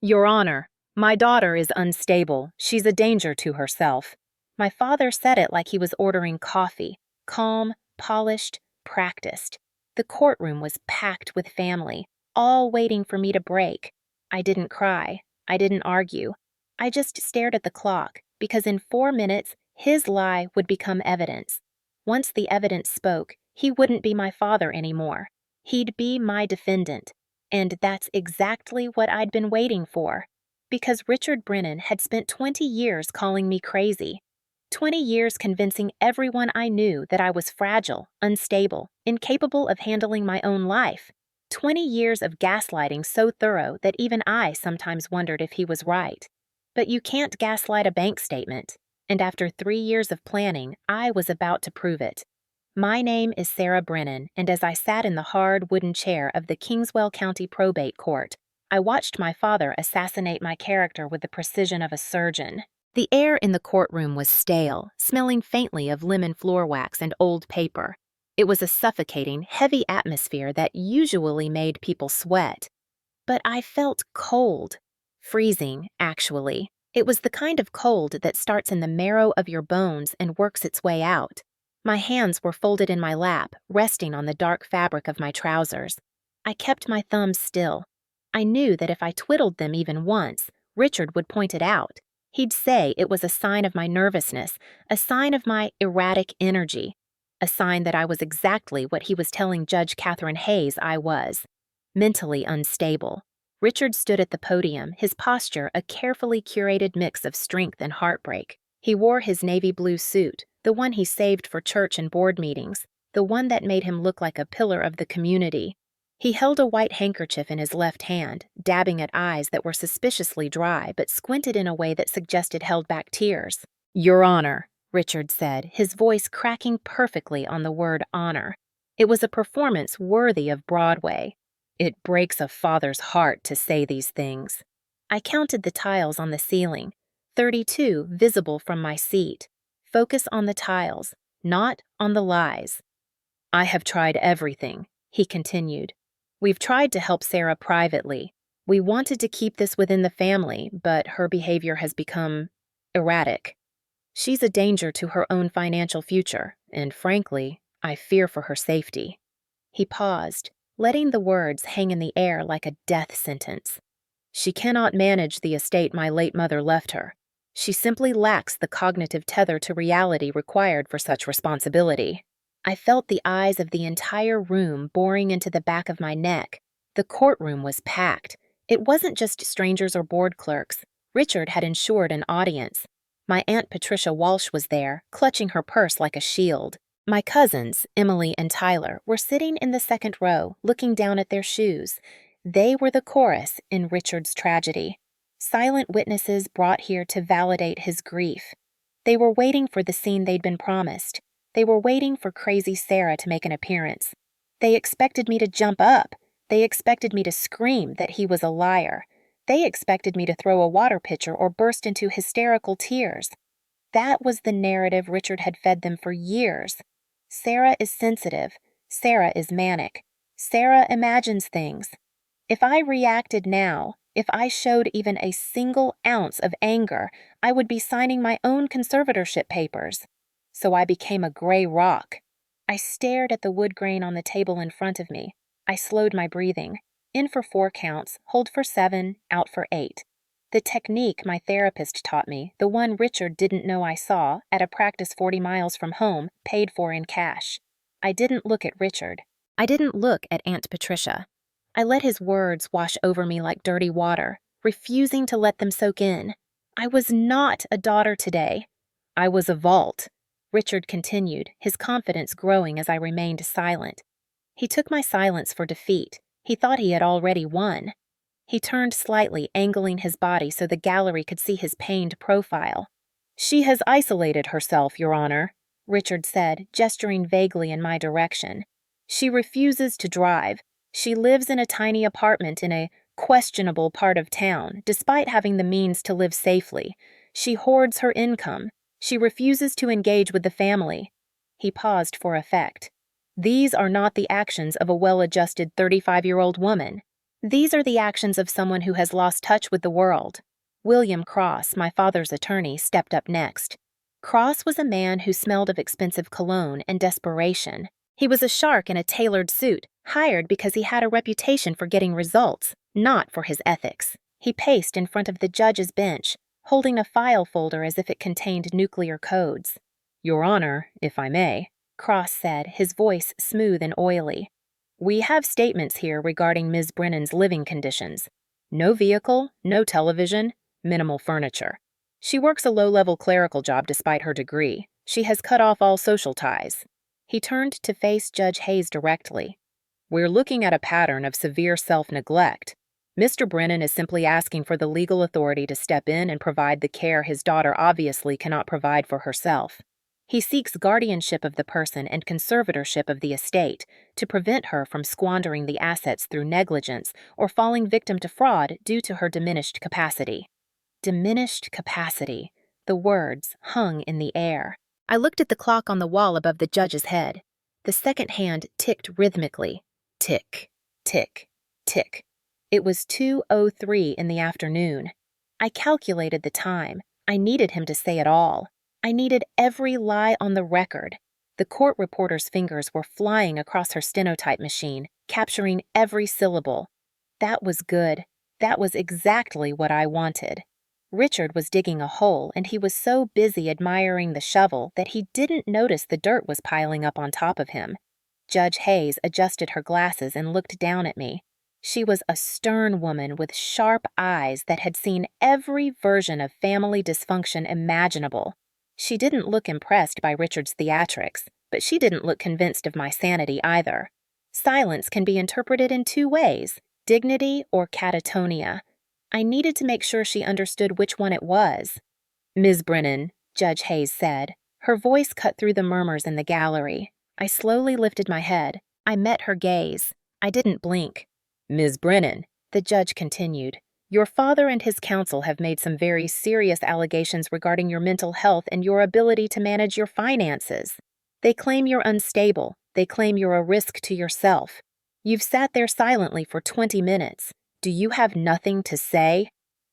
Your Honor, my daughter is unstable. She's a danger to herself. My father said it like he was ordering coffee, calm, polished, practiced. The courtroom was packed with family, all waiting for me to break. I didn't cry. I didn't argue. I just stared at the clock, because in 4 minutes, his lie would become evidence. Once the evidence spoke, he wouldn't be my father anymore. He'd be my defendant. And that's exactly what I'd been waiting for. Because Richard Brennan had spent 20 years calling me crazy. 20 years convincing everyone I knew that I was fragile, unstable, incapable of handling my own life. 20 years of gaslighting so thorough that even I sometimes wondered if he was right. But you can't gaslight a bank statement. And after 3 years of planning, I was about to prove it. My name is Sarah Brennan, and as I sat in the hard wooden chair of the Kingswell County Probate Court, I watched my father assassinate my character with the precision of a surgeon. The air in the courtroom was stale, smelling faintly of lemon floor wax and old paper. It was a suffocating, heavy atmosphere that usually made people sweat. But I felt cold. Freezing, actually. It was the kind of cold that starts in the marrow of your bones and works its way out. My hands were folded in my lap, resting on the dark fabric of my trousers. I kept my thumbs still. I knew that if I twiddled them even once, Richard would point it out. He'd say it was a sign of my nervousness, a sign of my erratic energy, a sign that I was exactly what he was telling Judge Catherine Hayes I was, mentally unstable. Richard stood at the podium, his posture a carefully curated mix of strength and heartbreak. He wore his navy blue suit, the one he saved for church and board meetings, the one that made him look like a pillar of the community. He held a white handkerchief in his left hand, dabbing at eyes that were suspiciously dry but squinted in a way that suggested held-back tears. "Your Honor," Richard said, his voice cracking perfectly on the word honor. It was a performance worthy of Broadway. It breaks a father's heart to say these things. I counted the tiles on the ceiling, 32 visible from my seat. Focus on the tiles, not on the lies. "I have tried everything," he continued. "We've tried to help Sarah privately. We wanted to keep this within the family, but her behavior has become erratic. She's a danger to her own financial future, and frankly, I fear for her safety." He paused, letting the words hang in the air like a death sentence. "She cannot manage the estate my late mother left her. She simply lacks the cognitive tether to reality required for such responsibility." I felt the eyes of the entire room boring into the back of my neck. The courtroom was packed. It wasn't just strangers or board clerks. Richard had ensured an audience. My Aunt Patricia Walsh was there, clutching her purse like a shield. My cousins, Emily and Tyler, were sitting in the second row, looking down at their shoes. They were the chorus in Richard's tragedy. Silent witnesses brought here to validate his grief. They were waiting for the scene they'd been promised. They were waiting for crazy Sarah to make an appearance. They expected me to jump up. They expected me to scream that he was a liar. They expected me to throw a water pitcher or burst into hysterical tears. That was the narrative Richard had fed them for years. Sarah is sensitive. Sarah is manic. Sarah imagines things. If I reacted now, if I showed even a single ounce of anger, I would be signing my own conservatorship papers. So I became a gray rock. I stared at the wood grain on the table in front of me. I slowed my breathing. In for 4 counts, hold for 7, out for 8. The technique my therapist taught me, the one Richard didn't know I saw, at a practice 40 miles from home, paid for in cash. I didn't look at Richard. I didn't look at Aunt Patricia. I let his words wash over me like dirty water, refusing to let them soak in. I was not a daughter today. I was a vault. Richard continued, his confidence growing as I remained silent. He took my silence for defeat. He thought he had already won. He turned slightly, angling his body so the gallery could see his pained profile. "She has isolated herself, Your Honor," Richard said, gesturing vaguely in my direction. "She refuses to drive. She lives in a tiny apartment in a questionable part of town, despite having the means to live safely. She hoards her income. She refuses to engage with the family." He paused for effect. "These are not the actions of a well-adjusted 35-year-old woman." These are the actions of someone who has lost touch with the world. William Cross, my father's attorney, stepped up next. Cross was a man who smelled of expensive cologne and desperation. He was a shark in a tailored suit, hired because he had a reputation for getting results, not for his ethics. He paced in front of the judge's bench, holding a file folder as if it contained nuclear codes. "Your Honor, if I may," Cross said, his voice smooth and oily. "We have statements here regarding Ms. Brennan's living conditions. No vehicle, no television, minimal furniture. She works a low-level clerical job despite her degree. She has cut off all social ties." He turned to face Judge Hayes directly. "We're looking at a pattern of severe self-neglect. Mr. Brennan is simply asking for the legal authority to step in and provide the care his daughter obviously cannot provide for herself. He seeks guardianship of the person and conservatorship of the estate to prevent her from squandering the assets through negligence or falling victim to fraud due to her diminished capacity." Diminished capacity. The words hung in the air. I looked at the clock on the wall above the judge's head. The second hand ticked rhythmically. Tick, tick, tick. It was 2:03 in the afternoon. I calculated the time. I needed him to say it all. I needed every lie on the record. The court reporter's fingers were flying across her stenotype machine, capturing every syllable. That was good. That was exactly what I wanted. Richard was digging a hole, and he was so busy admiring the shovel that he didn't notice the dirt was piling up on top of him. Judge Hayes adjusted her glasses and looked down at me. She was a stern woman with sharp eyes that had seen every version of family dysfunction imaginable. She didn't look impressed by Richard's theatrics, but she didn't look convinced of my sanity either. Silence can be interpreted in two ways: dignity or catatonia. I needed to make sure she understood which one it was. "Ms. Brennan," Judge Hayes said. Her voice cut through the murmurs in the gallery. I slowly lifted my head. I met her gaze. I didn't blink. "Ms. Brennan," the judge continued, "your father and his counsel have made some very serious allegations regarding your mental health and your ability to manage your finances. They claim you're unstable. They claim you're a risk to yourself. You've sat there silently for 20 minutes. Do you have nothing to say?"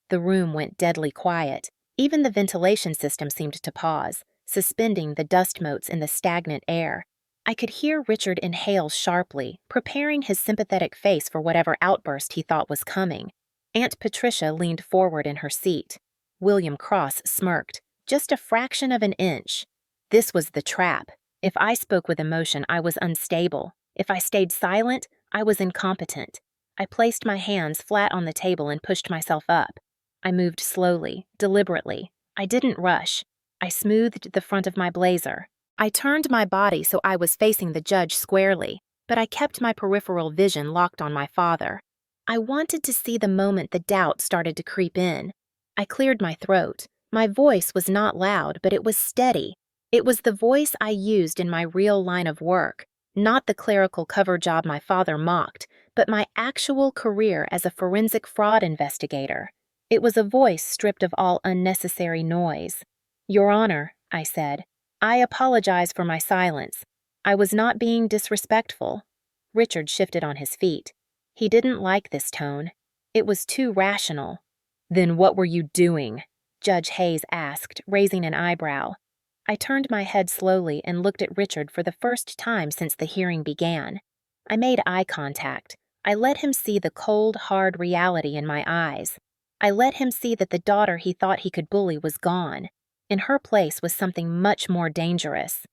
The room went deadly quiet. Even the ventilation system seemed to pause, suspending the dust motes in the stagnant air. I could hear Richard inhale sharply, preparing his sympathetic face for whatever outburst he thought was coming. Aunt Patricia leaned forward in her seat. William Cross smirked, just a fraction of an inch. This was the trap. If I spoke with emotion, I was unstable. If I stayed silent, I was incompetent. I placed my hands flat on the table and pushed myself up. I moved slowly, deliberately. I didn't rush. I smoothed the front of my blazer. I turned my body so I was facing the judge squarely, but I kept my peripheral vision locked on my father. I wanted to see the moment the doubt started to creep in. I cleared my throat. My voice was not loud, but it was steady. It was the voice I used in my real line of work, not the clerical cover job my father mocked, but my actual career as a forensic fraud investigator. It was a voice stripped of all unnecessary noise. "Your Honor," I said, "I apologize for my silence. I was not being disrespectful." Richard shifted on his feet. He didn't like this tone. It was too rational. "Then what were you doing?" Judge Hayes asked, raising an eyebrow. I turned my head slowly and looked at Richard for the first time since the hearing began. I made eye contact. I let him see the cold, hard reality in my eyes. I let him see that the daughter he thought he could bully was gone. In her place was something much more dangerous.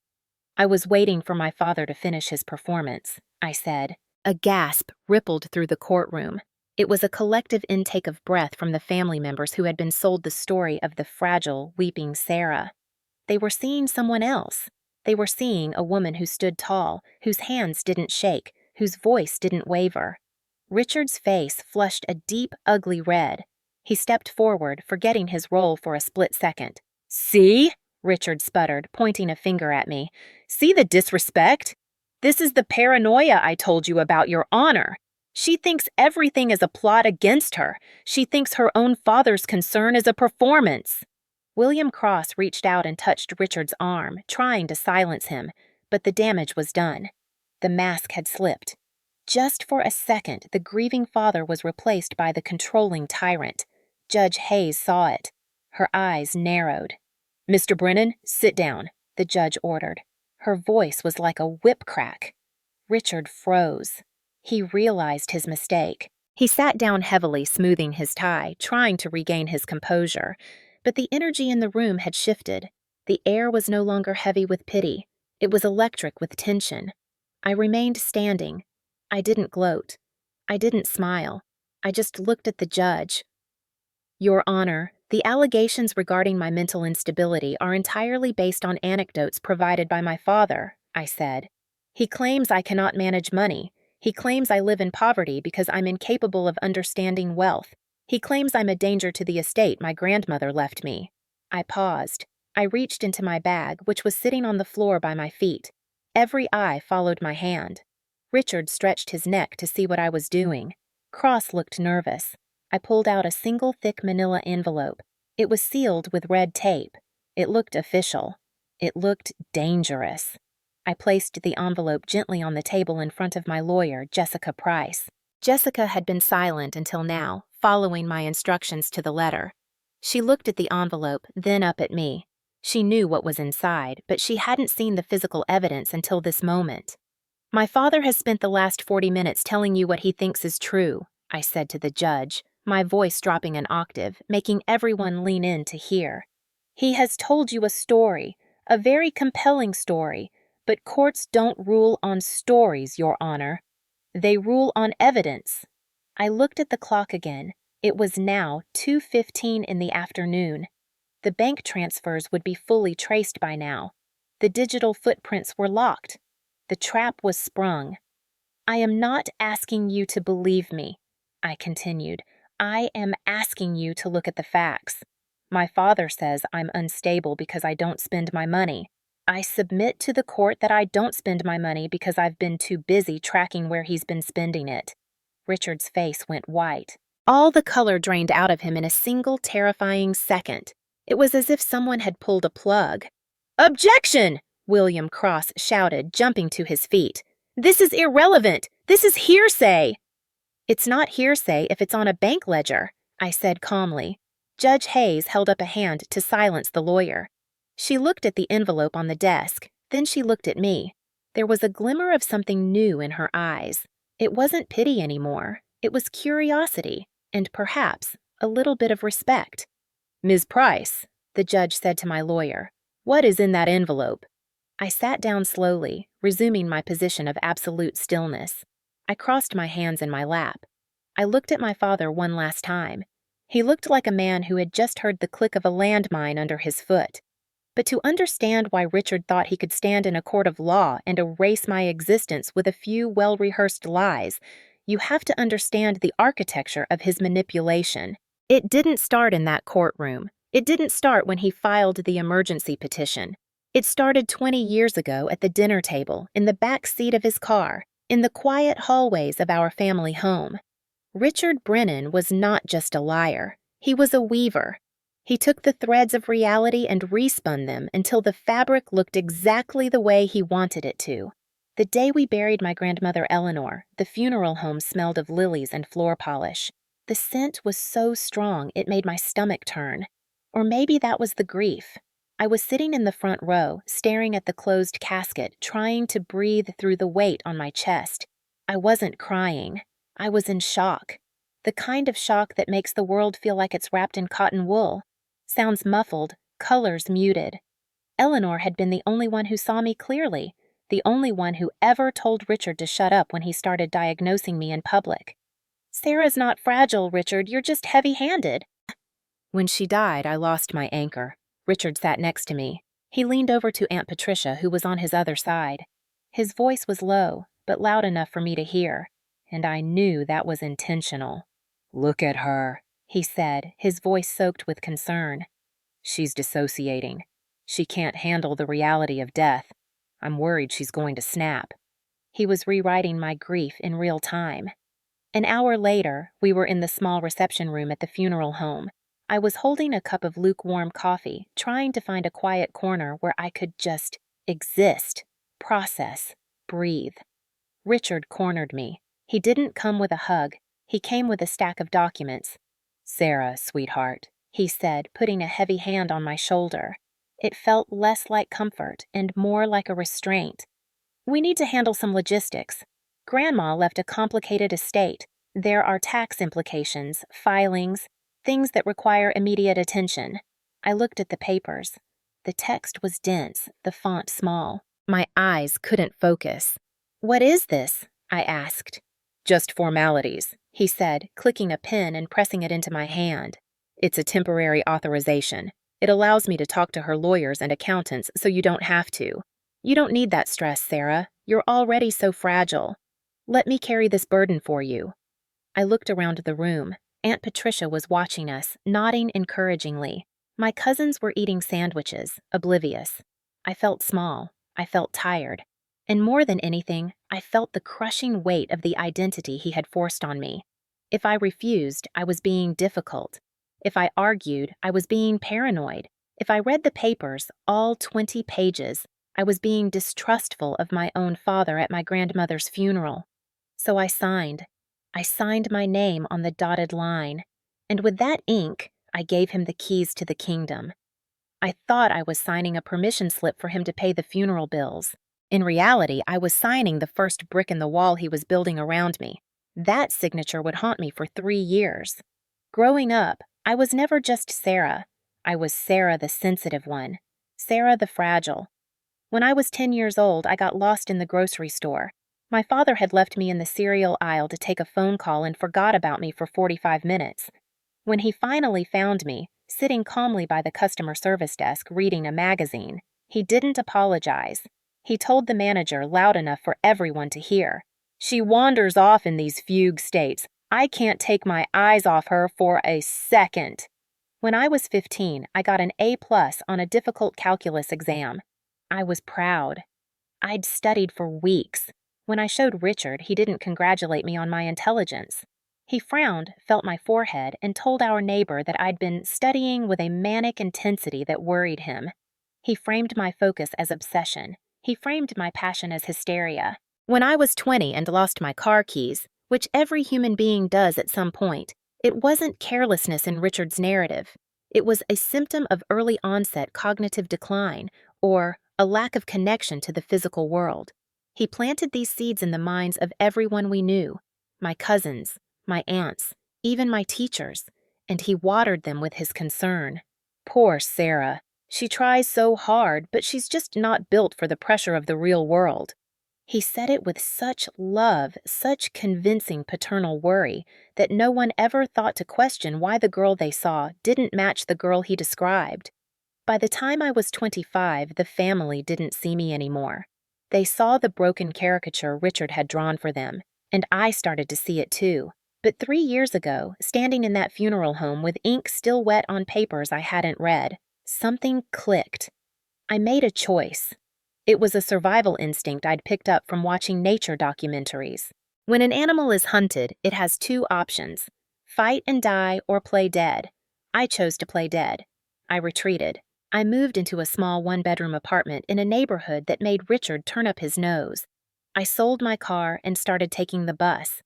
"I was waiting for my father to finish his performance," I said. A gasp rippled through the courtroom. It was a collective intake of breath from the family members who had been sold the story of the fragile, weeping Sarah. They were seeing someone else. They were seeing a woman who stood tall, whose hands didn't shake, whose voice didn't waver. Richard's face flushed a deep, ugly red. He stepped forward, forgetting his role for a split second. "See?" Richard sputtered, pointing a finger at me. "See the disrespect? This is the paranoia I told you about, Your Honor. She thinks everything is a plot against her. She thinks her own father's concern is a performance." William Cross reached out and touched Richard's arm, trying to silence him, but the damage was done. The mask had slipped. Just for a second, the grieving father was replaced by the controlling tyrant. Judge Hayes saw it. Her eyes narrowed. "Mr. Brennan, sit down," the judge ordered. Her voice was like a whip crack. Richard froze. He realized his mistake. He sat down heavily, smoothing his tie, trying to regain his composure. But the energy in the room had shifted. The air was no longer heavy with pity. It was electric with tension. I remained standing. I didn't gloat. I didn't smile. I just looked at the judge. "Your Honor, the allegations regarding my mental instability are entirely based on anecdotes provided by my father," I said. "He claims I cannot manage money. He claims I live in poverty because I'm incapable of understanding wealth. He claims I'm a danger to the estate my grandmother left me." I paused. I reached into my bag, which was sitting on the floor by my feet. Every eye followed my hand. Richard stretched his neck to see what I was doing. Cross looked nervous. I pulled out a single thick manila envelope. It was sealed with red tape. It looked official. It looked dangerous. I placed the envelope gently on the table in front of my lawyer, Jessica Price. Jessica had been silent until now, following my instructions to the letter. She looked at the envelope, then up at me. She knew what was inside, but she hadn't seen the physical evidence until this moment. "My father has spent the last 40 minutes telling you what he thinks is true," I said to the judge, my voice dropping an octave, making everyone lean in to hear. "He has told you a story, a very compelling story, but courts don't rule on stories, Your Honor. They rule on evidence." I looked at the clock again. It was now 2:15 in the afternoon. The bank transfers would be fully traced by now. The digital footprints were locked. The trap was sprung. "I am not asking you to believe me," I continued. "I am asking you to look at the facts. My father says I'm unstable because I don't spend my money. I submit to the court that I don't spend my money because I've been too busy tracking where he's been spending it." Richard's face went white. All the color drained out of him in a single terrifying second. It was as if someone had pulled a plug. "Objection!" William Cross shouted, jumping to his feet. "This is irrelevant! This is hearsay!" "It's not hearsay if it's on a bank ledger," I said calmly. Judge Hayes held up a hand to silence the lawyer. She looked at the envelope on the desk, then she looked at me. There was a glimmer of something new in her eyes. It wasn't pity anymore. It was curiosity, and perhaps a little bit of respect. "Ms. Price," the judge said to my lawyer, "what is in that envelope?" I sat down slowly, resuming my position of absolute stillness. I crossed my hands in my lap. I looked at my father one last time. He looked like a man who had just heard the click of a landmine under his foot. But to understand why Richard thought he could stand in a court of law and erase my existence with a few well-rehearsed lies, you have to understand the architecture of his manipulation. It didn't start in that courtroom. It didn't start when he filed the emergency petition. It started 20 years ago at the dinner table, in the back seat of his car, in the quiet hallways of our family home. Richard Brennan was not just a liar. He was a weaver. He took the threads of reality and respun them until the fabric looked exactly the way he wanted it to. The day we buried my grandmother Eleanor, the funeral home smelled of lilies and floor polish. The scent was so strong it made my stomach turn. Or maybe that was the grief. I was sitting in the front row, staring at the closed casket, trying to breathe through the weight on my chest. I wasn't crying. I was in shock. The kind of shock that makes the world feel like it's wrapped in cotton wool. Sounds muffled, colors muted. Eleanor had been the only one who saw me clearly, the only one who ever told Richard to shut up when he started diagnosing me in public. "Sarah's not fragile, Richard, you're just heavy-handed." When she died, I lost my anchor. Richard sat next to me. He leaned over to Aunt Patricia, who was on his other side. His voice was low, but loud enough for me to hear, and I knew that was intentional. "Look at her," he said, his voice soaked with concern. "She's dissociating. She can't handle the reality of death. I'm worried she's going to snap." He was rewriting my grief in real time. An hour later, we were in the small reception room at the funeral home. I was holding a cup of lukewarm coffee, trying to find a quiet corner where I could just exist, process, breathe. Richard cornered me. He didn't come with a hug. He came with a stack of documents. "Sarah, sweetheart," he said, putting a heavy hand on my shoulder. It felt less like comfort and more like a restraint. "We need to handle some logistics. Grandma left a complicated estate. There are tax implications, filings, things that require immediate attention." I looked at the papers. The text was dense, the font small. My eyes couldn't focus. "What is this?" I asked. "Just formalities," he said, clicking a pen and pressing it into my hand. "It's a temporary authorization. It allows me to talk to her lawyers and accountants so you don't have to. You don't need that stress, Sarah. You're already so fragile. Let me carry this burden for you." I looked around the room. Aunt Patricia was watching us, nodding encouragingly. My cousins were eating sandwiches, oblivious. I felt small. I felt tired. And more than anything, I felt the crushing weight of the identity he had forced on me. If I refused, I was being difficult. If I argued, I was being paranoid. If I read the papers, all 20 pages, I was being distrustful of my own father at my grandmother's funeral. So I signed. I signed my name on the dotted line. And with that ink, I gave him the keys to the kingdom. I thought I was signing a permission slip for him to pay the funeral bills. In reality, I was signing the first brick in the wall he was building around me. That signature would haunt me for 3 years. Growing up, I was never just Sarah. I was Sarah the sensitive one, Sarah the fragile. When I was 10 years old, I got lost in the grocery store. My father had left me in the cereal aisle to take a phone call and forgot about me for 45 minutes. When he finally found me, sitting calmly by the customer service desk reading a magazine, he didn't apologize. He told the manager loud enough for everyone to hear. "She wanders off in these fugue states. I can't take my eyes off her for a second." When I was 15, I got an A+ on a difficult calculus exam. I was proud. I'd studied for weeks. When I showed Richard, he didn't congratulate me on my intelligence. He frowned, felt my forehead, and told our neighbor that I'd been studying with a manic intensity that worried him. He framed my focus as obsession. He framed my passion as hysteria. When I was 20 and lost my car keys, which every human being does at some point, it wasn't carelessness in Richard's narrative. It was a symptom of early onset cognitive decline, or a lack of connection to the physical world. He planted these seeds in the minds of everyone we knew, my cousins, my aunts, even my teachers, and he watered them with his concern. Poor Sarah. She tries so hard, but she's just not built for the pressure of the real world. He said it with such love, such convincing paternal worry, that no one ever thought to question why the girl they saw didn't match the girl he described. By the time I was 25, the family didn't see me anymore. They saw the broken caricature Richard had drawn for them, and I started to see it too. But 3 years ago, standing in that funeral home with ink still wet on papers I hadn't read, something clicked. I made a choice. It was a survival instinct I'd picked up from watching nature documentaries. When an animal is hunted, it has 2 options: fight and die or play dead. I chose to play dead. I retreated. I moved into a small 1-bedroom apartment in a neighborhood that made Richard turn up his nose. I sold my car and started taking the bus.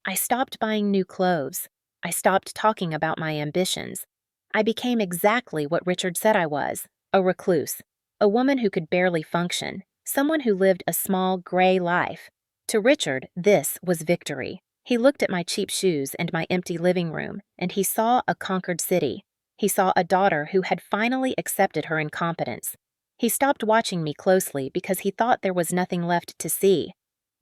I stopped buying new clothes. I stopped talking about my ambitions. I became exactly what Richard said I was, a recluse, a woman who could barely function, someone who lived a small, gray life. To Richard, this was victory. He looked at my cheap shoes and my empty living room, and he saw a conquered city. He saw a daughter who had finally accepted her incompetence. He stopped watching me closely because he thought there was nothing left to see.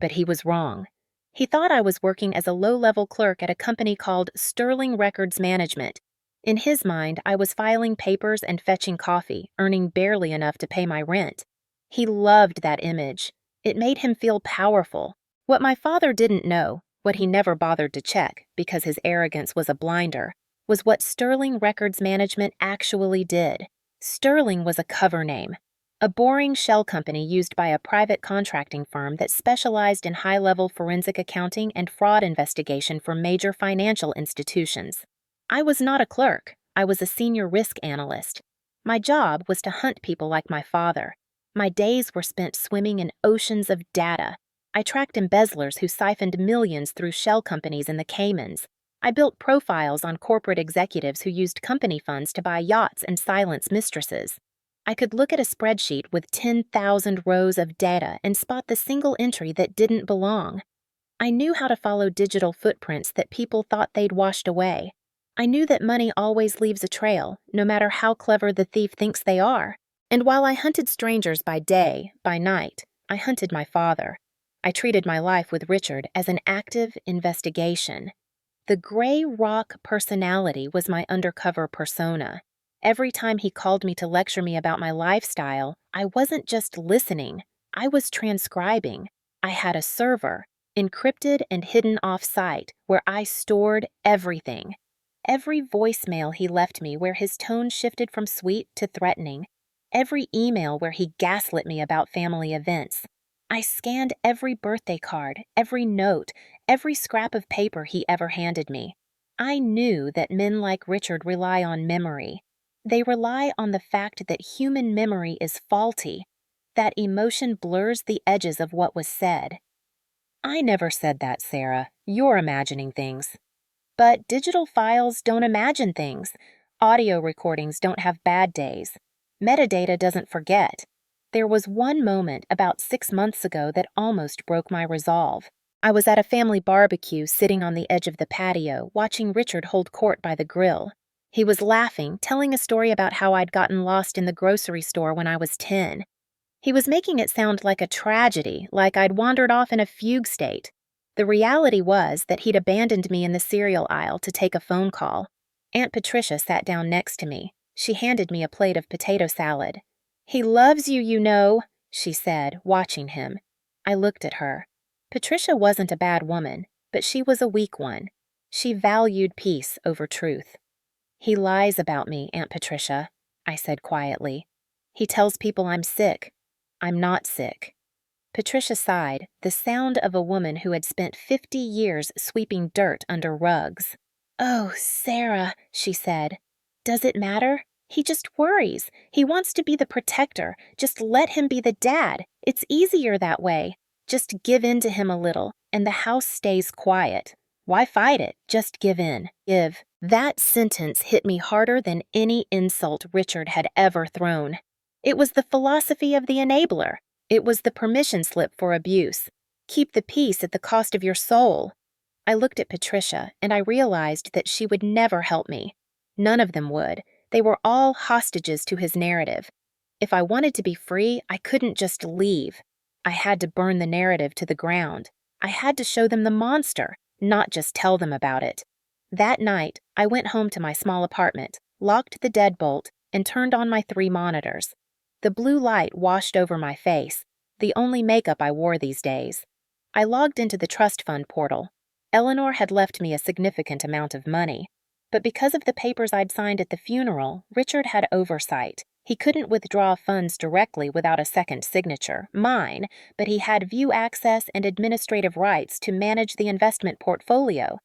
But he was wrong. He thought I was working as a low-level clerk at a company called Sterling Records Management. In his mind, I was filing papers and fetching coffee, earning barely enough to pay my rent. He loved that image. It made him feel powerful. What my father didn't know, what he never bothered to check because his arrogance was a blinder, was what Sterling Records Management actually did. Sterling was a cover name, a boring shell company used by a private contracting firm that specialized in high-level forensic accounting and fraud investigation for major financial institutions. I was not a clerk. I was a senior risk analyst. My job was to hunt people like my father. My days were spent swimming in oceans of data. I tracked embezzlers who siphoned millions through shell companies in the Caymans. I built profiles on corporate executives who used company funds to buy yachts and silence mistresses. I could look at a spreadsheet with 10,000 rows of data and spot the single entry that didn't belong. I knew how to follow digital footprints that people thought they'd washed away. I knew that money always leaves a trail, no matter how clever the thief thinks they are. And while I hunted strangers by day, by night, I hunted my father. I treated my life with Richard as an active investigation. The gray rock personality was my undercover persona. Every time he called me to lecture me about my lifestyle, I wasn't just listening, I was transcribing. I had a server, encrypted and hidden off-site, where I stored everything. Every voicemail he left me where his tone shifted from sweet to threatening. Every email where he gaslit me about family events. I scanned every birthday card, every note, every scrap of paper he ever handed me. I knew that men like Richard rely on memory. They rely on the fact that human memory is faulty, that emotion blurs the edges of what was said. I never said that, Sarah. You're imagining things. But digital files don't imagine things. Audio recordings don't have bad days. Metadata doesn't forget. There was one moment about 6 months ago that almost broke my resolve. I was at a family barbecue sitting on the edge of the patio, watching Richard hold court by the grill. He was laughing, telling a story about how I'd gotten lost in the grocery store when I was 10. He was making it sound like a tragedy, like I'd wandered off in a fugue state. The reality was that he'd abandoned me in the cereal aisle to take a phone call. Aunt Patricia sat down next to me. She handed me a plate of potato salad. "He loves you, you know," she said, watching him. I looked at her. Patricia wasn't a bad woman, but she was a weak one. She valued peace over truth. "He lies about me, Aunt Patricia," I said quietly. "He tells people I'm sick. I'm not sick." Patricia sighed, the sound of a woman who had spent 50 years sweeping dirt under rugs. "Oh, Sarah," she said. "Does it matter? He just worries. He wants to be the protector. Just let him be the dad. It's easier that way. Just give in to him a little, and the house stays quiet. Why fight it? Just give in. Give." That sentence hit me harder than any insult Richard had ever thrown. It was the philosophy of the enabler. It was the permission slip for abuse. Keep the peace at the cost of your soul. I looked at Patricia, and I realized that she would never help me. None of them would. They were all hostages to his narrative. If I wanted to be free, I couldn't just leave. I had to burn the narrative to the ground. I had to show them the monster, not just tell them about it. That night, I went home to my small apartment, locked the deadbolt, and turned on my 3 monitors. The blue light washed over my face, the only makeup I wore these days. I logged into the trust fund portal. Eleanor had left me a significant amount of money. But because of the papers I'd signed at the funeral, Richard had oversight. He couldn't withdraw funds directly without a second signature, mine, but he had view access and administrative rights to manage the investment portfolio.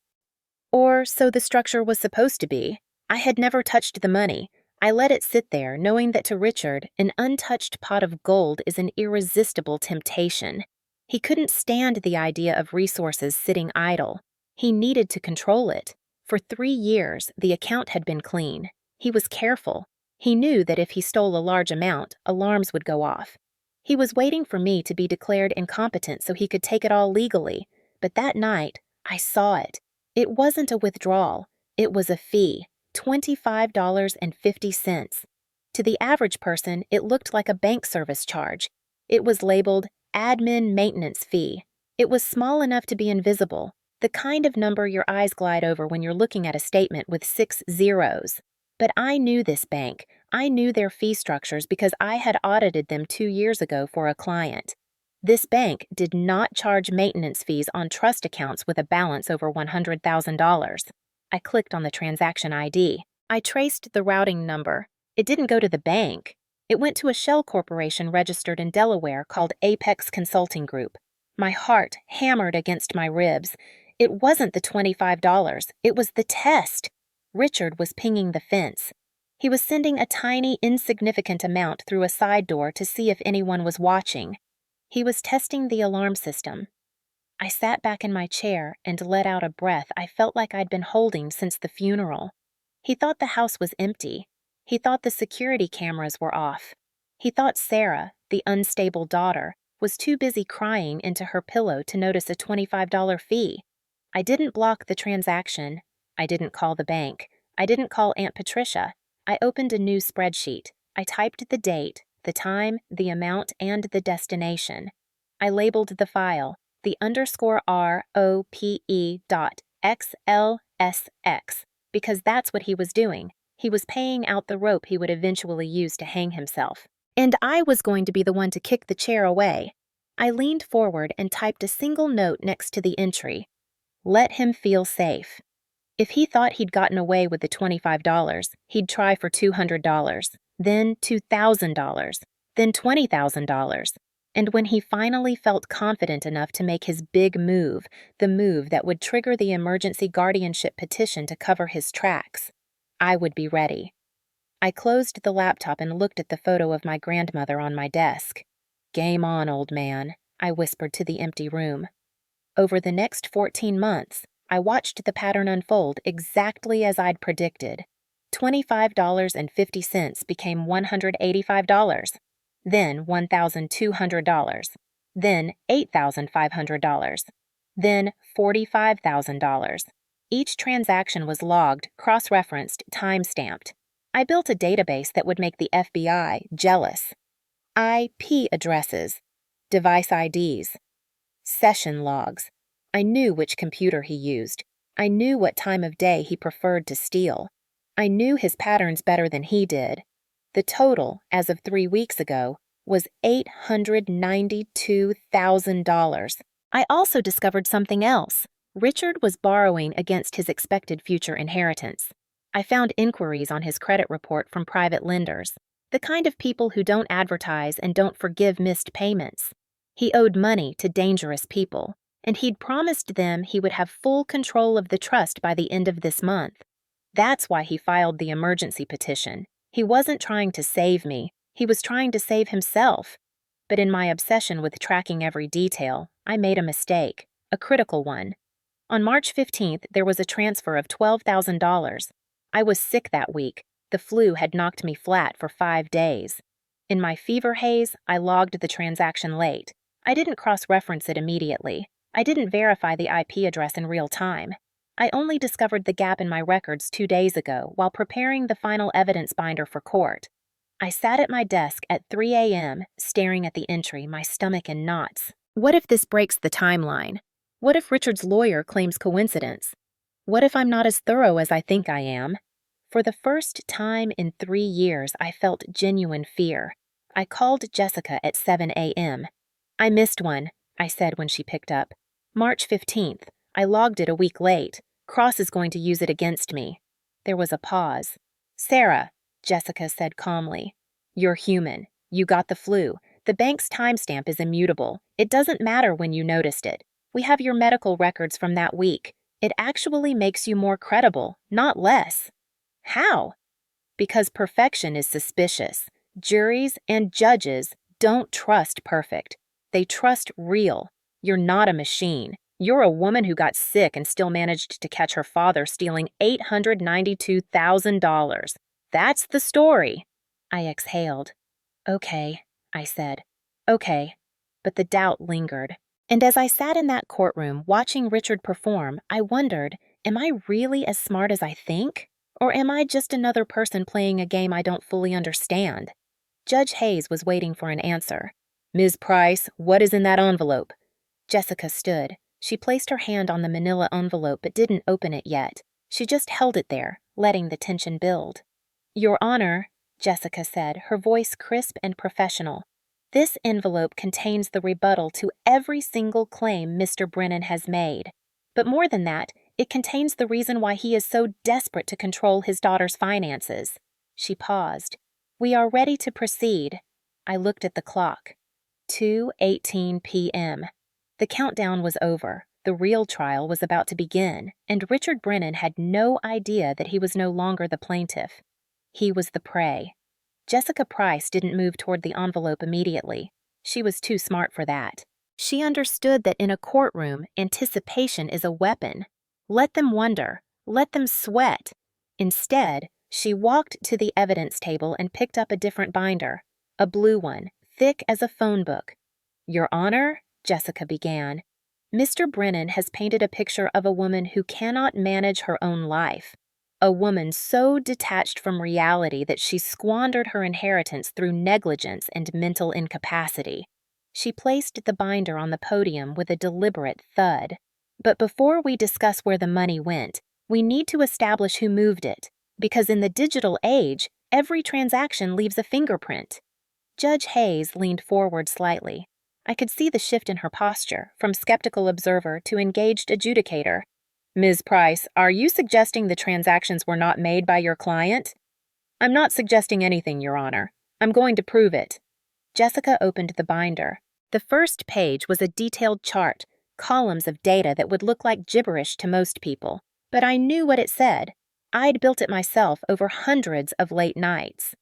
Or so the structure was supposed to be. I had never touched the money. I let it sit there, knowing that to Richard, an untouched pot of gold is an irresistible temptation. He couldn't stand the idea of resources sitting idle. He needed to control it. For 3 years, the account had been clean. He was careful. He knew that if he stole a large amount, alarms would go off. He was waiting for me to be declared incompetent so he could take it all legally. But that night, I saw it. It wasn't a withdrawal. It was a fee, $25.50. To the average person, it looked like a bank service charge. It was labeled admin maintenance fee. It was small enough to be invisible, the kind of number your eyes glide over when you're looking at a statement with 6 zeros. But I knew this bank. I knew their fee structures because I had audited them 2 years ago for a client. This bank did not charge maintenance fees on trust accounts with a balance over $100,000. I clicked on the transaction ID. I traced the routing number. It didn't go to the bank. It went to a shell corporation registered in Delaware called Apex Consulting Group. My heart hammered against my ribs. It wasn't the $25. It was the test. Richard was pinging the fence. He was sending a tiny, insignificant amount through a side door to see if anyone was watching. He was testing the alarm system. I sat back in my chair and let out a breath I felt like I'd been holding since the funeral. He thought the house was empty. He thought the security cameras were off. He thought Sarah, the unstable daughter, was too busy crying into her pillow to notice a $25 fee. I didn't block the transaction. I didn't call the bank. I didn't call Aunt Patricia. I opened a new spreadsheet. I typed the date, the time, the amount, and the destination. I labeled the file, the _ROPE.XLSX, because that's what he was doing. He was paying out the rope he would eventually use to hang himself. And I was going to be the one to kick the chair away. I leaned forward and typed a single note next to the entry. Let him feel safe. If he thought he'd gotten away with the $25, he'd try for $200, then $2,000, then $20,000. And when he finally felt confident enough to make his big move, the move that would trigger the emergency guardianship petition to cover his tracks, I would be ready. I closed the laptop and looked at the photo of my grandmother on my desk. Game on, old man, I whispered to the empty room. Over the next 14 months, I watched the pattern unfold exactly as I'd predicted. $25.50 became $185, then $1,200, then $8,500, then $45,000. Each transaction was logged, cross-referenced, time-stamped. I built a database that would make the FBI jealous. IP addresses, device IDs, session logs. I knew which computer he used. I knew what time of day he preferred to steal. I knew his patterns better than he did. The total, as of 3 weeks ago, was $892,000. I also discovered something else. Richard was borrowing against his expected future inheritance. I found inquiries on his credit report from private lenders, the kind of people who don't advertise and don't forgive missed payments. He owed money to dangerous people, and he'd promised them he would have full control of the trust by the end of this month. That's why he filed the emergency petition. He wasn't trying to save me. He was trying to save himself. But in my obsession with tracking every detail, I made a mistake, a critical one. On March 15th, there was a transfer of $12,000. I was sick that week. The flu had knocked me flat for 5 days. In my fever haze, I logged the transaction late. I didn't cross-reference it immediately. I didn't verify the IP address in real time. I only discovered the gap in my records 2 days ago while preparing the final evidence binder for court. I sat at my desk at 3 a.m., staring at the entry, my stomach in knots. What if this breaks the timeline? What if Richard's lawyer claims coincidence? What if I'm not as thorough as I think I am? For the first time in 3 years, I felt genuine fear. I called Jessica at 7 a.m. I missed one, I said when she picked up. March 15th. I logged it a week late. Cross is going to use it against me. There was a pause. Sarah, Jessica said calmly. You're human. You got the flu. The bank's timestamp is immutable. It doesn't matter when you noticed it. We have your medical records from that week. It actually makes you more credible, not less. How? Because perfection is suspicious. Juries and judges don't trust perfect. They trust real. You're not a machine. You're a woman who got sick and still managed to catch her father stealing $892,000. That's the story. I exhaled. Okay, I said. Okay. But the doubt lingered. And as I sat in that courtroom watching Richard perform, I wondered, am I really as smart as I think? Or am I just another person playing a game I don't fully understand? Judge Hayes was waiting for an answer. Ms. Price, what is in that envelope? Jessica stood. She placed her hand on the manila envelope but didn't open it yet. She just held it there, letting the tension build. Your Honor, Jessica said, her voice crisp and professional. This envelope contains the rebuttal to every single claim Mr. Brennan has made. But more than that, it contains the reason why he is so desperate to control his daughter's finances. She paused. We are ready to proceed. I looked at the clock. 2:18 p.m. The countdown was over. The real trial was about to begin, and Richard Brennan had no idea that he was no longer the plaintiff. He was the prey. Jessica Price didn't move toward the envelope immediately. She was too smart for that. She understood that in a courtroom, anticipation is a weapon. Let them wonder. Let them sweat. Instead, she walked to the evidence table and picked up a different binder, a blue one, thick as a phone book. "Your Honor," Jessica began, "Mr. Brennan has painted a picture of a woman who cannot manage her own life. A woman so detached from reality that she squandered her inheritance through negligence and mental incapacity." She placed the binder on the podium with a deliberate thud. "But before we discuss where the money went, we need to establish who moved it, because in the digital age, every transaction leaves a fingerprint." Judge Hayes leaned forward slightly. I could see the shift in her posture, from skeptical observer to engaged adjudicator. "Ms. Price, are you suggesting the transactions were not made by your client?" "I'm not suggesting anything, Your Honor. I'm going to prove it." Jessica opened the binder. The first page was a detailed chart, columns of data that would look like gibberish to most people. But I knew what it said. I'd built it myself over hundreds of late nights.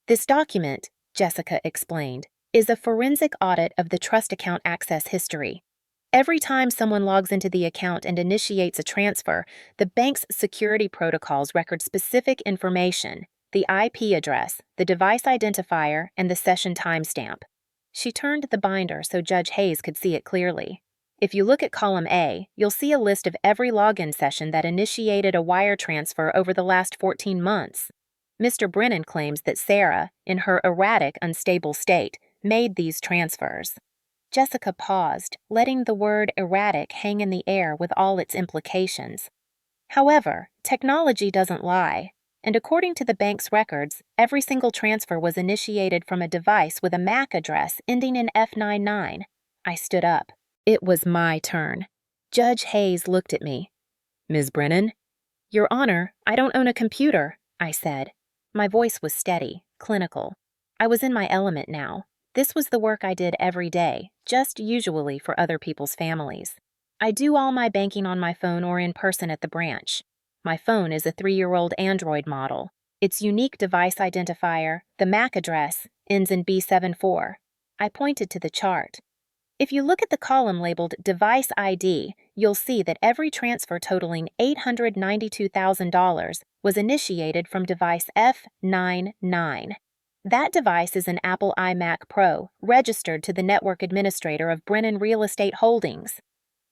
"This document," Jessica explained, "is a forensic audit of the trust account access history. Every time someone logs into the account and initiates a transfer, the bank's security protocols record specific information: the IP address, the device identifier, and the session timestamp." She turned the binder so Judge Hayes could see it clearly. "If you look at column A, you'll see a list of every login session that initiated a wire transfer over the last 14 months. Mr. Brennan claims that Sarah, in her erratic, unstable state, made these transfers." Jessica paused, letting the word erratic hang in the air with all its implications. "However, technology doesn't lie, and according to the bank's records, every single transfer was initiated from a device with a MAC address ending in F99. I stood up. It was my turn. Judge Hayes looked at me. "Ms. Brennan?" "Your Honor, I don't own a computer," I said. My voice was steady, clinical. I was in my element now. This was the work I did every day, just usually for other people's families. I do all my banking on my phone or in person at the branch. My phone is a 3-year-old Android model. Its unique device identifier, the MAC address, ends in B74. I pointed to the chart. If you look at the column labeled Device ID, you'll see that every transfer totaling $892,000 was initiated from device F99. That device is an Apple iMac Pro, registered to the network administrator of Brennan Real Estate Holdings.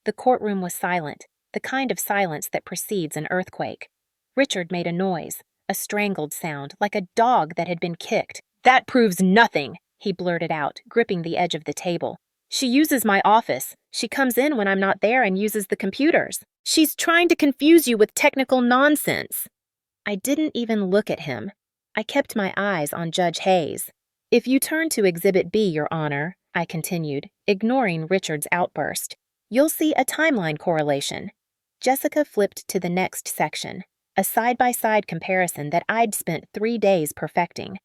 The courtroom was silent, the kind of silence that precedes an earthquake. Richard made a noise, a strangled sound, like a dog that had been kicked. "That proves nothing," he blurted out, gripping the edge of the table. "She uses my office. She comes in when I'm not there and uses the computers. She's trying to confuse you with technical nonsense." I didn't even look at him. I kept my eyes on Judge Hayes. "If you turn to Exhibit B, Your Honor," I continued, ignoring Richard's outburst, "you'll see a timeline correlation." Jessica flipped to the next section, a side-by-side comparison that I'd spent 3 days perfecting.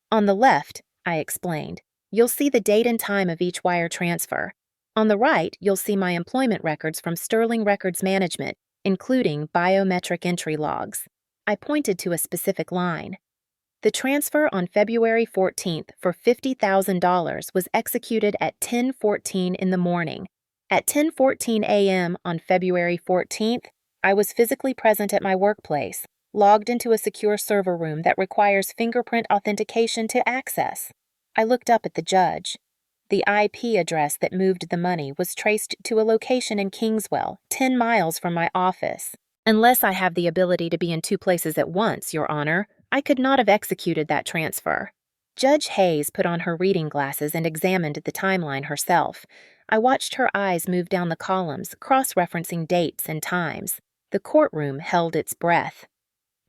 "On the left," I explained, "you'll see the date and time of each wire transfer. On the right, you'll see my employment records from Sterling Records Management, including biometric entry logs." I pointed to a specific line. "The transfer on February 14th for $50,000 was executed at 10:14 in the morning. At 10:14 a.m. on February 14th, I was physically present at my workplace, logged into a secure server room that requires fingerprint authentication to access." I looked up at the judge. "The IP address that moved the money was traced to a location in Kingswell, 10 miles from my office. Unless I have the ability to be in 2 places at once, Your Honor, I could not have executed that transfer." Judge Hayes put on her reading glasses and examined the timeline herself. I watched her eyes move down the columns, cross-referencing dates and times. The courtroom held its breath.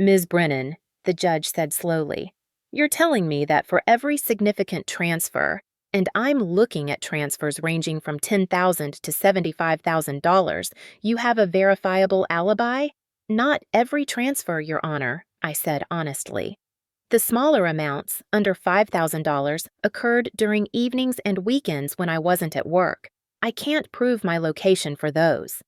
"Ms. Brennan," the judge said slowly, "you're telling me that for every significant transfer, and I'm looking at transfers ranging from $10,000 to $75,000, you have a verifiable alibi?" "Not every transfer, Your Honor," I said honestly. "The smaller amounts, under $5,000, occurred during evenings and weekends when I wasn't at work. I can't prove my location for those."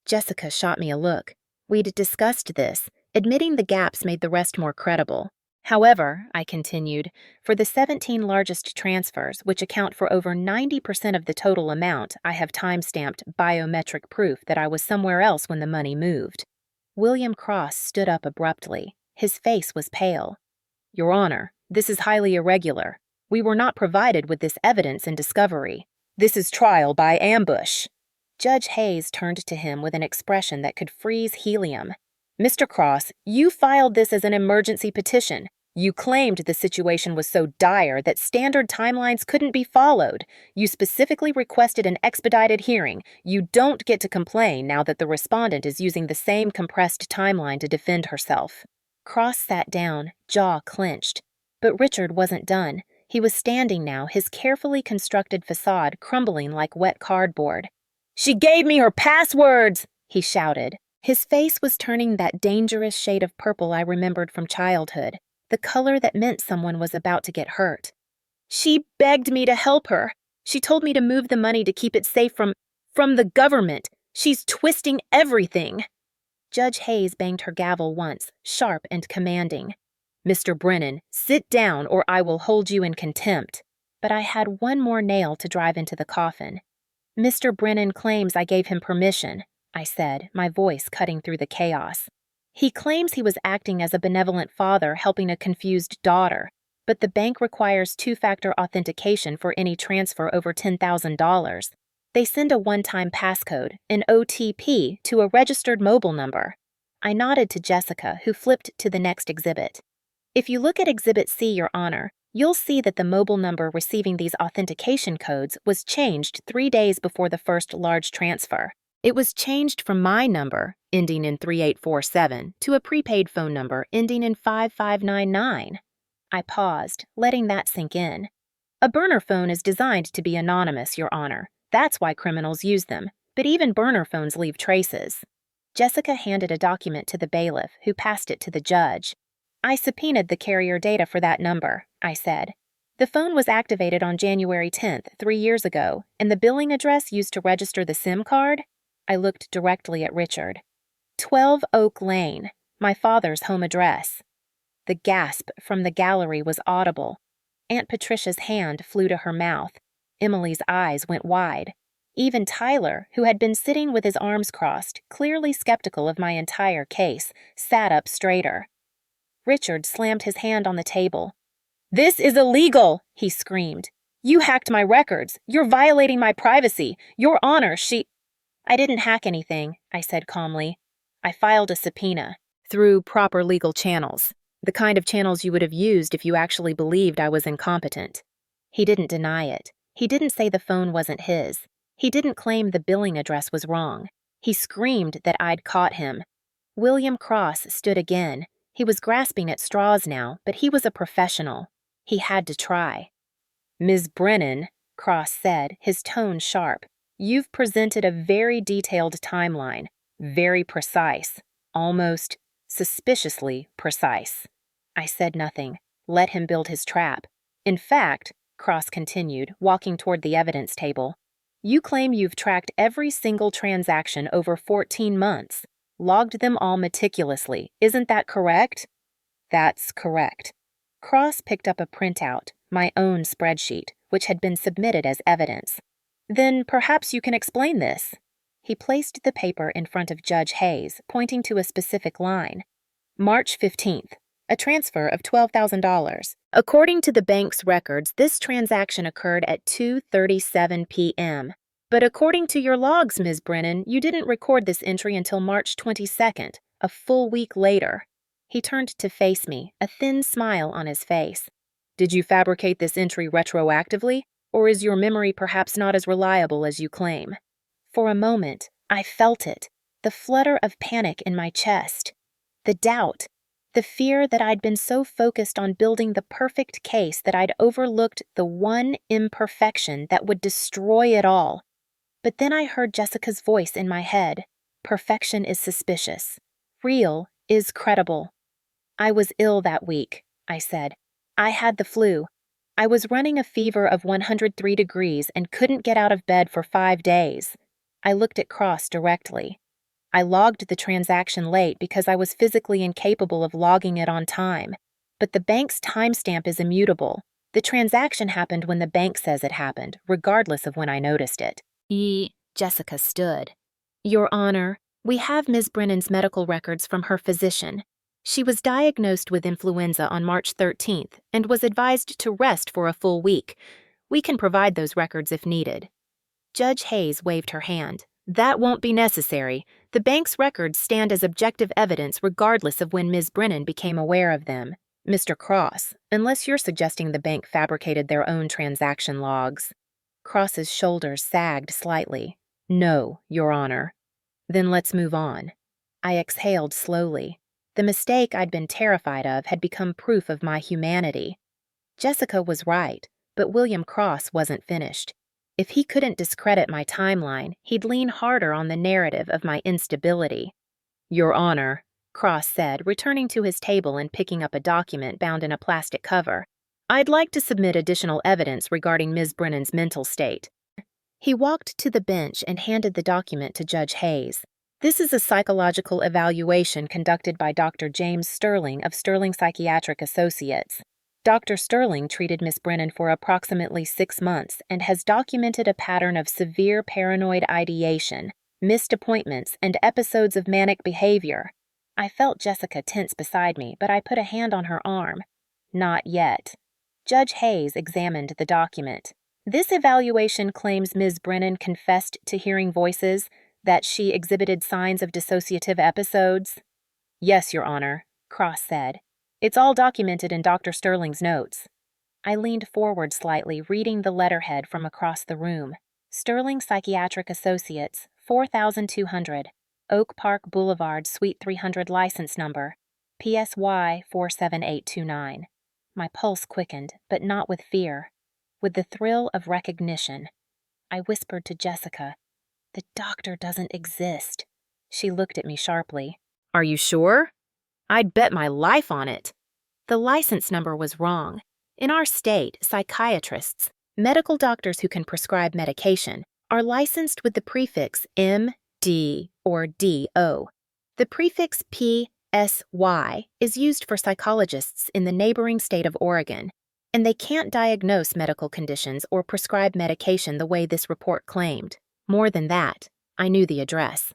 Jessica shot me a look. We'd discussed this. Admitting the gaps made the rest more credible. However, I continued, for the 17 largest transfers, which account for over 90% of the total amount, I have time-stamped biometric proof that I was somewhere else when the money moved. William Cross stood up abruptly. His face was pale. Your Honor, this is highly irregular. We were not provided with this evidence in discovery. This is trial by ambush. Judge Hayes turned to him with an expression that could freeze helium. Mr. Cross, you filed this as an emergency petition. You claimed the situation was so dire that standard timelines couldn't be followed. You specifically requested an expedited hearing. You don't get to complain now that the respondent is using the same compressed timeline to defend herself. Cross sat down, jaw clenched. But Richard wasn't done. He was standing now, his carefully constructed facade crumbling like wet cardboard. She gave me her passwords, he shouted. His face was turning that dangerous shade of purple I remembered from childhood, the color that meant someone was about to get hurt. She begged me to help her. She told me to move the money to keep it safe from the government. She's twisting everything. Judge Hayes banged her gavel once, sharp and commanding. Mr. Brennan, sit down or I will hold you in contempt. But I had one more nail to drive into the coffin. Mr. Brennan claims I gave him permission, I said, my voice cutting through the chaos. He claims he was acting as a benevolent father helping a confused daughter, but the bank requires two-factor authentication for any transfer over $10,000. They send a one-time passcode, an OTP, to a registered mobile number. I nodded to Jessica, who flipped to the next exhibit. If you look at Exhibit C, Your Honor, you'll see that the mobile number receiving these authentication codes was changed 3 days before the first large transfer. It was changed from my number, ending in 3847, to a prepaid phone number ending in 5599. I paused, letting that sink in. A burner phone is designed to be anonymous, Your Honor. That's why criminals use them, but even burner phones leave traces. Jessica handed a document to the bailiff, who passed it to the judge. I subpoenaed the carrier data for that number, I said. The phone was activated on January 10th, 3 years ago, and the billing address used to register the SIM card? I looked directly at Richard. 12 Oak Lane, my father's home address. The gasp from the gallery was audible. Aunt Patricia's hand flew to her mouth. Emily's eyes went wide. Even Tyler, who had been sitting with his arms crossed, clearly skeptical of my entire case, sat up straighter. Richard slammed his hand on the table. This is illegal, he screamed. You hacked my records. You're violating my privacy. Your Honor, I didn't hack anything, I said calmly. I filed a subpoena through proper legal channels, the kind of channels you would have used if you actually believed I was incompetent. He didn't deny it. He didn't say the phone wasn't his. He didn't claim the billing address was wrong. He screamed that I'd caught him. William Cross stood again. He was grasping at straws now, but he was a professional. He had to try. Ms. Brennan, Cross said, his tone sharp, you've presented a very detailed timeline, very precise, almost suspiciously precise. I said nothing, let him build his trap. In fact, Cross continued, walking toward the evidence table, you claim you've tracked every single transaction over 14 months, logged them all meticulously. Isn't that correct? That's correct. Cross picked up a printout, my own spreadsheet, which had been submitted as evidence. Then perhaps you can explain this. He placed the paper in front of Judge Hayes, pointing to a specific line. March 15th. A transfer of $12,000. According to the bank's records, this transaction occurred at 2:37 p.m. But according to your logs, Ms. Brennan, you didn't record this entry until March 22nd, a full week later. He turned to face me, a thin smile on his face. Did you fabricate this entry retroactively, or is your memory perhaps not as reliable as you claim? For a moment, I felt it, the flutter of panic in my chest, the doubt. The fear that I'd been so focused on building the perfect case that I'd overlooked the one imperfection that would destroy it all. But then I heard Jessica's voice in my head. Perfection is suspicious. Real is credible. I was ill that week, I said. I had the flu. I was running a fever of 103 degrees and couldn't get out of bed for 5 days. I looked at Cross directly. I logged the transaction late because I was physically incapable of logging it on time, but the bank's timestamp is immutable. The transaction happened when the bank says it happened, regardless of when I noticed it. Jessica stood. Your Honor, we have Ms. Brennan's medical records from her physician. She was diagnosed with influenza on March 13th and was advised to rest for a full week. We can provide those records if needed. Judge Hayes waved her hand. That won't be necessary. The bank's records stand as objective evidence regardless of when Ms. Brennan became aware of them. Mr. Cross, unless you're suggesting the bank fabricated their own transaction logs. Cross's shoulders sagged slightly. No, Your Honor. Then let's move on. I exhaled slowly. The mistake I'd been terrified of had become proof of my humanity. Jessica was right, but William Cross wasn't finished. If he couldn't discredit my timeline, he'd lean harder on the narrative of my instability. Your Honor, Cross said, returning to his table and picking up a document bound in a plastic cover. I'd like to submit additional evidence regarding Ms. Brennan's mental state. He walked to the bench and handed the document to Judge Hayes. This is a psychological evaluation conducted by Dr. James Sterling of Sterling Psychiatric Associates. Dr. Sterling treated Ms. Brennan for approximately 6 months and has documented a pattern of severe paranoid ideation, missed appointments, and episodes of manic behavior. I felt Jessica tense beside me, but I put a hand on her arm. Not yet. Judge Hayes examined the document. This evaluation claims Ms. Brennan confessed to hearing voices, that she exhibited signs of dissociative episodes. Yes, Your Honor, Cross said. It's all documented in Dr. Sterling's notes. I leaned forward slightly, reading the letterhead from across the room. Sterling Psychiatric Associates, 4200, Oak Park Boulevard, Suite 300, license number, PSY 47829. My pulse quickened, but not with fear. With the thrill of recognition. I whispered to Jessica, "The doctor doesn't exist." She looked at me sharply. Are you sure? I'd bet my life on it. The license number was wrong. In our state, psychiatrists, medical doctors who can prescribe medication, are licensed with the prefix M.D. or D.O. The prefix P.S.Y. is used for psychologists in the neighboring state of Oregon, and they can't diagnose medical conditions or prescribe medication the way this report claimed. More than that, I knew the address.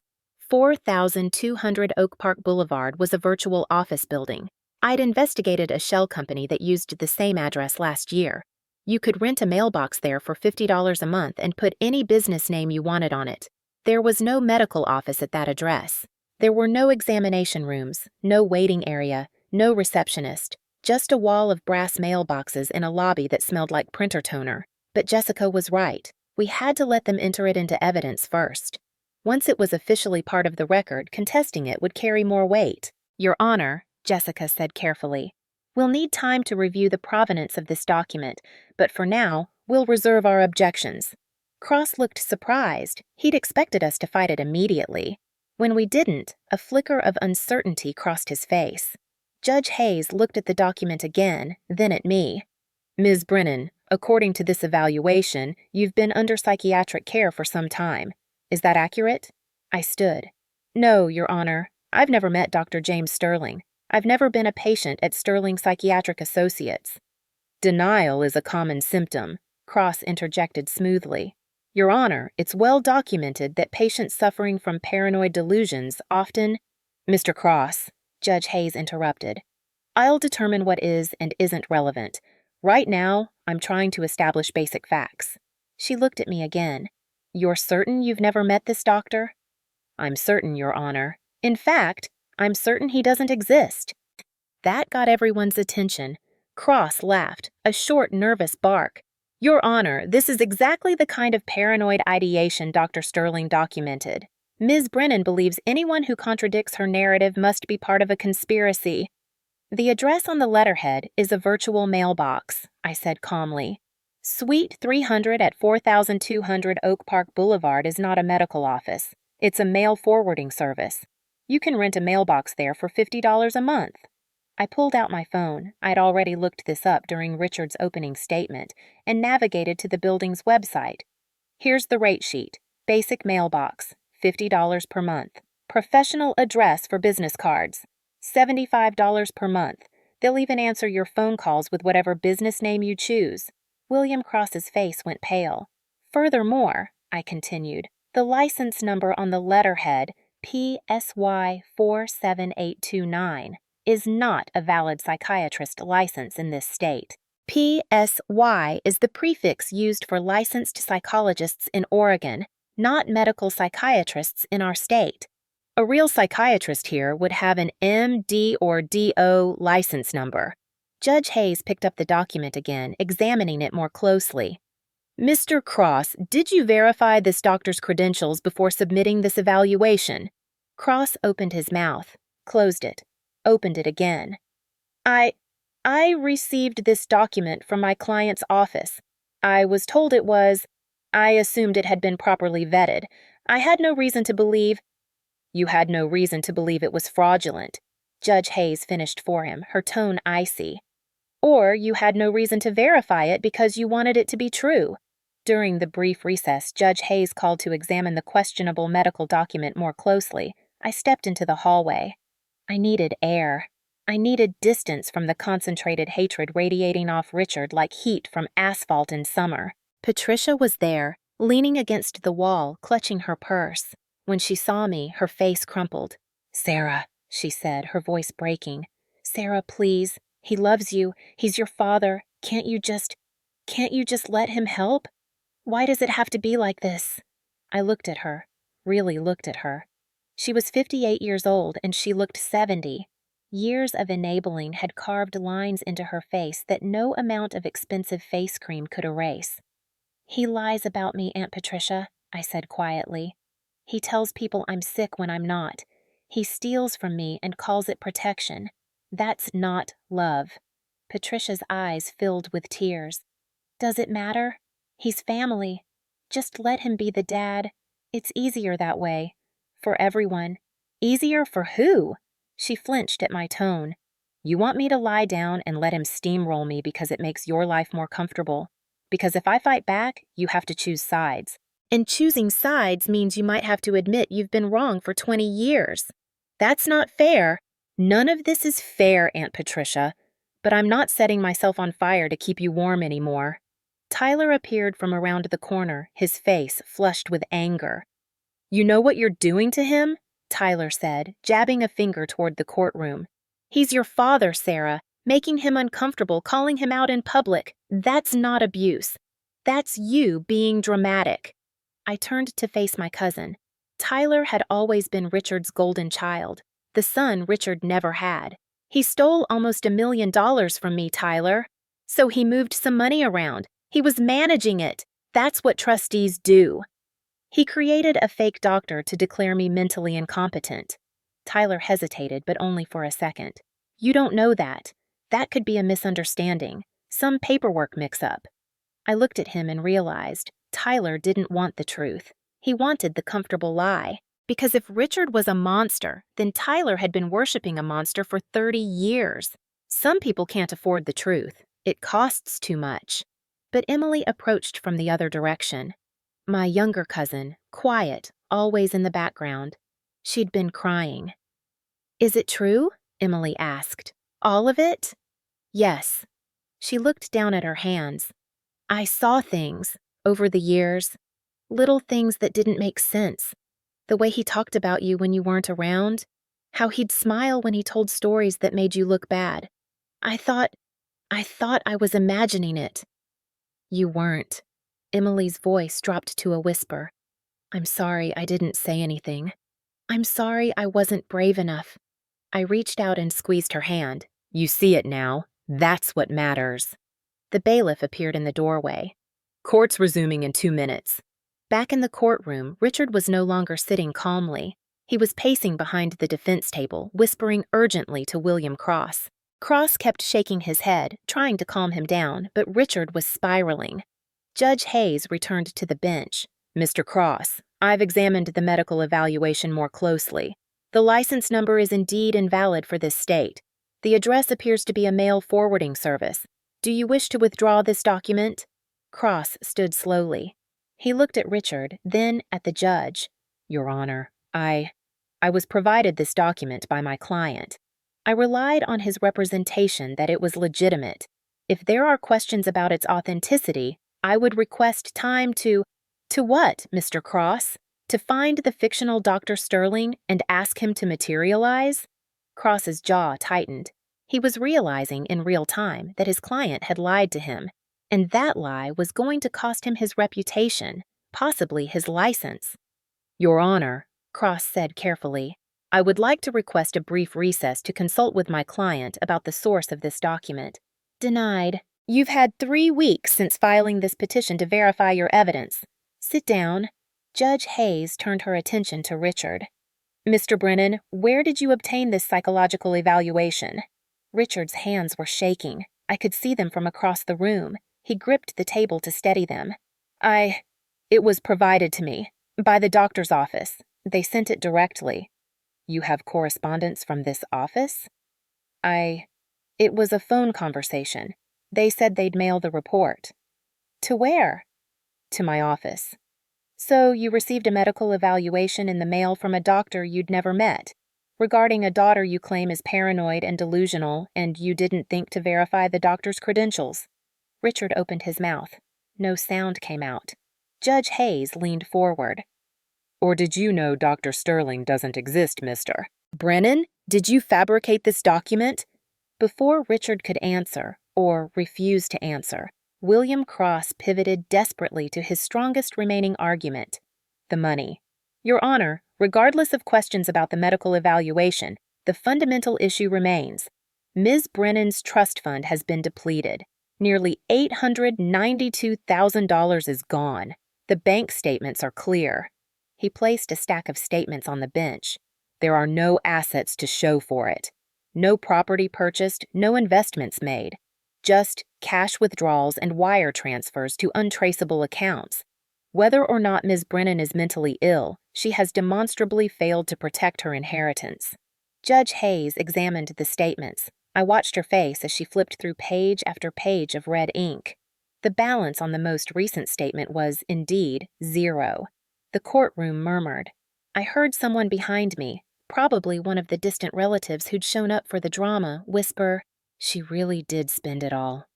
4200 Oak Park Boulevard was a virtual office building. I'd investigated a shell company that used the same address last year. You could rent a mailbox there for $50 a month and put any business name you wanted on it. There was no medical office at that address. There were no examination rooms, no waiting area, no receptionist, just a wall of brass mailboxes in a lobby that smelled like printer toner. But Jessica was right. We had to let them enter it into evidence first. Once it was officially part of the record, contesting it would carry more weight. Your Honor, Jessica said carefully, we'll need time to review the provenance of this document, but for now, we'll reserve our objections. Cross looked surprised. He'd expected us to fight it immediately. When we didn't, a flicker of uncertainty crossed his face. Judge Hayes looked at the document again, then at me. Ms. Brennan, according to this evaluation, you've been under psychiatric care for some time. Is that accurate? I stood. No, Your Honor. I've never met Dr. James Sterling. I've never been a patient at Sterling Psychiatric Associates. Denial is a common symptom, Cross interjected smoothly. Your Honor, it's well documented that patients suffering from paranoid delusions often— Mr. Cross, Judge Hayes interrupted. I'll determine what is and isn't relevant. Right now, I'm trying to establish basic facts. She looked at me again. You're certain you've never met this doctor? I'm certain, Your Honor. In fact, I'm certain he doesn't exist. That got everyone's attention. Cross laughed, a short, nervous bark. Your Honor, this is exactly the kind of paranoid ideation Dr. Sterling documented. Ms. Brennan believes anyone who contradicts her narrative must be part of a conspiracy. The address on the letterhead is a virtual mailbox, I said calmly. Suite 300 at 4200 Oak Park Boulevard is not a medical office. It's a mail forwarding service. You can rent a mailbox there for $50 a month. I pulled out my phone. I'd already looked this up during Richard's opening statement and navigated to the building's website. Here's the rate sheet. Basic mailbox, $50 per month. Professional address for business cards, $75 per month. They'll even answer your phone calls with whatever business name you choose." William Cross's face went pale. "Furthermore," I continued, "the license number on the letterhead, PSY 47829, is not a valid psychiatrist license in this state. PSY is the prefix used for licensed psychologists in Oregon, not medical psychiatrists in our state. A real psychiatrist here would have an MD or DO license number." Judge Hayes picked up the document again, examining it more closely. "Mr. Cross, did you verify this doctor's credentials before submitting this evaluation?" Cross opened his mouth, closed it, opened it again. I received this document from my client's office. I was told it was. I assumed it had been properly vetted. I had no reason to believe." "You had no reason to believe it was fraudulent," Judge Hayes finished for him, her tone icy. "Or you had no reason to verify it because you wanted it to be true." During the brief recess Judge Hayes called to examine the questionable medical document more closely, I stepped into the hallway. I needed air. I needed distance from the concentrated hatred radiating off Richard like heat from asphalt in summer. Patricia was there, leaning against the wall, clutching her purse. When she saw me, her face crumpled. "Sarah," she said, her voice breaking. "Sarah, please. He loves you. He's your father. Can't you just let him help? Why does it have to be like this?" I looked at her, really looked at her. She was 58 years old and she looked 70. Years of enabling had carved lines into her face that no amount of expensive face cream could erase. "He lies about me, Aunt Patricia," I said quietly. "He tells people I'm sick when I'm not. He steals from me and calls it protection. That's not love." Patricia's eyes filled with tears. "Does it matter? He's family. Just let him be the dad. It's easier that way. For everyone." "Easier for who?" She flinched at my tone. "You want me to lie down and let him steamroll me because it makes your life more comfortable? Because if I fight back, you have to choose sides. And choosing sides means you might have to admit you've been wrong for 20 years. That's not fair." "None of this is fair, Aunt Patricia. But I'm not setting myself on fire to keep you warm anymore." Tyler appeared from around the corner, his face flushed with anger. "You know what you're doing to him?" Tyler said, jabbing a finger toward the courtroom. "He's your father, Sarah, making him uncomfortable, calling him out in public. That's not abuse. That's you being dramatic." I turned to face my cousin. Tyler had always been Richard's golden child, the son Richard never had. "He stole almost $1 million from me, Tyler. So he moved some money around. He was managing it. That's what trustees do. He created a fake doctor to declare me mentally incompetent." Tyler hesitated, but only for a second. "You don't know that. That could be a misunderstanding, some paperwork mix-up." I looked at him and realized Tyler didn't want the truth. He wanted the comfortable lie. Because if Richard was a monster, then Tyler had been worshiping a monster for 30 years. Some people can't afford the truth. It costs too much. But Emily approached from the other direction. My younger cousin, quiet, always in the background. She'd been crying. "Is it true?" Emily asked. "All of it?" "Yes." She looked down at her hands. "I saw things, over the years. Little things that didn't make sense. The way he talked about you when you weren't around. How he'd smile when he told stories that made you look bad. I thought I was imagining it." "You weren't." Emily's voice dropped to a whisper. "I'm sorry I didn't say anything. I'm sorry I wasn't brave enough." I reached out and squeezed her hand. "You see it now. That's what matters." The bailiff appeared in the doorway. "Court's resuming in 2 minutes." Back in the courtroom, Richard was no longer sitting calmly. He was pacing behind the defense table, whispering urgently to William Cross. Cross kept shaking his head, trying to calm him down, but Richard was spiraling. Judge Hayes returned to the bench. "Mr. Cross, I've examined the medical evaluation more closely. The license number is indeed invalid for this state. The address appears to be a mail forwarding service. Do you wish to withdraw this document?" Cross stood slowly. He looked at Richard, then at the judge. "Your Honor, I was provided this document by my client. I relied on his representation that it was legitimate. If there are questions about its authenticity, I would request time to— To what, Mr. Cross? To find the fictional Dr. Sterling and ask him to materialize? Cross's jaw tightened. He was realizing in real time that his client had lied to him, and that lie was going to cost him his reputation, possibly his license. Your Honor, Cross said carefully, I would like to request a brief recess to consult with my client about the source of this document. Denied. You've had 3 weeks since filing this petition to verify your evidence. Sit down. Judge Hayes turned her attention to Richard. Mr. Brennan, where did you obtain this psychological evaluation? Richard's hands were shaking. I could see them from across the room. He gripped the table to steady them. It was provided to me by the doctor's office. They sent it directly. You have correspondence from this office? It was a phone conversation. They said they'd mail the report. To where? To my office. So you received a medical evaluation in the mail from a doctor you'd never met, regarding a daughter you claim is paranoid and delusional, and you didn't think to verify the doctor's credentials. Richard opened his mouth. No sound came out. Judge Hayes leaned forward. Or did you know Dr. Sterling doesn't exist, mister? Brennan, did you fabricate this document? Before Richard could answer, or refuse to answer, William Cross pivoted desperately to his strongest remaining argument, the money. Your Honor, regardless of questions about the medical evaluation, the fundamental issue remains. Ms. Brennan's trust fund has been depleted. Nearly $892,000 is gone. The bank statements are clear. He placed a stack of statements on the bench. There are no assets to show for it. No property purchased, no investments made. Just cash withdrawals and wire transfers to untraceable accounts. Whether or not Ms. Brennan is mentally ill, she has demonstrably failed to protect her inheritance. Judge Hayes examined the statements. I watched her face as she flipped through page after page of red ink. The balance on the most recent statement was, indeed, 0. The courtroom murmured. I heard someone behind me, probably one of the distant relatives who'd shown up for the drama, whisper, She really did spend it all.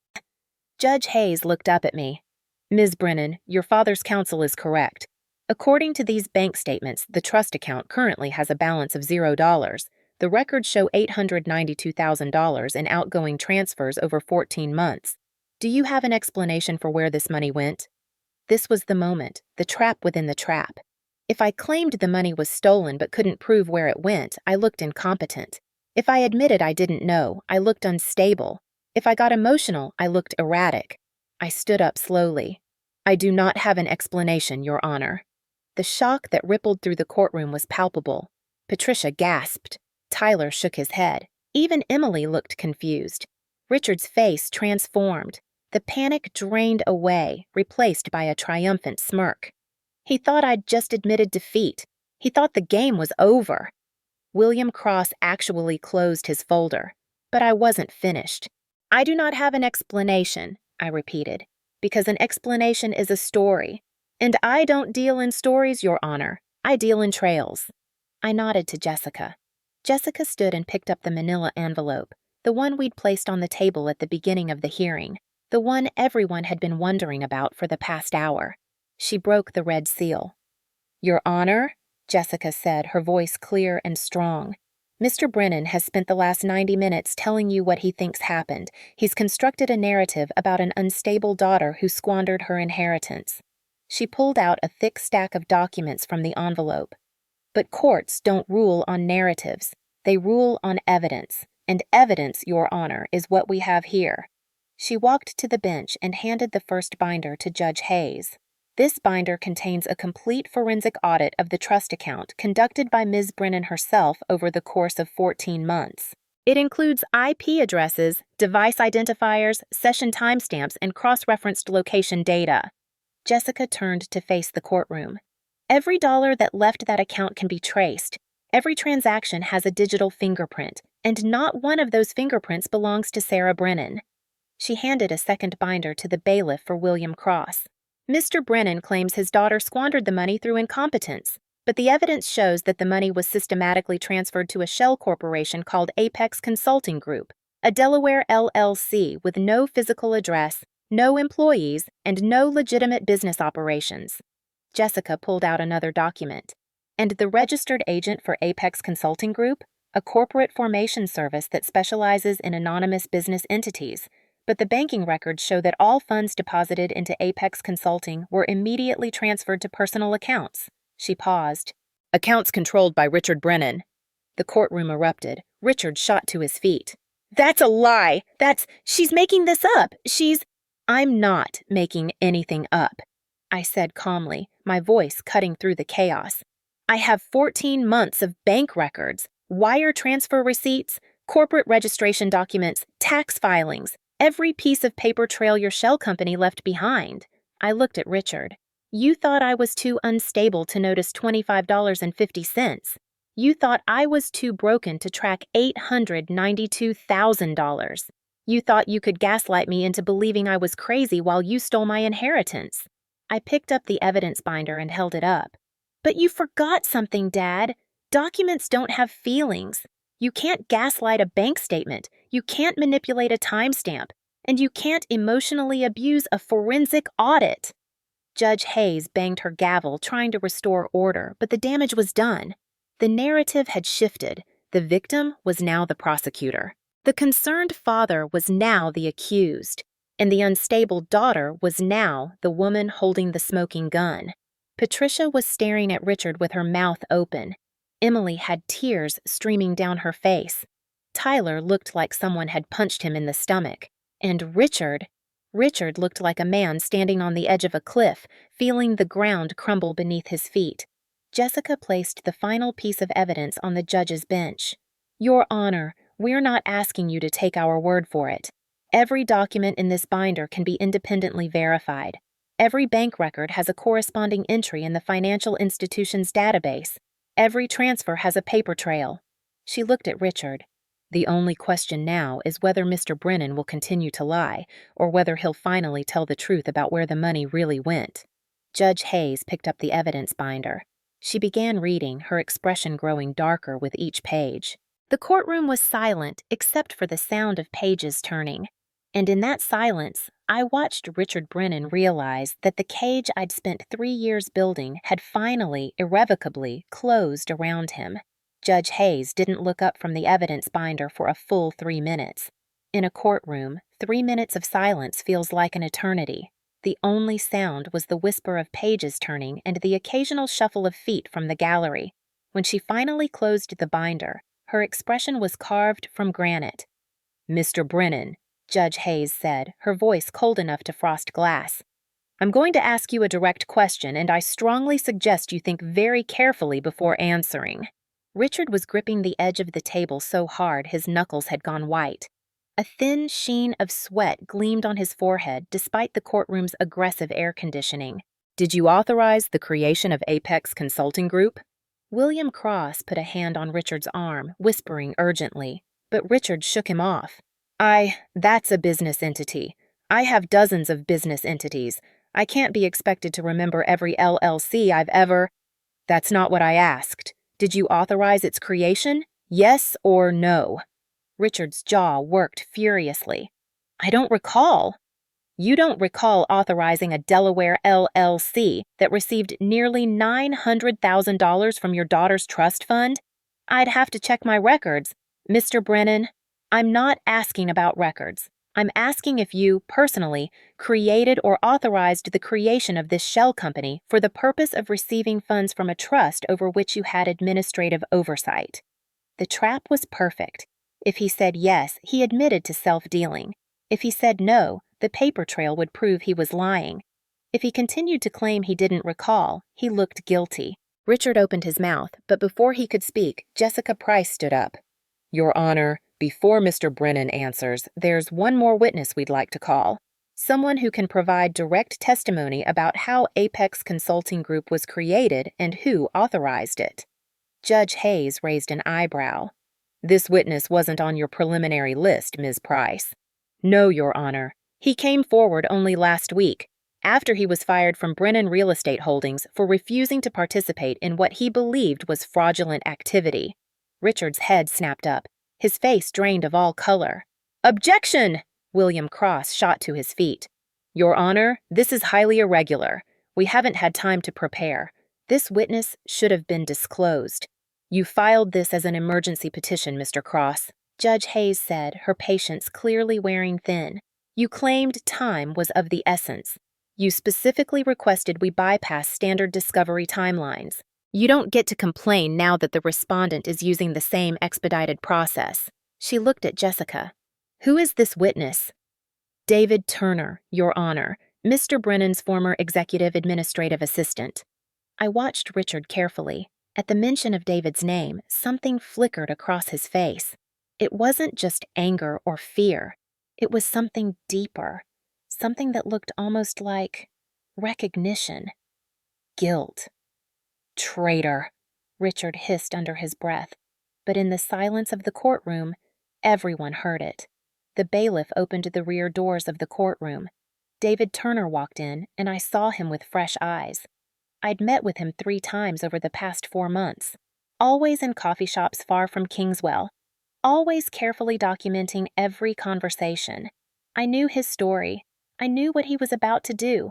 Judge Hayes looked up at me. Ms. Brennan, your father's counsel is correct. According to these bank statements, the trust account currently has a balance of $0. The records show $892,000 in outgoing transfers over 14 months. Do you have an explanation for where this money went? This was the moment, the trap within the trap. If I claimed the money was stolen but couldn't prove where it went, I looked incompetent. If I admitted I didn't know, I looked unstable. If I got emotional, I looked erratic. I stood up slowly. I do not have an explanation, Your Honor. The shock that rippled through the courtroom was palpable. Patricia gasped. Tyler shook his head. Even Emily looked confused. Richard's face transformed. The panic drained away, replaced by a triumphant smirk. He thought I'd just admitted defeat. He thought the game was over. William Cross actually closed his folder, but I wasn't finished. I do not have an explanation, I repeated, because an explanation is a story. And I don't deal in stories, Your Honor. I deal in trails. I nodded to Jessica. Jessica stood and picked up the manila envelope, the one we'd placed on the table at the beginning of the hearing, the one everyone had been wondering about for the past hour. She broke the red seal. Your Honor, Jessica said, her voice clear and strong. Mr. Brennan has spent the last 90 minutes telling you what he thinks happened. He's constructed a narrative about an unstable daughter who squandered her inheritance. She pulled out a thick stack of documents from the envelope. But courts don't rule on narratives. They rule on evidence. And evidence, Your Honor, is what we have here. She walked to the bench and handed the first binder to Judge Hayes. This binder contains a complete forensic audit of the trust account conducted by Ms. Brennan herself over the course of 14 months. It includes IP addresses, device identifiers, session timestamps, and cross-referenced location data. Jessica turned to face the courtroom. Every dollar that left that account can be traced. Every transaction has a digital fingerprint, and not one of those fingerprints belongs to Sarah Brennan. She handed a second binder to the bailiff for William Cross. Mr. Brennan claims his daughter squandered the money through incompetence. but the evidence shows that the money was systematically transferred to a shell corporation called Apex Consulting Group, a Delaware LLC with no physical address, no employees, and no legitimate business operations. Jessica pulled out another document. And the registered agent for Apex Consulting Group, a corporate formation service that specializes in anonymous business entities, but the banking records show that all funds deposited into Apex Consulting were immediately transferred to personal accounts. She paused. Accounts controlled by Richard Brennan. The courtroom erupted. Richard shot to his feet. That's a lie! She's making this up! I'm not making anything up, I said calmly, my voice cutting through the chaos. I have 14 months of bank records, wire transfer receipts, corporate registration documents, tax filings, every piece of paper trail your shell company left behind. I looked at Richard. You thought I was too unstable to notice $25.50. You thought I was too broken to track $892,000. You thought you could gaslight me into believing I was crazy while you stole my inheritance. I picked up the evidence binder and held it up. But you forgot something, Dad. Documents don't have feelings. You can't gaslight a bank statement. You can't manipulate a timestamp. And you can't emotionally abuse a forensic audit. Judge Hayes banged her gavel, trying to restore order, but the damage was done. The narrative had shifted. The victim was now the prosecutor. The concerned father was now the accused. And the unstable daughter was now the woman holding the smoking gun. Patricia was staring at Richard with her mouth open. Emily had tears streaming down her face. Tyler looked like someone had punched him in the stomach. And Richard looked like a man standing on the edge of a cliff, feeling the ground crumble beneath his feet. Jessica placed the final piece of evidence on the judge's bench. Your Honor, we're not asking you to take our word for it. Every document in this binder can be independently verified. Every bank record has a corresponding entry in the financial institution's database. Every transfer has a paper trail. She looked at Richard. The only question now is whether Mr. Brennan will continue to lie, or whether he'll finally tell the truth about where the money really went. Judge Hayes picked up the evidence binder. She began reading, her expression growing darker with each page. The courtroom was silent except for the sound of pages turning. And in that silence, I watched Richard Brennan realize that the cage I'd spent 3 years building had finally, irrevocably, closed around him. Judge Hayes didn't look up from the evidence binder for a full 3 minutes. In a courtroom, 3 minutes of silence feels like an eternity. The only sound was the whisper of pages turning and the occasional shuffle of feet from the gallery. When she finally closed the binder, her expression was carved from granite. Mr. Brennan, Judge Hayes said, her voice cold enough to frost glass. I'm going to ask you a direct question, and I strongly suggest you think very carefully before answering. Richard was gripping the edge of the table so hard his knuckles had gone white. A thin sheen of sweat gleamed on his forehead despite the courtroom's aggressive air conditioning. Did you authorize the creation of Apex Consulting Group? William Cross put a hand on Richard's arm, whispering urgently, but Richard shook him off. That's a business entity. I have dozens of business entities. I can't be expected to remember every LLC I've ever... That's not what I asked. Did you authorize its creation? Yes or no? Richard's jaw worked furiously. I don't recall. You don't recall authorizing a Delaware LLC that received nearly $900,000 from your daughter's trust fund? I'd have to check my records. Mr. Brennan, I'm not asking about records. I'm asking if you, personally, created or authorized the creation of this shell company for the purpose of receiving funds from a trust over which you had administrative oversight. The trap was perfect. If he said yes, he admitted to self-dealing. If he said no, the paper trail would prove he was lying. If he continued to claim he didn't recall, he looked guilty. Richard opened his mouth, but before he could speak, Jessica Price stood up. Your Honor, before Mr. Brennan answers, there's one more witness we'd like to call. Someone who can provide direct testimony about how Apex Consulting Group was created and who authorized it. Judge Hayes raised an eyebrow. This witness wasn't on your preliminary list, Ms. Price. No, Your Honor. He came forward only last week. after he was fired from Brennan Real Estate Holdings for refusing to participate in what he believed was fraudulent activity. Richard's head snapped up, his face drained of all color. "Objection!" William Cross shot to his feet. "Your Honor, this is highly irregular. We haven't had time to prepare. This witness should have been disclosed. You filed this as an emergency petition, Mr. Cross," Judge Hayes said, her patience clearly wearing thin. "You claimed time was of the essence. You specifically requested we bypass standard discovery timelines. You don't get to complain now that the respondent is using the same expedited process." She looked at Jessica. "Who is this witness?" "David Turner, Your Honor, Mr. Brennan's former executive administrative assistant." I watched Richard carefully. At the mention of David's name, something flickered across his face. It wasn't just anger or fear. It was something deeper, something that looked almost like recognition. Guilt. "Traitor," Richard hissed under his breath. But in the silence of the courtroom, everyone heard it. The bailiff opened the rear doors of the courtroom. David Turner walked in, and I saw him with fresh eyes. I'd met with him 3 times over the past 4 months, always in coffee shops far from Kingswell, always carefully documenting every conversation. I knew his story. I knew what he was about to do.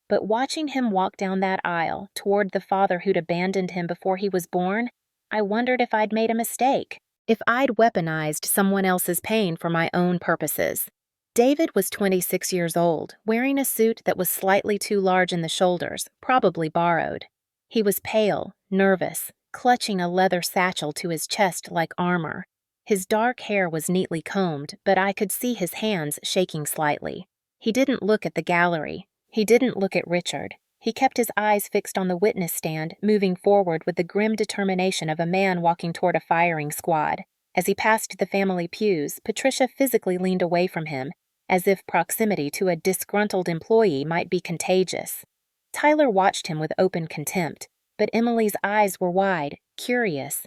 But watching him walk down that aisle toward the father who'd abandoned him before he was born, I wondered if I'd made a mistake, if I'd weaponized someone else's pain for my own purposes. David was 26 years old, wearing a suit that was slightly too large in the shoulders, probably borrowed. He was pale, nervous, clutching a leather satchel to his chest like armor. His dark hair was neatly combed, but I could see his hands shaking slightly. He didn't look at the gallery. He didn't look at Richard. He kept his eyes fixed on the witness stand, moving forward with the grim determination of a man walking toward a firing squad. As he passed the family pews, Patricia physically leaned away from him, as if proximity to a disgruntled employee might be contagious. Tyler watched him with open contempt, but Emily's eyes were wide, curious.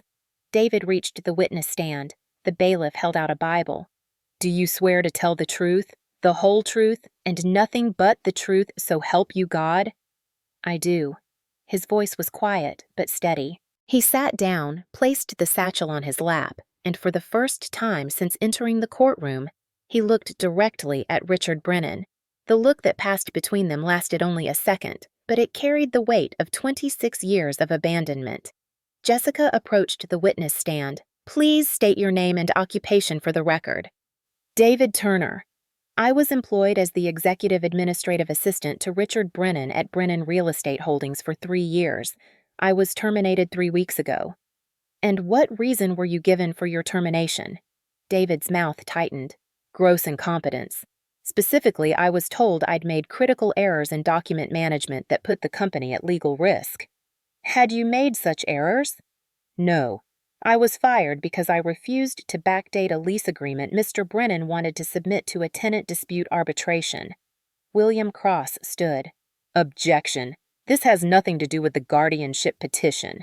David reached the witness stand. The bailiff held out a Bible. "Do you swear to tell the truth, the whole truth, and nothing but the truth, so help you God?" "I do." His voice was quiet, but steady. He sat down, placed the satchel on his lap, and for the first time since entering the courtroom, he looked directly at Richard Brennan. The look that passed between them lasted only a second, but it carried the weight of 26 years of abandonment. Jessica approached the witness stand. "Please state your name and occupation for the record." "David Turner. I was employed as the executive administrative assistant to Richard Brennan at Brennan Real Estate Holdings for 3 years. I was terminated 3 weeks ago." "And what reason were you given for your termination?" David's mouth tightened. "Gross incompetence. Specifically, I was told I'd made critical errors in document management that put the company at legal risk." "Had you made such errors?" "No. I was fired because I refused to backdate a lease agreement Mr. Brennan wanted to submit to a tenant dispute arbitration." William Cross stood. "Objection. This has nothing to do with the guardianship petition."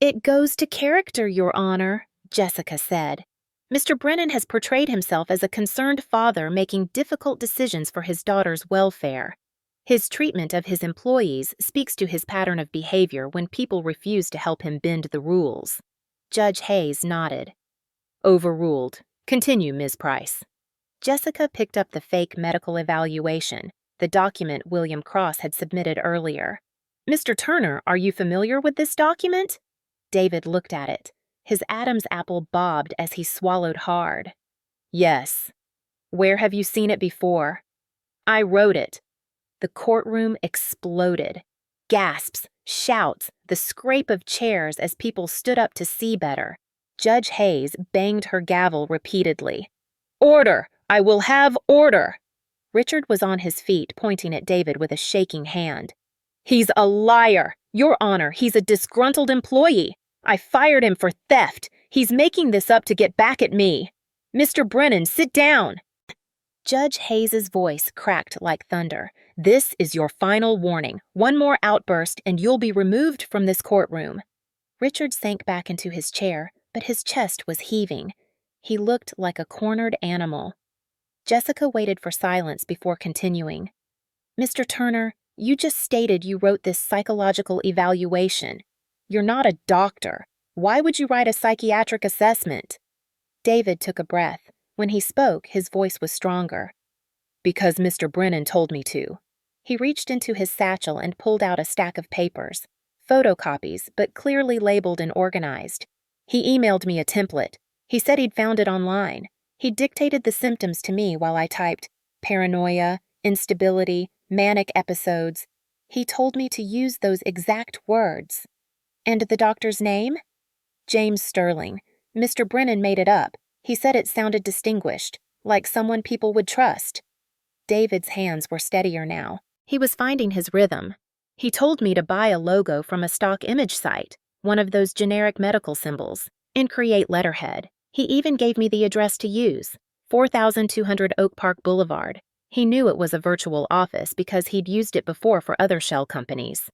"It goes to character, Your Honor," Jessica said. "Mr. Brennan has portrayed himself as a concerned father making difficult decisions for his daughter's welfare. His treatment of his employees speaks to his pattern of behavior when people refuse to help him bend the rules." Judge Hayes nodded. "Overruled. Continue, Ms. Price." Jessica picked up the fake medical evaluation, the document William Cross had submitted earlier. "Mr. Turner, are you familiar with this document?" David looked at it. His Adam's apple bobbed as he swallowed hard. "Yes." "Where have you seen it before?" "I wrote it." The courtroom exploded. Gasps, shouts, the scrape of chairs as people stood up to see better. Judge Hayes banged her gavel repeatedly. "Order! I will have order!" Richard was on his feet, pointing at David with a shaking hand. "He's a liar! Your Honor, he's a disgruntled employee. I fired him for theft. He's making this up to get back at me. Mr. Brennan, sit down." Judge Hayes's voice cracked like thunder. "This is your final warning. One more outburst and you'll be removed from this courtroom." Richard sank back into his chair, but his chest was heaving. He looked like a cornered animal. Jessica waited for silence before continuing. Mr. Turner, you just stated you wrote this psychological evaluation. You're not a doctor. Why would you write a psychiatric assessment? David took a breath. When he spoke, his voice was stronger. Because Mr. Brennan told me to. He reached into his satchel and pulled out a stack of papers, photocopies, but clearly labeled and organized. He emailed me a template. He said he'd found it online. He dictated the symptoms to me while I typed paranoia, instability, manic episodes. He told me to use those exact words. And the doctor's name? James Sterling. Mr. Brennan made it up. He said it sounded distinguished, like someone people would trust. David's hands were steadier now. He was finding his rhythm. He told me to buy a logo from a stock image site, one of those generic medical symbols, and create letterhead. He even gave me the address to use, 4200 Oak Park Boulevard. He knew it was a virtual office because he'd used it before for other shell companies.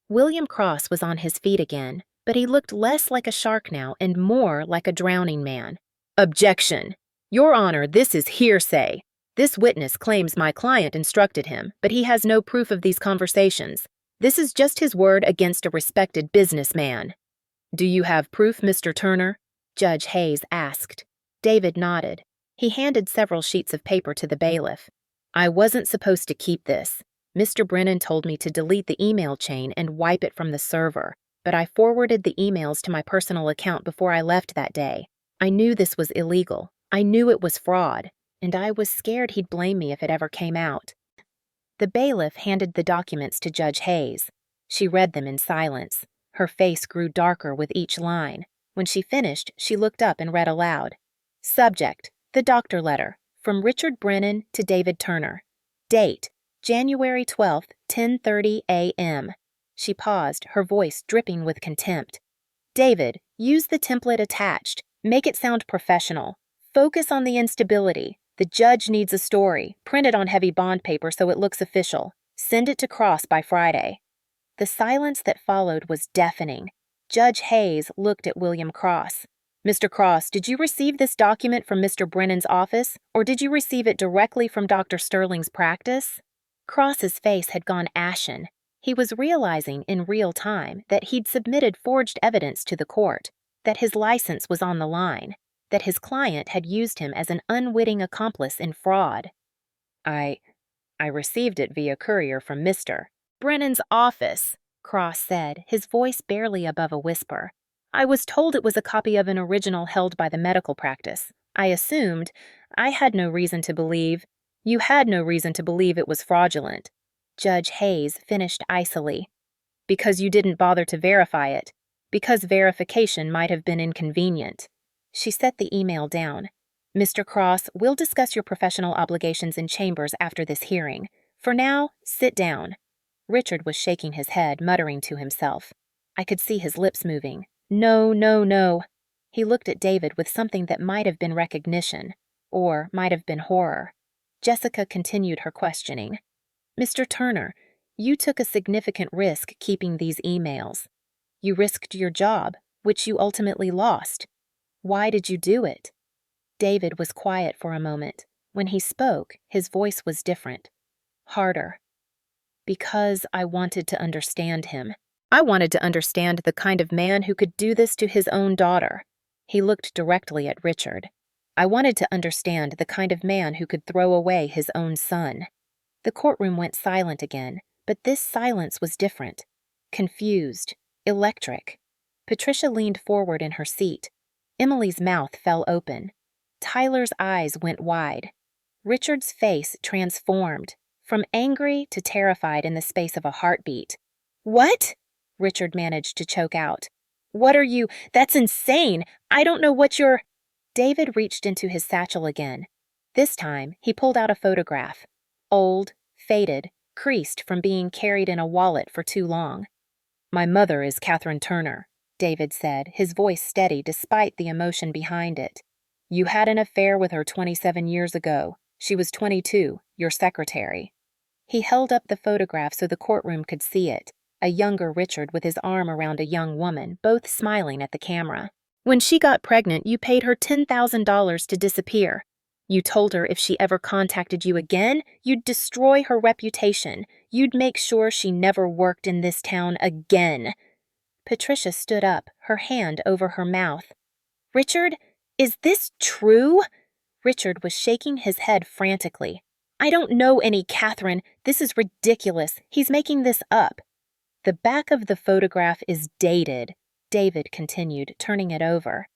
William Cross was on his feet again, but he looked less like a shark now and more like a drowning man. Objection! Your Honor, this is hearsay. This witness claims my client instructed him, but he has no proof of these conversations. This is just his word against a respected businessman. Do you have proof, Mr. Turner? Judge Hayes asked. David nodded. He handed several sheets of paper to the bailiff. I wasn't supposed to keep this. Mr. Brennan told me to delete the email chain and wipe it from the server, but I forwarded the emails to my personal account before I left that day. I knew this was illegal. I knew it was fraud, and I was scared he'd blame me if it ever came out. The bailiff handed the documents to Judge Hayes. She read them in silence. Her face grew darker with each line. When she finished, she looked up and read aloud. Subject: the doctor letter, from Richard Brennan to David Turner. Date: January 12th, 10:30 a.m. She paused, her voice dripping with contempt. David, use the template attached. Make it sound professional. Focus on the instability. The judge needs a story. Print it on heavy bond paper so it looks official. Send it to Cross by Friday. The silence that followed was deafening. Judge Hayes looked at William Cross. Mr. Cross, did you receive this document from Mr. Brennan's office, or did you receive it directly from Dr. Sterling's practice? Cross's face had gone ashen. He was realizing in real time that he'd submitted forged evidence to the court, that his license was on the line, that his client had used him as an unwitting accomplice in fraud. I received it via courier from Mr. Brennan's office, Cross said, his voice barely above a whisper. I was told it was a copy of an original held by the medical practice. I assumed. I had no reason to believe. You had no reason to believe it was fraudulent. Judge Hayes finished icily. Because you didn't bother to verify it. Because verification might have been inconvenient. She set the email down. Mr. Cross, we'll discuss your professional obligations in chambers after this hearing. For now, sit down. Richard was shaking his head, muttering to himself. I could see his lips moving. No, no, no. He looked at David with something that might have been recognition, or might have been horror. Jessica continued her questioning. Mr. Turner, you took a significant risk keeping these emails. You risked your job, which you ultimately lost. Why did you do it? David was quiet for a moment. When he spoke, his voice was different. Harder. Because I wanted to understand him. I wanted to understand the kind of man who could do this to his own daughter. He looked directly at Richard. I wanted to understand the kind of man who could throw away his own son. The courtroom went silent again, but this silence was different. Confused. Electric. Patricia leaned forward in her seat. Emily's mouth fell open. Tyler's eyes went wide. Richard's face transformed, from angry to terrified in the space of a heartbeat. What? Richard managed to choke out. What are you? That's insane! I don't know what you're… David reached into his satchel again. This time, he pulled out a photograph. Old, faded, creased from being carried in a wallet for too long. My mother is Catherine Turner, David said, his voice steady despite the emotion behind it. You had an affair with her 27 years ago. She was 22, your secretary. He held up the photograph so the courtroom could see it, a younger Richard with his arm around a young woman, both smiling at the camera. When she got pregnant, you paid her $10,000 to disappear. You told her if she ever contacted you again, you'd destroy her reputation. You'd make sure she never worked in this town again. Patricia stood up, her hand over her mouth. Richard, is this true? Richard was shaking his head frantically. I don't know any Catherine. This is ridiculous. He's making this up. The back of the photograph is dated, David continued, turning it over.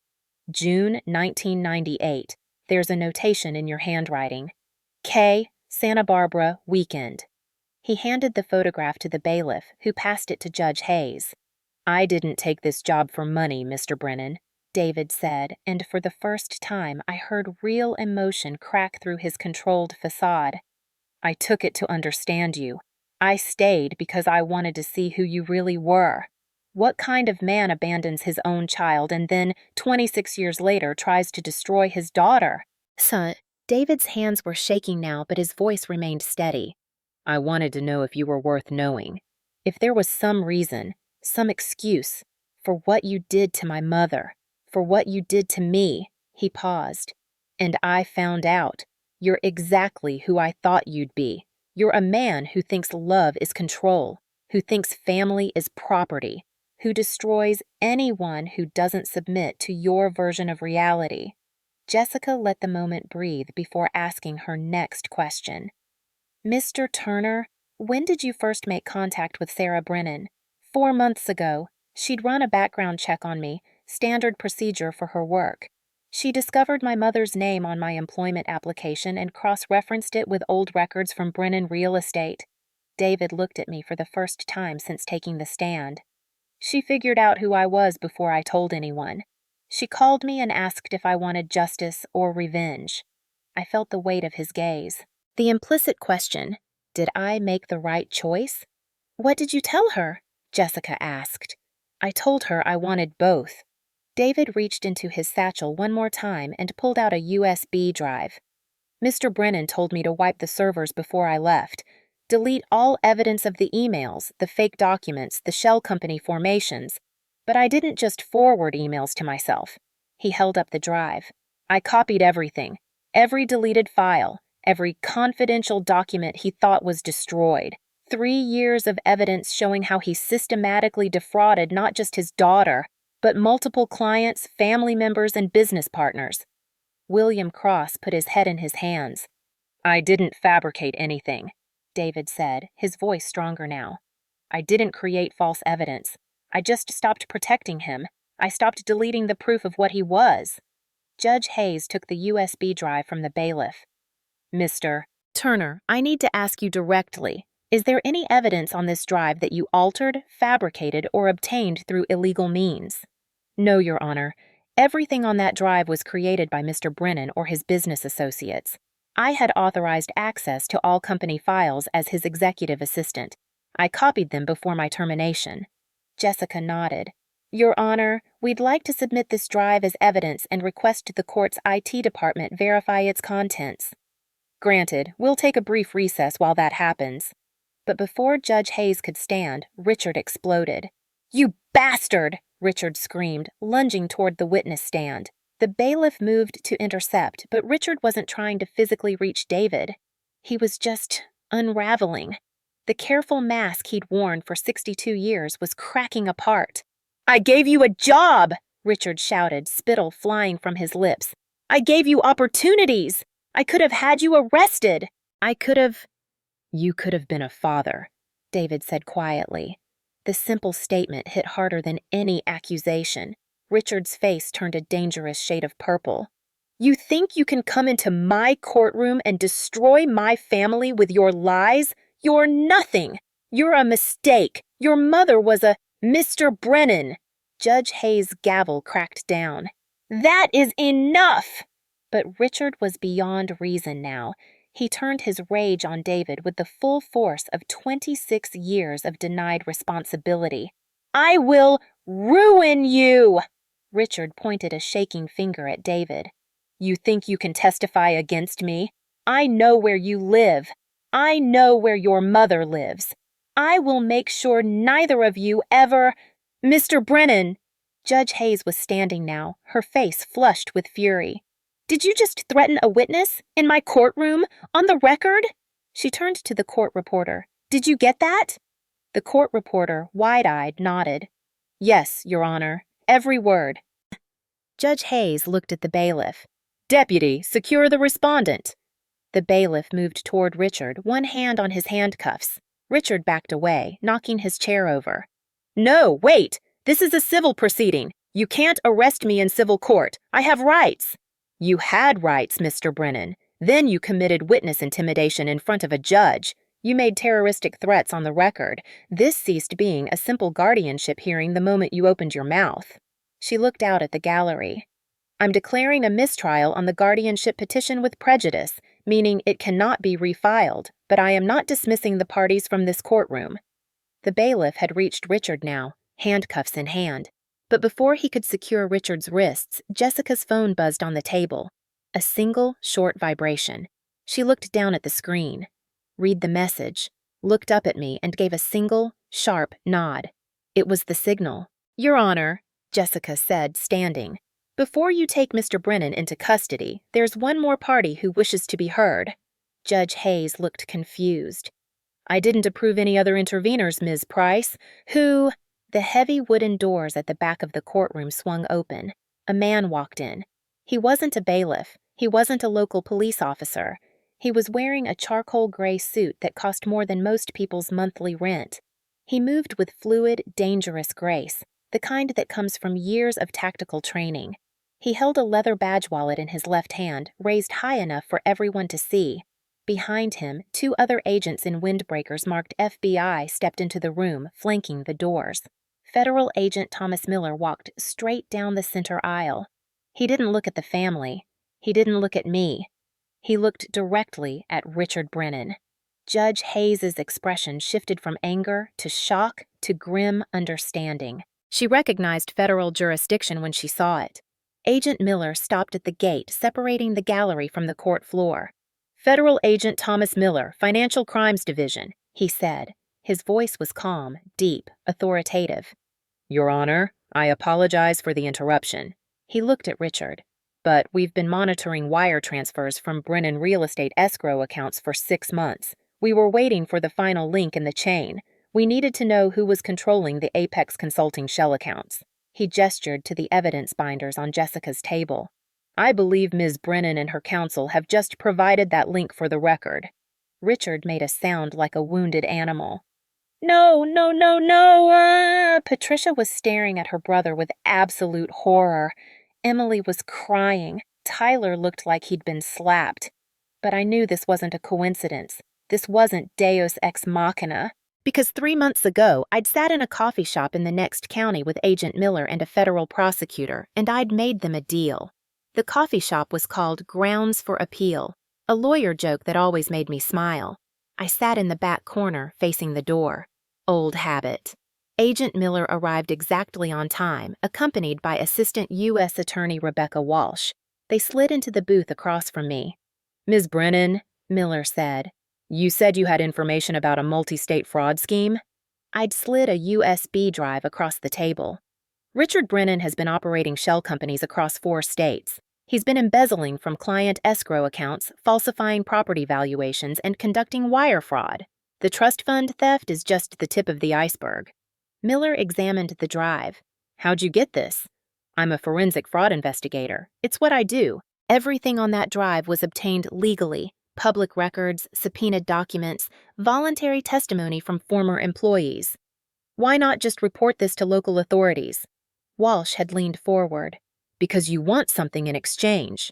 June 1998. There's a notation in your handwriting. K, Santa Barbara, weekend. He handed the photograph to the bailiff, who passed it to Judge Hayes. I didn't take this job for money, Mr. Brennan, David said, and for the first time I heard real emotion crack through his controlled facade. I took it to understand you. I stayed because I wanted to see who you really were. What kind of man abandons his own child and then, 26 years later, tries to destroy his daughter? Son, David's hands were shaking now, but his voice remained steady. I wanted to know if you were worth knowing. If there was some reason, some excuse, for what you did to my mother, for what you did to me. He paused. And I found out. You're exactly who I thought you'd be. You're a man who thinks love is control, who thinks family is property, who destroys anyone who doesn't submit to your version of reality. Jessica let the moment breathe before asking her next question. Mr. Turner, when did you first make contact with Sarah Brennan? 4 months ago. She'd run a background check on me, standard procedure for her work. She discovered my mother's name on my employment application and cross-referenced it with old records from Brennan Real Estate. David looked at me for the first time since taking the stand. She figured out who I was before I told anyone. She called me and asked if I wanted justice or revenge. I felt the weight of his gaze. The implicit question, did I make the right choice? What did you tell her? Jessica asked. I told her I wanted both. David reached into his satchel one more time and pulled out a USB drive. Mr. Brennan told me to wipe the servers before I left. Delete all evidence of the emails, the fake documents, the shell company formations. But I didn't just forward emails to myself. He held up the drive. I copied everything, every deleted file, every confidential document he thought was destroyed. 3 years of evidence showing how he systematically defrauded not just his daughter, but multiple clients, family members, and business partners. William Cross put his head in his hands. I didn't fabricate anything, David said, his voice stronger now. I didn't create false evidence. I just stopped protecting him. I stopped deleting the proof of what he was. Judge Hayes took the USB drive from the bailiff. Mr. Turner, I need to ask you directly. Is there any evidence on this drive that you altered, fabricated, or obtained through illegal means? No, Your Honor. Everything on that drive was created by Mr. Brennan or his business associates. I had authorized access to all company files as his executive assistant. I copied them before my termination. Jessica nodded. Your Honor, we'd like to submit this drive as evidence and request the court's IT department verify its contents. Granted, we'll take a brief recess while that happens. But before Judge Hayes could stand, Richard exploded. You bastard! Richard screamed, lunging toward the witness stand. The bailiff moved to intercept, but Richard wasn't trying to physically reach David. He was just unraveling. The careful mask he'd worn for 62 years was cracking apart. I gave you a job! Richard shouted, spittle flying from his lips. I gave you opportunities! I could have had you arrested! You could have been a father, David said quietly. The simple statement hit harder than any accusation. Richard's face turned a dangerous shade of purple. You think you can come into my courtroom and destroy my family with your lies? You're nothing. You're a mistake. Your mother was a Mr. Brennan. Judge Hayes' gavel cracked down. That is enough! But Richard was beyond reason now. He turned his rage on David with the full force of 26 years of denied responsibility. I will ruin you! Richard pointed a shaking finger at David. You think you can testify against me? I know where you live. I know where your mother lives. I will make sure neither of you ever— Mr. Brennan! Judge Hayes was standing now, her face flushed with fury. Did you just threaten a witness? In my courtroom? On the record? She turned to the court reporter. Did you get that? The court reporter, wide-eyed, nodded. Yes, Your Honor. Every word. Judge Hayes looked at the bailiff. Deputy, secure the respondent. The bailiff moved toward Richard, one hand on his handcuffs. Richard backed away, knocking his chair over. No, wait! This is a civil proceeding. You can't arrest me in civil court. I have rights. You had rights, Mr. Brennan. Then you committed witness intimidation in front of a judge. You made terroristic threats on the record. This ceased being a simple guardianship hearing the moment you opened your mouth. She looked out at the gallery. I'm declaring a mistrial on the guardianship petition with prejudice, meaning it cannot be refiled, but I am not dismissing the parties from this courtroom. The bailiff had reached Richard now, handcuffs in hand. But before he could secure Richard's wrists, Jessica's phone buzzed on the table. A single, short vibration. She looked down at the screen. Read the message, looked up at me, and gave a single, sharp nod. It was the signal. Your Honor, Jessica said, standing. Before you take Mr. Brennan into custody, there's one more party who wishes to be heard. Judge Hayes looked confused. I didn't approve any other interveners, Ms. Price. Who? The heavy wooden doors at the back of the courtroom swung open. A man walked in. He wasn't a bailiff. He wasn't a local police officer. He was wearing a charcoal gray suit that cost more than most people's monthly rent. He moved with fluid, dangerous grace, the kind that comes from years of tactical training. He held a leather badge wallet in his left hand, raised high enough for everyone to see. Behind him, 2 other agents in windbreakers marked FBI stepped into the room, flanking the doors. Federal Agent Thomas Miller walked straight down the center aisle. He didn't look at the family. He didn't look at me. He looked directly at Richard Brennan. Judge Hayes's expression shifted from anger to shock to grim understanding. She recognized federal jurisdiction when she saw it. Agent Miller stopped at the gate separating the gallery from the court floor. Federal Agent Thomas Miller, Financial Crimes Division, he said. His voice was calm, deep, authoritative. Your Honor, I apologize for the interruption. He looked at Richard. But we've been monitoring wire transfers from Brennan real estate escrow accounts for 6 months. We were waiting for the final link in the chain. We needed to know who was controlling the Apex Consulting shell accounts. He gestured to the evidence binders on Jessica's table. I believe Ms. Brennan and her counsel have just provided that link for the record. Richard made a sound like a wounded animal. No, no, no, no! Patricia was staring at her brother with absolute horror. Emily was crying. Tyler looked like he'd been slapped. But I knew this wasn't a coincidence. This wasn't Deus ex machina. Because 3 months ago, I'd sat in a coffee shop in the next county with Agent Miller and a federal prosecutor, and I'd made them a deal. The coffee shop was called Grounds for Appeal, a lawyer joke that always made me smile. I sat in the back corner, facing the door. Old habit. Agent Miller arrived exactly on time, accompanied by Assistant U.S. Attorney Rebecca Walsh. They slid into the booth across from me. Ms. Brennan, Miller said, you said you had information about a multi-state fraud scheme? I'd slid a USB drive across the table. Richard Brennan has been operating shell companies across 4 states. He's been embezzling from client escrow accounts, falsifying property valuations, and conducting wire fraud. The trust fund theft is just the tip of the iceberg. Miller examined the drive. How'd you get this? I'm a forensic fraud investigator. It's what I do. Everything on that drive was obtained legally. Public records, subpoenaed documents, voluntary testimony from former employees. Why not just report this to local authorities? Walsh had leaned forward. Because you want something in exchange.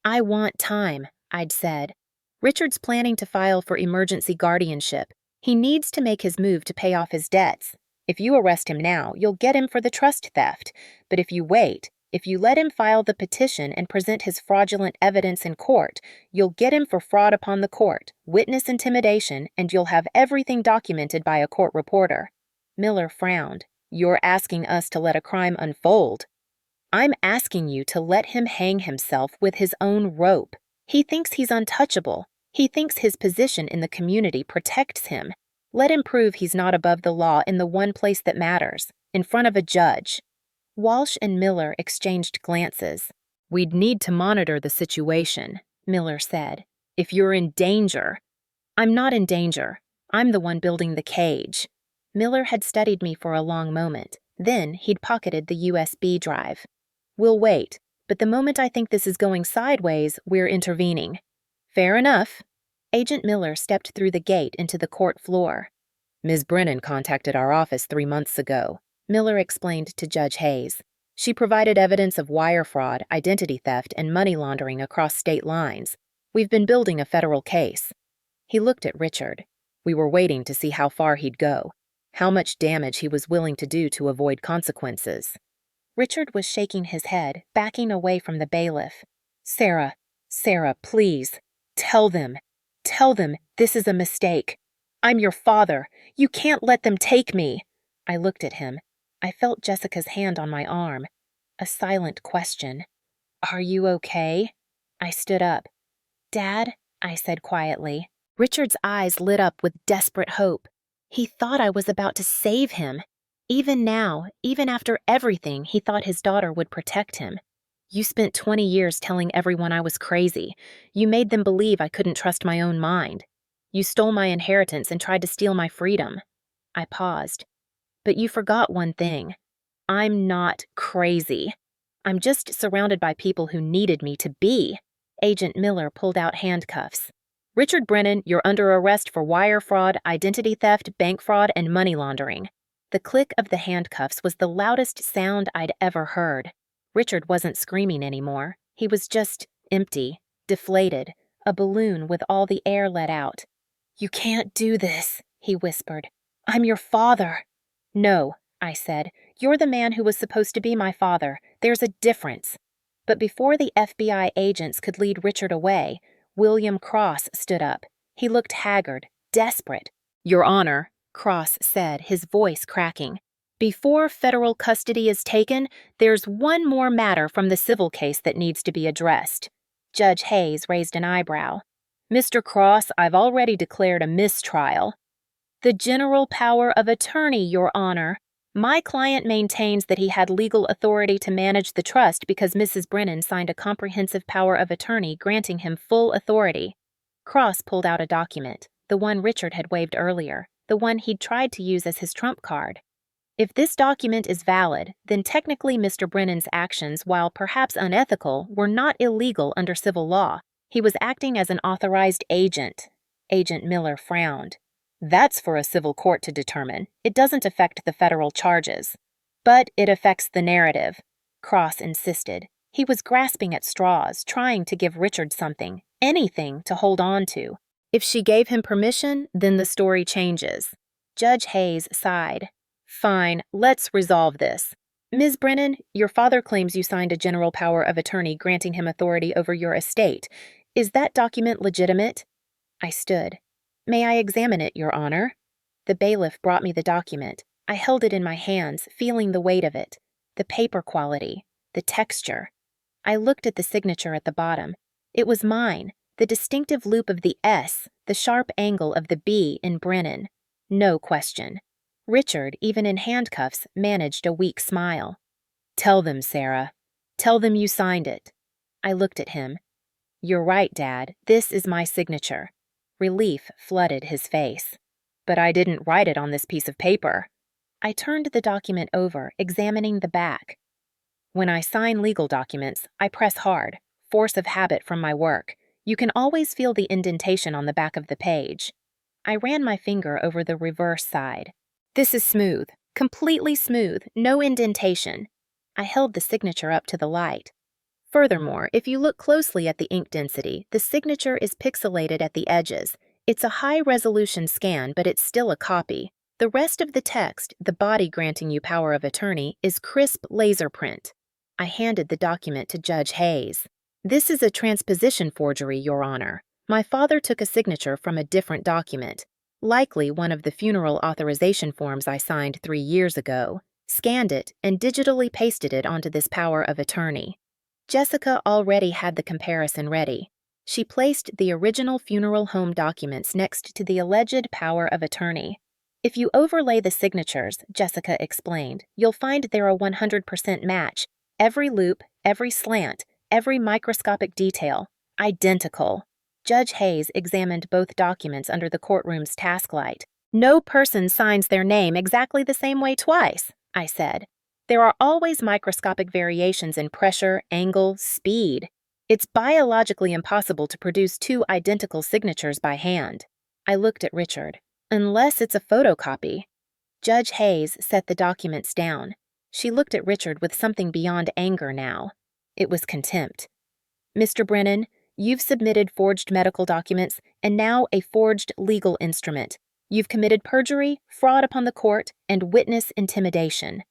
I want time, I'd said. Richard's planning to file for emergency guardianship. He needs to make his move to pay off his debts. If you arrest him now, you'll get him for the trust theft. But if you wait, if you let him file the petition and present his fraudulent evidence in court, you'll get him for fraud upon the court, witness intimidation, and you'll have everything documented by a court reporter. Miller frowned. You're asking us to let a crime unfold. I'm asking you to let him hang himself with his own rope. He thinks he's untouchable. He thinks his position in the community protects him. Let him prove he's not above the law in the one place that matters, in front of a judge. Walsh and Miller exchanged glances. We'd need to monitor the situation, Miller said. If you're in danger. I'm not in danger. I'm the one building the cage. Miller had studied me for a long moment. Then he'd pocketed the USB drive. We'll wait, but the moment I think this is going sideways, we're intervening. Fair enough. Agent Miller stepped through the gate into the court floor. Ms. Brennan contacted our office 3 months ago, Miller explained to Judge Hayes. She provided evidence of wire fraud, identity theft, and money laundering across state lines. We've been building a federal case. He looked at Richard. We were waiting to see how far he'd go, how much damage he was willing to do to avoid consequences. Richard was shaking his head, backing away from the bailiff. Sarah, please, tell them this is a mistake. I'm your father. You can't let them take me. I looked at him. I felt Jessica's hand on my arm. A silent question. Are you okay? I stood up. Dad, I said quietly. Richard's eyes lit up with desperate hope. He thought I was about to save him. Even now, even after everything, he thought his daughter would protect him. You spent 20 years telling everyone I was crazy. You made them believe I couldn't trust my own mind. You stole my inheritance and tried to steal my freedom. I paused. But you forgot one thing. I'm not crazy. I'm just surrounded by people who needed me to be. Agent Miller pulled out handcuffs. Richard Brennan, you're under arrest for wire fraud, identity theft, bank fraud, and money laundering. The click of the handcuffs was the loudest sound I'd ever heard. Richard wasn't screaming anymore. He was just empty, deflated, a balloon with all the air let out. You can't do this, he whispered. I'm your father. No, I said. You're the man who was supposed to be my father. There's a difference. But before the FBI agents could lead Richard away, William Cross stood up. He looked haggard, desperate. Your Honor, Cross said, his voice cracking. Before federal custody is taken, there's one more matter from the civil case that needs to be addressed. Judge Hayes raised an eyebrow. Mr. Cross, I've already declared a mistrial. The general power of attorney, Your Honor. My client maintains that he had legal authority to manage the trust because Mrs. Brennan signed a comprehensive power of attorney granting him full authority. Cross pulled out a document, the one Richard had waved earlier, the one he'd tried to use as his trump card. If this document is valid, then technically Mr. Brennan's actions, while perhaps unethical, were not illegal under civil law. He was acting as an authorized agent. Agent Miller frowned. That's for a civil court to determine. It doesn't affect the federal charges. But it affects the narrative, Cross insisted. He was grasping at straws, trying to give Richard something, anything to hold on to. If she gave him permission, then the story changes. Judge Hayes sighed. Fine, let's resolve this. Ms. Brennan, your father claims you signed a general power of attorney granting him authority over your estate. Is that document legitimate? I stood. May I examine it, Your Honor? The bailiff brought me the document. I held it in my hands, feeling the weight of it, the paper quality, the texture. I looked at the signature at the bottom. It was mine, the distinctive loop of the S, the sharp angle of the B in Brennan. No question. Richard, even in handcuffs, managed a weak smile. Tell them, Sarah. Tell them you signed it. I looked at him. You're right, Dad. This is my signature. Relief flooded his face. But I didn't write it on this piece of paper. I turned the document over, examining the back. When I sign legal documents, I press hard, force of habit from my work. You can always feel the indentation on the back of the page. I ran my finger over the reverse side. This is smooth, completely smooth, no indentation. I held the signature up to the light. Furthermore, if you look closely at the ink density, the signature is pixelated at the edges. It's a high-resolution scan, but it's still a copy. The rest of the text, the body granting you power of attorney, is crisp laser print. I handed the document to Judge Hayes. This is a transposition forgery, Your Honor. My father took a signature from a different document, likely one of the funeral authorization forms I signed 3 years ago, scanned it, and digitally pasted it onto this power of attorney. Jessica already had the comparison ready. She placed the original funeral home documents next to the alleged power of attorney. If you overlay the signatures, Jessica explained, you'll find they're a 100% match. Every loop, every slant, every microscopic detail. Identical. Judge Hayes examined both documents under the courtroom's task light. No person signs their name exactly the same way twice, I said. There are always microscopic variations in pressure, angle, speed. It's biologically impossible to produce two identical signatures by hand. I looked at Richard. Unless it's a photocopy. Judge Hayes set the documents down. She looked at Richard with something beyond anger now. It was contempt. Mr. Brennan, you've submitted forged medical documents and now a forged legal instrument. You've committed perjury, fraud upon the court, and witness intimidation.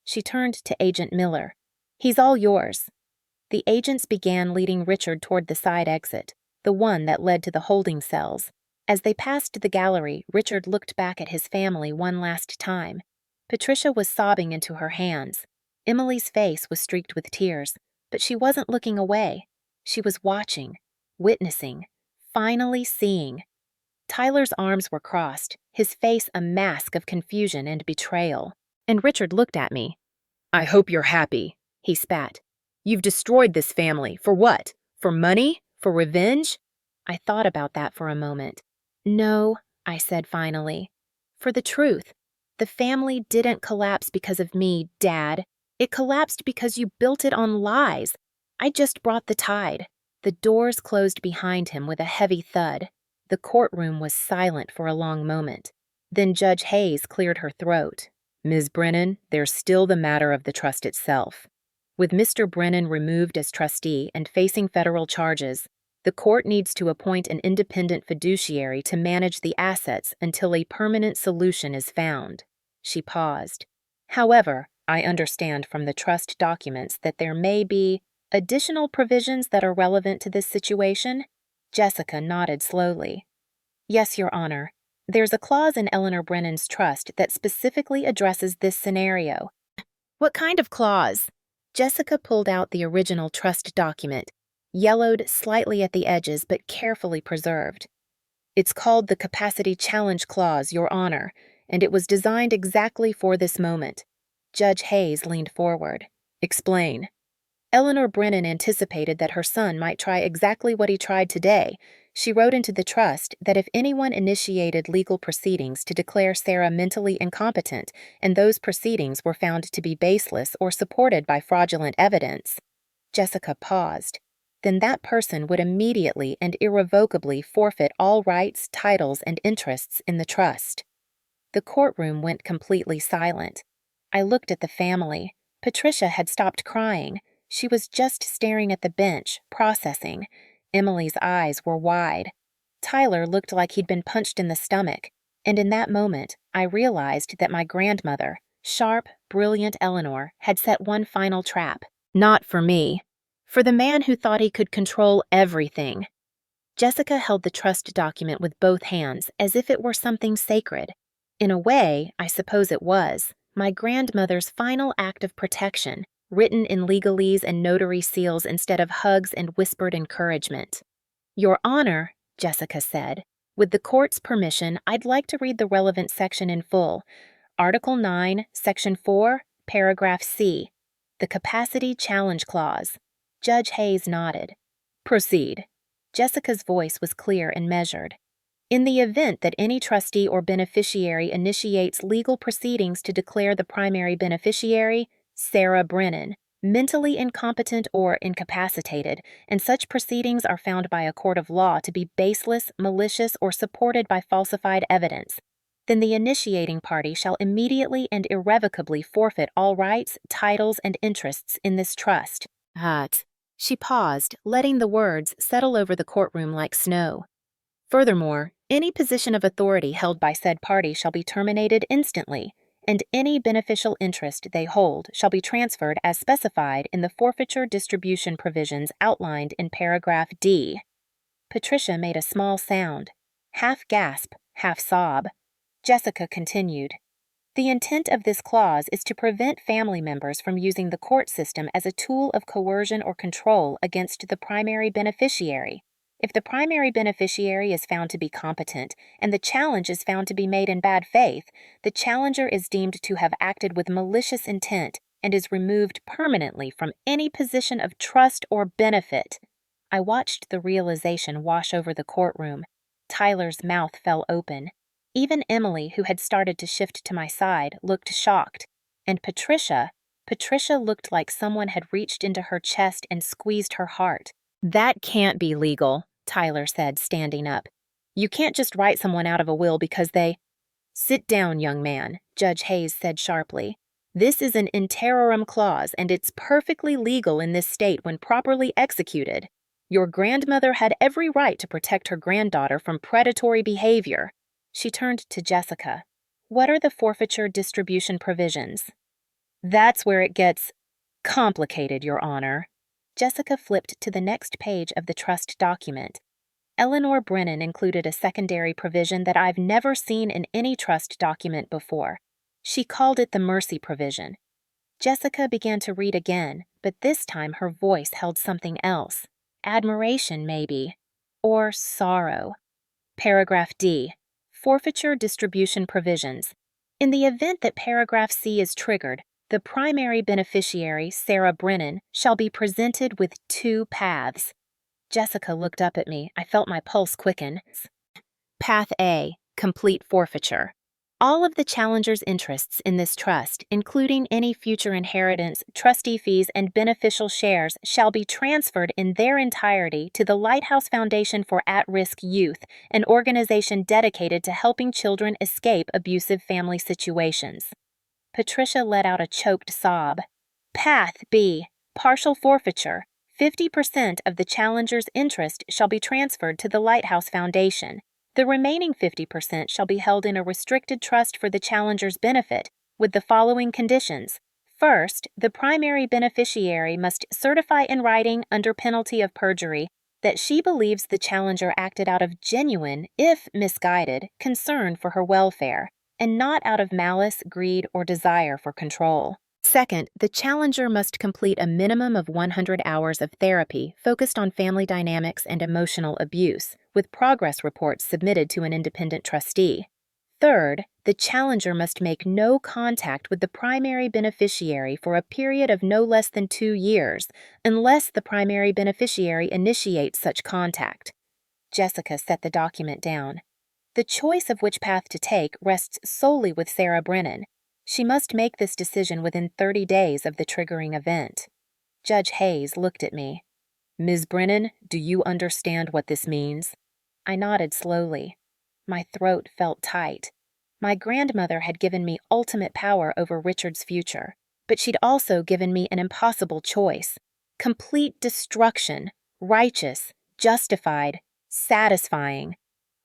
She turned to Agent Miller. He's all yours. The agents began leading Richard toward the side exit, the one that led to the holding cells. As they passed the gallery, Richard looked back at his family one last time. Patricia was sobbing into her hands. Emily's face was streaked with tears, but she wasn't looking away. She was watching, witnessing, finally seeing. Tyler's arms were crossed, his face a mask of confusion and betrayal. And Richard looked at me. "I hope you're happy," he spat. "You've destroyed this family. For what? For money? For revenge?" I thought about that for a moment. "No," I said finally. "For the truth. The family didn't collapse because of me, Dad. It collapsed because you built it on lies. I just brought the tide." The doors closed behind him with a heavy thud. The courtroom was silent for a long moment. Then Judge Hayes cleared her throat. "Ms. Brennan, there's still the matter of the trust itself. With Mr. Brennan removed as trustee and facing federal charges, the court needs to appoint an independent fiduciary to manage the assets until a permanent solution is found." She paused. "However, I understand from the trust documents that there may be additional provisions that are relevant to this situation?" Jessica nodded slowly. "Yes, Your Honor. There's a clause in Eleanor Brennan's trust that specifically addresses this scenario." "What kind of clause?" Jessica pulled out the original trust document, yellowed slightly at the edges but carefully preserved. "It's called the Capacity Challenge Clause, Your Honor, and it was designed exactly for this moment." Judge Hayes leaned forward. "Explain." Eleanor Brennan anticipated that her son might try exactly what he tried today. She wrote into the trust that if anyone initiated legal proceedings to declare Sarah mentally incompetent and those proceedings were found to be baseless or supported by fraudulent evidence, Jessica paused, then that person would immediately and irrevocably forfeit all rights, titles, and interests in the trust. The courtroom went completely silent. I looked at the family. Patricia had stopped crying. She was just staring at the bench, processing. Emily's eyes were wide. Tyler looked like he'd been punched in the stomach, and in that moment, I realized that my grandmother, sharp, brilliant Eleanor, had set one final trap. Not for me. For the man who thought he could control everything. Jessica held the trust document with both hands, as if it were something sacred. In a way, I suppose it was. My grandmother's final act of protection, written in legalese and notary seals instead of hugs and whispered encouragement. "Your Honor," Jessica said, "with the court's permission, I'd like to read the relevant section in full. Article 9, Section 4, Paragraph C. The Capacity Challenge Clause." Judge Hayes nodded. "Proceed." Jessica's voice was clear and measured. "In the event that any trustee or beneficiary initiates legal proceedings to declare the primary beneficiary, Sarah Brennan, mentally incompetent or incapacitated, and such proceedings are found by a court of law to be baseless, malicious, or supported by falsified evidence, then the initiating party shall immediately and irrevocably forfeit all rights, titles, and interests in this trust." She paused, letting the words settle over the courtroom like snow. "Furthermore, any position of authority held by said party shall be terminated instantly, and any beneficial interest they hold shall be transferred as specified in the forfeiture distribution provisions outlined in paragraph D." Patricia made a small sound, half gasp, half sob. Jessica continued. "The intent of this clause is to prevent family members from using the court system as a tool of coercion or control against the primary beneficiary. If the primary beneficiary is found to be competent and the challenge is found to be made in bad faith, the challenger is deemed to have acted with malicious intent and is removed permanently from any position of trust or benefit. I watched the realization wash over the courtroom. Tyler's mouth fell open. Even Emily, who had started to shift to my side, looked shocked. And Patricia looked like someone had reached into her chest and squeezed her heart. "That can't be legal," Tyler said, standing up. "You can't just write someone out of a will because they—" "Sit down, young man," Judge Hayes said sharply. "This is an in terrorem clause, and it's perfectly legal in this state when properly executed. Your grandmother had every right to protect her granddaughter from predatory behavior." She turned to Jessica. "What are the forfeiture distribution provisions?" "That's where it gets complicated, Your Honor." Jessica flipped to the next page of the trust document. Eleanor Brennan included a secondary provision that I've never seen in any trust document before. She called it the mercy provision. Jessica began to read again, but this time her voice held something else. Admiration, maybe. Or sorrow. Paragraph D. Forfeiture distribution provisions. In the event that paragraph C is triggered, the primary beneficiary, Sarah Brennan, shall be presented with two paths. Jessica looked up at me. I felt my pulse quicken. Path A, complete forfeiture. All of the challenger's interests in this trust, including any future inheritance, trustee fees, and beneficial shares, shall be transferred in their entirety to the Lighthouse Foundation for At-Risk Youth, an organization dedicated to helping children escape abusive family situations. Patricia let out a choked sob. Path B, partial forfeiture. 50% of the challenger's interest shall be transferred to the Lighthouse Foundation. The remaining 50% shall be held in a restricted trust for the challenger's benefit, with the following conditions. First, the primary beneficiary must certify in writing, under penalty of perjury, that she believes the challenger acted out of genuine, if misguided, concern for her welfare, and not out of malice, greed, or desire for control. Second, the challenger must complete a minimum of 100 hours of therapy focused on family dynamics and emotional abuse, with progress reports submitted to an independent trustee. Third, the challenger must make no contact with the primary beneficiary for a period of no less than 2 years, unless the primary beneficiary initiates such contact. Jessica set the document down. The choice of which path to take rests solely with Sarah Brennan. She must make this decision within 30 days of the triggering event. Judge Hayes looked at me. "Ms. Brennan, do you understand what this means?" I nodded slowly. My throat felt tight. My grandmother had given me ultimate power over Richard's future, but she'd also given me an impossible choice. Complete destruction, righteous, justified, satisfying,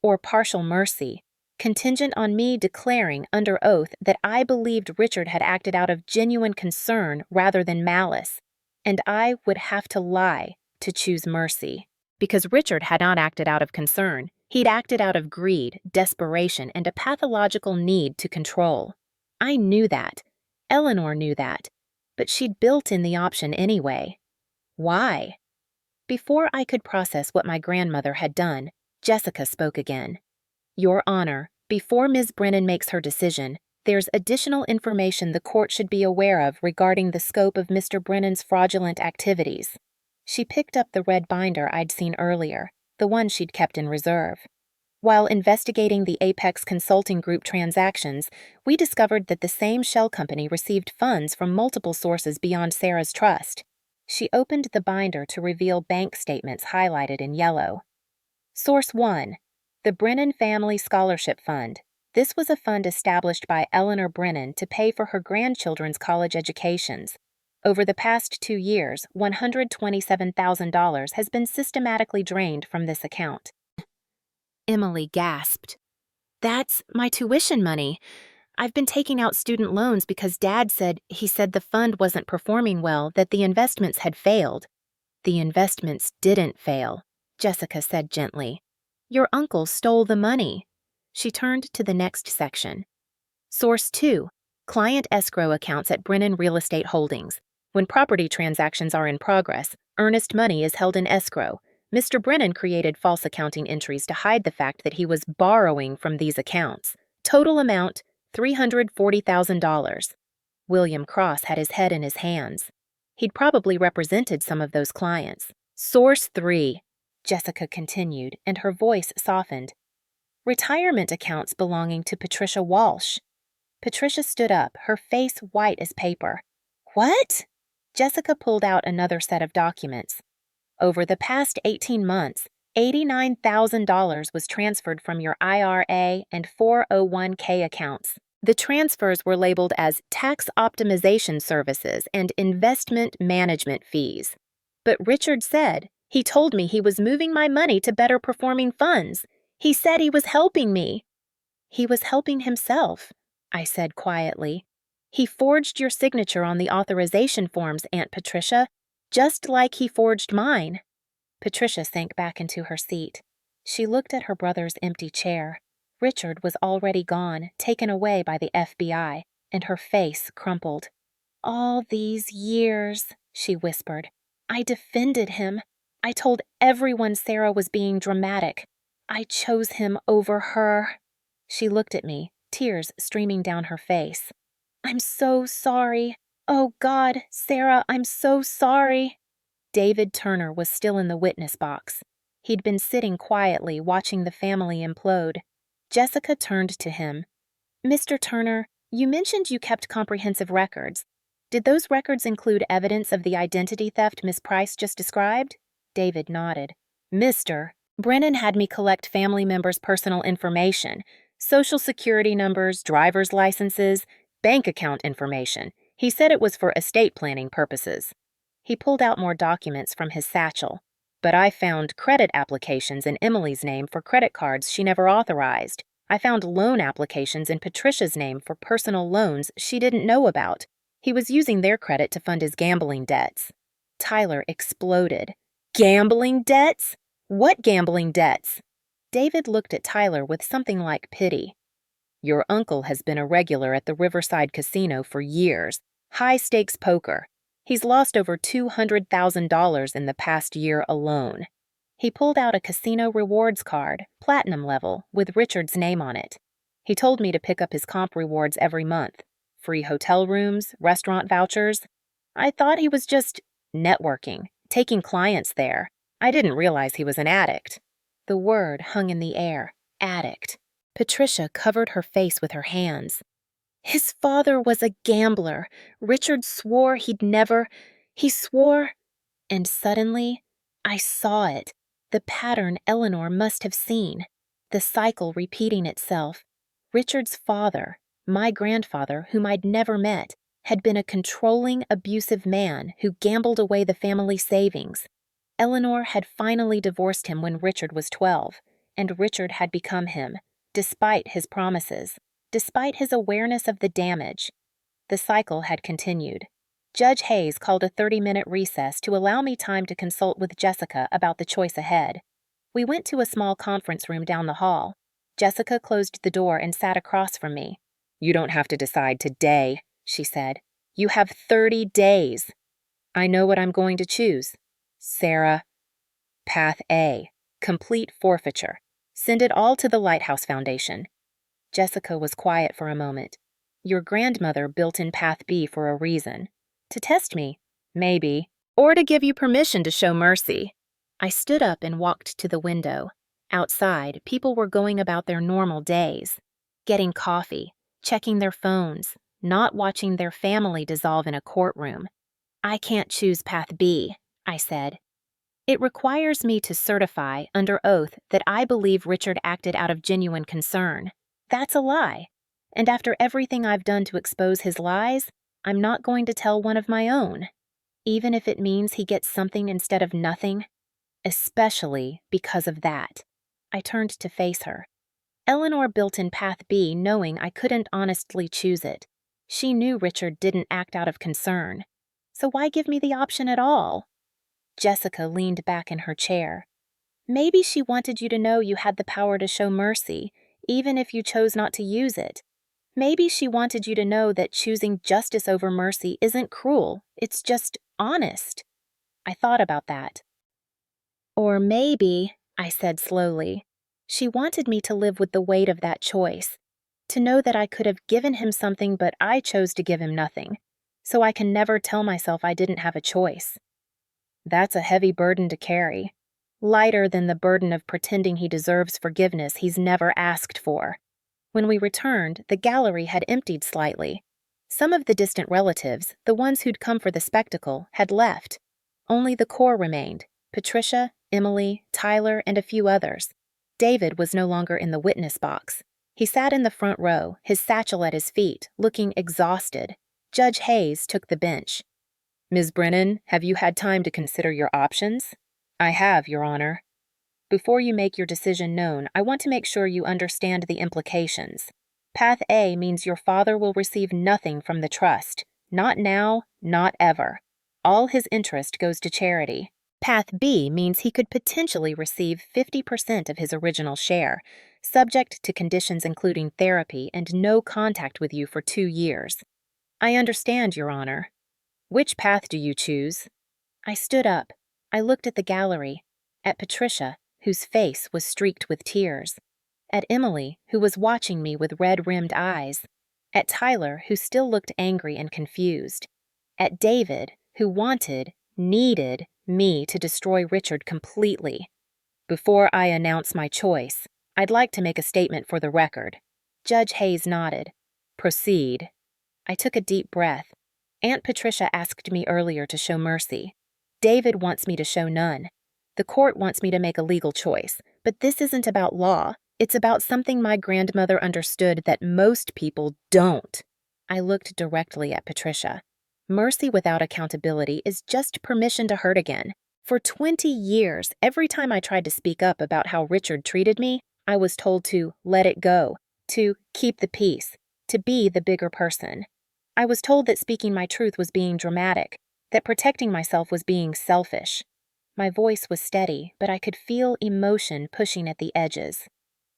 or partial mercy, contingent on me declaring under oath that I believed Richard had acted out of genuine concern rather than malice, and I would have to lie to choose mercy. Because Richard had not acted out of concern, he'd acted out of greed, desperation, and a pathological need to control. I knew that. Eleanor knew that. But she'd built in the option anyway. Why? Before I could process what my grandmother had done, Jessica spoke again. "Your Honor, before Ms. Brennan makes her decision, there's additional information the court should be aware of regarding the scope of Mr. Brennan's fraudulent activities." She picked up the red binder I'd seen earlier, the one she'd kept in reserve. "While investigating the Apex Consulting Group transactions, we discovered that the same shell company received funds from multiple sources beyond Sarah's trust." She opened the binder to reveal bank statements highlighted in yellow. Source 1. The Brennan Family Scholarship Fund. This was a fund established by Eleanor Brennan to pay for her grandchildren's college educations. Over the past 2 years, $127,000 has been systematically drained from this account. Emily gasped. "That's my tuition money. I've been taking out student loans because Dad said the fund wasn't performing well, that the investments had failed." "The investments didn't fail," Jessica said gently. "Your uncle stole the money." She turned to the next section. Source 2. Client escrow accounts at Brennan Real Estate Holdings. When property transactions are in progress, earnest money is held in escrow. Mr. Brennan created false accounting entries to hide the fact that he was borrowing from these accounts. Total amount, $340,000. William Cross had his head in his hands. He'd probably represented some of those clients. Source 3, Jessica continued, and her voice softened. Retirement accounts belonging to Patricia Walsh. Patricia stood up, her face white as paper. What? Jessica pulled out another set of documents. Over the past 18 months, $89,000 was transferred from your IRA and 401k accounts. The transfers were labeled as tax optimization services and investment management fees. But Richard said, he told me he was moving my money to better performing funds. He said he was helping me. He was helping himself, I said quietly. He forged your signature on the authorization forms, Aunt Patricia, just like he forged mine. Patricia sank back into her seat. She looked at her brother's empty chair. Richard was already gone, taken away by the FBI, and her face crumpled. All these years, she whispered. I defended him. I told everyone Sarah was being dramatic. I chose him over her. She looked at me, tears streaming down her face. I'm so sorry. Oh, God, Sarah, I'm so sorry. David Turner was still in the witness box. He'd been sitting quietly, watching the family implode. Jessica turned to him. Mr. Turner, you mentioned you kept comprehensive records. Did those records include evidence of the identity theft Miss Price just described? David nodded. Mr. Brennan had me collect family members' personal information, social security numbers, driver's licenses, bank account information. He said it was for estate planning purposes. He pulled out more documents from his satchel. But I found credit applications in Emily's name for credit cards she never authorized. I found loan applications in Patricia's name for personal loans she didn't know about. He was using their credit to fund his gambling debts. Tyler exploded. Gambling debts? What gambling debts? David looked at Tyler with something like pity. Your uncle has been a regular at the Riverside Casino for years. High-stakes poker. He's lost over $200,000 in the past year alone. He pulled out a casino rewards card, platinum level, with Richard's name on it. He told me to pick up his comp rewards every month. Free hotel rooms, restaurant vouchers. I thought he was just networking, taking clients there. I didn't realize he was an addict. The word hung in the air, addict. Patricia covered her face with her hands. His father was a gambler. Richard swore he'd never. He swore. And suddenly, I saw it. The pattern Eleanor must have seen. The cycle repeating itself. Richard's father, my grandfather, whom I'd never met, had been a controlling, abusive man who gambled away the family savings. Eleanor had finally divorced him when Richard was 12, and Richard had become him, despite his promises. Despite his awareness of the damage. The cycle had continued. Judge Hayes called a 30-minute recess to allow me time to consult with Jessica about the choice ahead. We went to a small conference room down the hall. Jessica closed the door and sat across from me. You don't have to decide today, she said. You have 30 days. I know what I'm going to choose. Sarah. Path A. Complete forfeiture. Send it all to the Lighthouse Foundation. Jessica was quiet for a moment. Your grandmother built in Path B for a reason. To test me, maybe, or to give you permission to show mercy. I stood up and walked to the window. Outside, people were going about their normal days, getting coffee, checking their phones, not watching their family dissolve in a courtroom. I can't choose Path B, I said. It requires me to certify, under oath, that I believe Richard acted out of genuine concern. That's a lie. And after everything I've done to expose his lies, I'm not going to tell one of my own. Even if it means he gets something instead of nothing. Especially because of that. I turned to face her. Eleanor built in Path B knowing I couldn't honestly choose it. She knew Richard didn't act out of concern. So why give me the option at all? Jessica leaned back in her chair. Maybe she wanted you to know you had the power to show mercy, even if you chose not to use it. Maybe she wanted you to know that choosing justice over mercy isn't cruel, it's just honest. I thought about that. Or maybe, I said slowly, she wanted me to live with the weight of that choice. To know that I could have given him something, but I chose to give him nothing. So I can never tell myself I didn't have a choice. That's a heavy burden to carry. Lighter than the burden of pretending he deserves forgiveness he's never asked for. When we returned, the gallery had emptied slightly. Some of the distant relatives, the ones who'd come for the spectacle, had left. Only the core remained: Patricia, Emily, Tyler, and a few others. David was no longer in the witness box. He sat in the front row, his satchel at his feet, looking exhausted. Judge Hayes took the bench. "Ms. Brennan, have you had time to consider your options?" "I have, Your Honor." "Before you make your decision known, I want to make sure you understand the implications. Path A means your father will receive nothing from the trust. Not now, not ever. All his interest goes to charity. Path B means he could potentially receive 50% of his original share, subject to conditions including therapy and no contact with you for 2 years. I understand, Your Honor. Which path do you choose?" I stood up. I looked at the gallery, at Patricia, whose face was streaked with tears, at Emily, who was watching me with red-rimmed eyes, at Tyler, who still looked angry and confused, at David, who needed me to destroy Richard completely. "Before I announce my choice, I'd like to make a statement for the record." Judge Hayes nodded. "Proceed." I took a deep breath. Aunt Patricia asked me earlier to show mercy. David wants me to show none. The court wants me to make a legal choice, but this isn't about law. It's about something my grandmother understood that most people don't. I looked directly at Patricia. Mercy without accountability is just permission to hurt again. For 20 years, every time I tried to speak up about how Richard treated me, I was told to let it go, to keep the peace, to be the bigger person. I was told that speaking my truth was being dramatic, that protecting myself was being selfish. My voice was steady, but I could feel emotion pushing at the edges.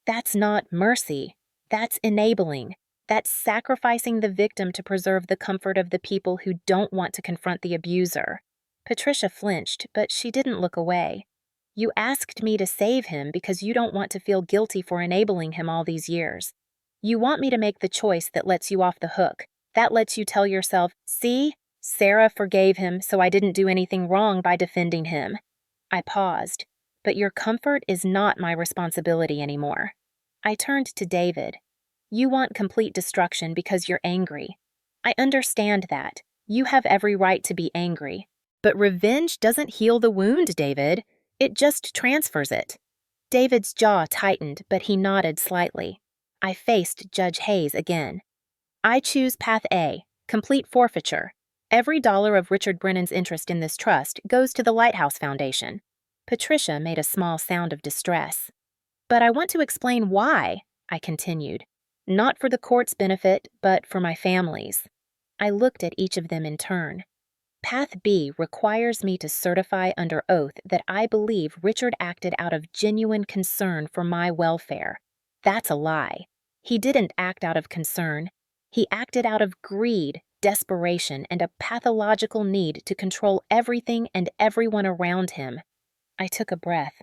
That's not mercy. That's enabling. That's sacrificing the victim to preserve the comfort of the people who don't want to confront the abuser. Patricia flinched, but she didn't look away. "You asked me to save him because you don't want to feel guilty for enabling him all these years. You want me to make the choice that lets you off the hook. That lets you tell yourself, 'See, Sarah forgave him, so I didn't do anything wrong by defending him.'" I paused. "But your comfort is not my responsibility anymore." I turned to David. "You want complete destruction because you're angry. I understand that. You have every right to be angry. But revenge doesn't heal the wound, David. It just transfers it." David's jaw tightened, but he nodded slightly. I faced Judge Hayes again. "I choose Path A, complete forfeiture. Every dollar of Richard Brennan's interest in this trust goes to the Lighthouse Foundation." Patricia made a small sound of distress. "But I want to explain why," I continued. "Not for the court's benefit, but for my family's." I looked at each of them in turn. Path B requires me to certify under oath that I believe Richard acted out of genuine concern for my welfare. That's a lie. He didn't act out of concern. He acted out of greed, desperation, and a pathological need to control everything and everyone around him. I took a breath.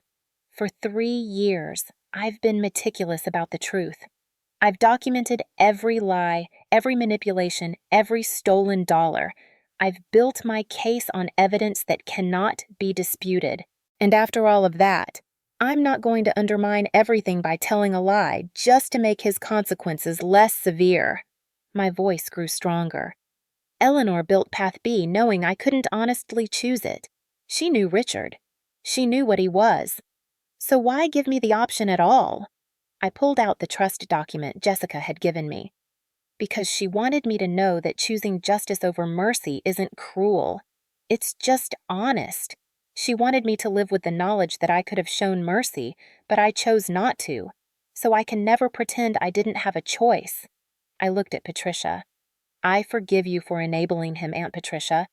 For 3 years, I've been meticulous about the truth. I've documented every lie, every manipulation, every stolen dollar. I've built my case on evidence that cannot be disputed. And after all of that, I'm not going to undermine everything by telling a lie just to make his consequences less severe. My voice grew stronger. Eleanor built Path B knowing I couldn't honestly choose it. She knew Richard. She knew what he was. So why give me the option at all? I pulled out the trust document Jessica had given me. Because she wanted me to know that choosing justice over mercy isn't cruel. It's just honest. She wanted me to live with the knowledge that I could have shown mercy, but I chose not to. So I can never pretend I didn't have a choice. I looked at Patricia. "I forgive you for enabling him, Aunt Patricia.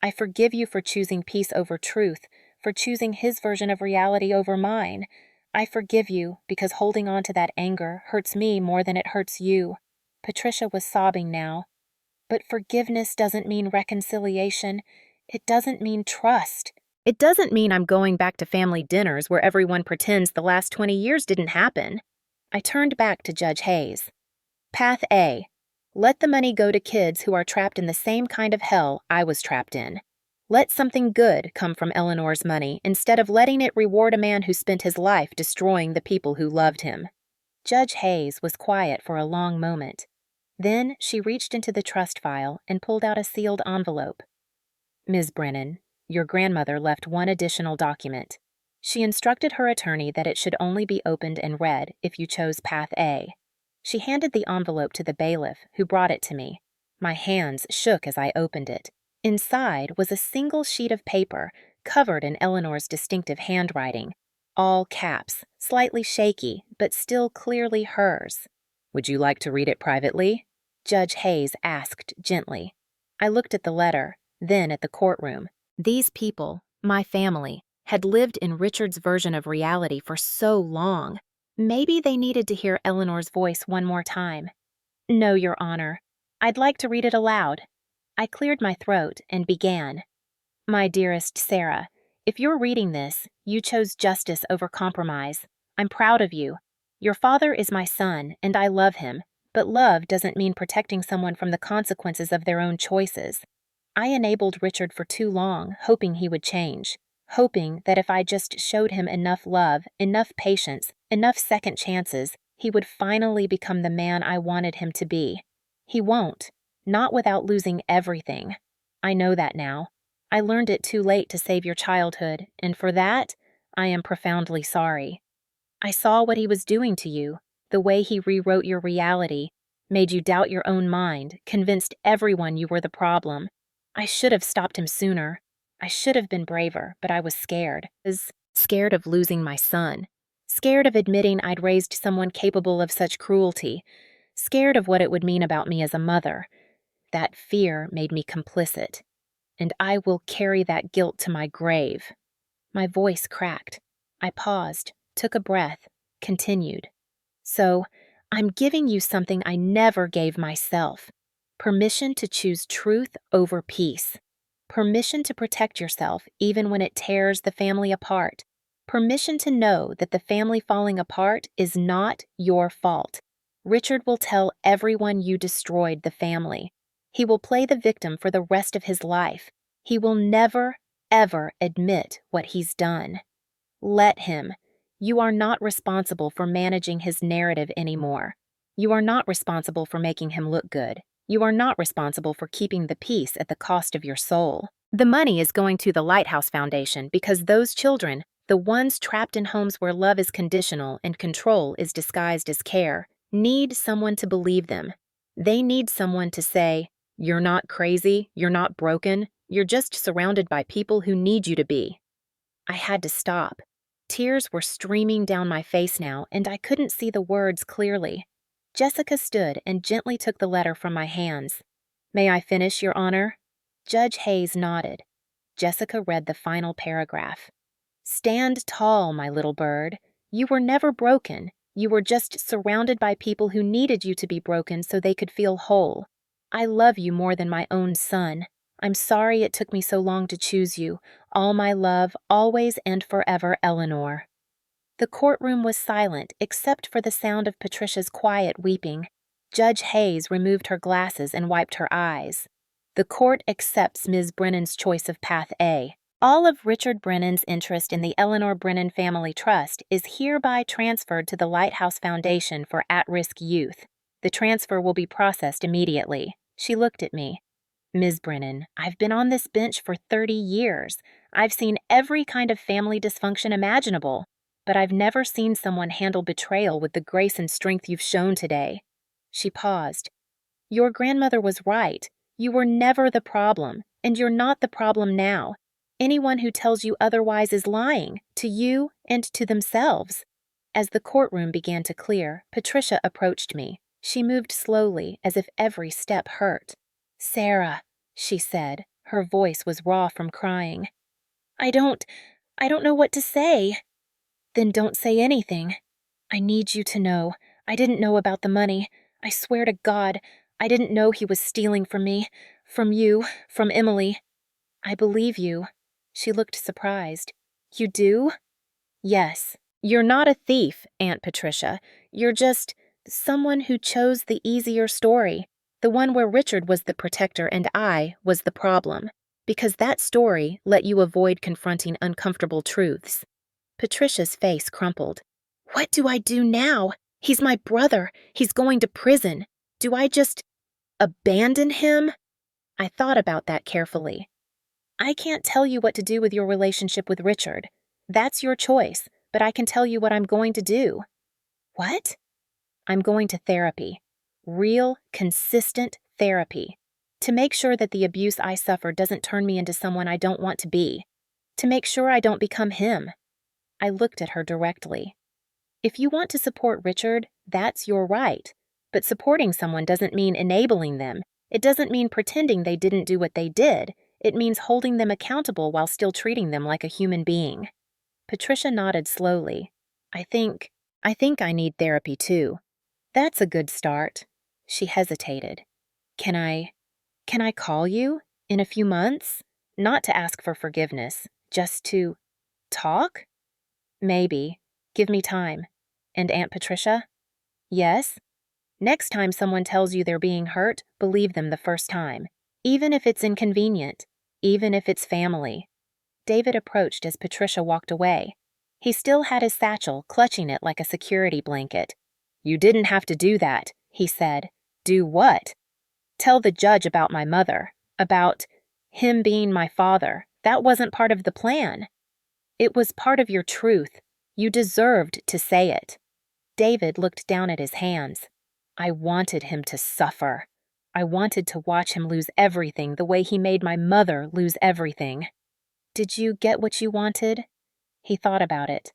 I forgive you for choosing peace over truth, for choosing his version of reality over mine. I forgive you because holding on to that anger hurts me more than it hurts you." Patricia was sobbing now. "But forgiveness doesn't mean reconciliation. It doesn't mean trust. It doesn't mean I'm going back to family dinners where everyone pretends the last 20 years didn't happen." I turned back to Judge Hayes. Path A. Let the money go to kids who are trapped in the same kind of hell I was trapped in. Let something good come from Eleanor's money instead of letting it reward a man who spent his life destroying the people who loved him. Judge Hayes was quiet for a long moment. Then she reached into the trust file and pulled out a sealed envelope. Ms. Brennan, your grandmother left one additional document. She instructed her attorney that it should only be opened and read if you chose Path A. She handed the envelope to the bailiff, who brought it to me. My hands shook as I opened it. Inside was a single sheet of paper, covered in Eleanor's distinctive handwriting. All caps, slightly shaky, but still clearly hers. Would you like to read it privately? Judge Hayes asked gently. I looked at the letter, then at the courtroom. These people, my family, had lived in Richard's version of reality for so long. Maybe they needed to hear Eleanor's voice one more time. No, Your Honor. I'd like to read it aloud. I cleared my throat and began. My dearest Sarah, if you're reading this, you chose justice over compromise. I'm proud of you. Your father is my son, and I love him, but love doesn't mean protecting someone from the consequences of their own choices. I enabled Richard for too long, hoping he would change, hoping that if I just showed him enough love, enough patience, enough second chances, he would finally become the man I wanted him to be. He won't, not without losing everything. I know that now. I learned it too late to save your childhood, and for that, I am profoundly sorry. I saw what he was doing to you, the way he rewrote your reality, made you doubt your own mind, convinced everyone you were the problem. I should have stopped him sooner. I should have been braver, but I was scared. I was scared of losing my son. Scared of admitting I'd raised someone capable of such cruelty. Scared of what it would mean about me as a mother. That fear made me complicit. And I will carry that guilt to my grave. My voice cracked. I paused, took a breath, continued. So, I'm giving you something I never gave myself. Permission to choose truth over peace. Permission to protect yourself even when it tears the family apart. Permission to know that the family falling apart is not your fault. Richard will tell everyone you destroyed the family. He will play the victim for the rest of his life. He will never, ever admit what he's done. Let him. You are not responsible for managing his narrative anymore. You are not responsible for making him look good. You are not responsible for keeping the peace at the cost of your soul. The money is going to the Lighthouse Foundation because those children, the ones trapped in homes where love is conditional and control is disguised as care, need someone to believe them. They need someone to say, "You're not crazy, you're not broken, you're just surrounded by people who need you to be." I had to stop. Tears were streaming down my face now, and I couldn't see the words clearly. Jessica stood and gently took the letter from my hands. "May I finish, Your Honor?" Judge Hayes nodded. Jessica read the final paragraph. "Stand tall, my little bird. You were never broken. You were just surrounded by people who needed you to be broken so they could feel whole. I love you more than my own son. I'm sorry it took me so long to choose you. All my love, always and forever, Eleanor." The courtroom was silent except for the sound of Patricia's quiet weeping. Judge Hayes removed her glasses and wiped her eyes. "The court accepts Ms. Brennan's choice of Path A. All of Richard Brennan's interest in the Eleanor Brennan Family Trust is hereby transferred to the Lighthouse Foundation for At-Risk Youth. The transfer will be processed immediately." She looked at me. "Ms. Brennan, I've been on this bench for 30 years. I've seen every kind of family dysfunction imaginable, but I've never seen someone handle betrayal with the grace and strength you've shown today." She paused. "Your grandmother was right. You were never the problem, and you're not the problem now. Anyone who tells you otherwise is lying, to you and to themselves." As the courtroom began to clear, Patricia approached me. She moved slowly, as if every step hurt. "Sarah," she said. Her voice was raw from crying. I don't know what to say." "Then don't say anything. I need you to know. I didn't know about the money. I swear to God, I didn't know he was stealing from me, from you, from Emily." "I believe you." She looked surprised. "You do?" "Yes. You're not a thief, Aunt Patricia. You're just Someone who chose the easier story, the one where Richard was the protector and I was the problem, because that story let you avoid confronting uncomfortable truths. Patricia's face crumpled. What do I do now? He's my brother. He's going to prison. Do I just abandon him? I thought about that carefully. I can't tell you what to do with your relationship with Richard. That's your choice, but I can tell you what I'm going to do. What? I'm going to therapy. Real, consistent therapy. To make sure that the abuse I suffer doesn't turn me into someone I don't want to be. To make sure I don't become him. I looked at her directly. If you want to support Richard, that's your right. But supporting someone doesn't mean enabling them. It doesn't mean pretending they didn't do what they did. It means holding them accountable while still treating them like a human being. Patricia nodded slowly. I think I need therapy too. That's a good start. She hesitated. Can I call you in a few months? Not to ask for forgiveness, just to talk? Maybe. Give me time. And Aunt Patricia? Yes? Next time someone tells you they're being hurt, believe them the first time. Even if it's inconvenient. Even if it's family. David approached as Patricia walked away. He still had his satchel, clutching it like a security blanket. You didn't have to do that, he said. Do what? Tell the judge about my mother. About him being my father. That wasn't part of the plan. It was part of your truth. You deserved to say it. David looked down at his hands. I wanted him to suffer. I wanted to watch him lose everything the way he made my mother lose everything. Did you get what you wanted? He thought about it.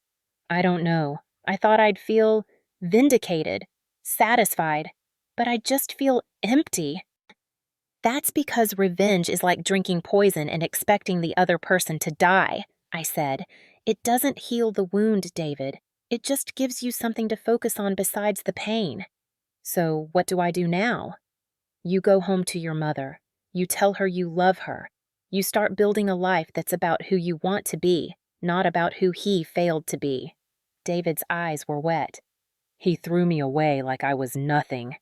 I don't know. I thought I'd feel vindicated, satisfied, but I just feel empty. That's because revenge is like drinking poison and expecting the other person to die, I said. It doesn't heal the wound, David. It just gives you something to focus on besides the pain. So what do I do now? You go home to your mother. You tell her you love her. You start building a life that's about who you want to be, not about who he failed to be. David's eyes were wet. He threw me away like I was nothing.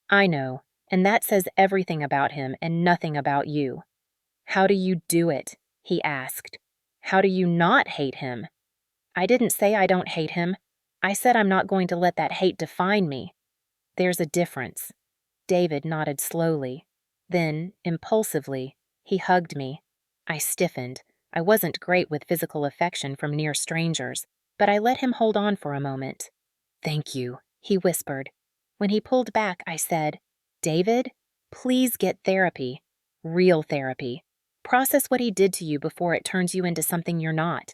I know, and that says everything about him and nothing about you. How do you do it? He asked. How do you not hate him? I didn't say I don't hate him. I said I'm not going to let that hate define me. There's a difference. David nodded slowly. Then, impulsively, he hugged me. I stiffened. I wasn't great with physical affection from near strangers, but I let him hold on for a moment. Thank you, he whispered. When he pulled back, I said, David, please get therapy. Real therapy. Process what he did to you before it turns you into something you're not.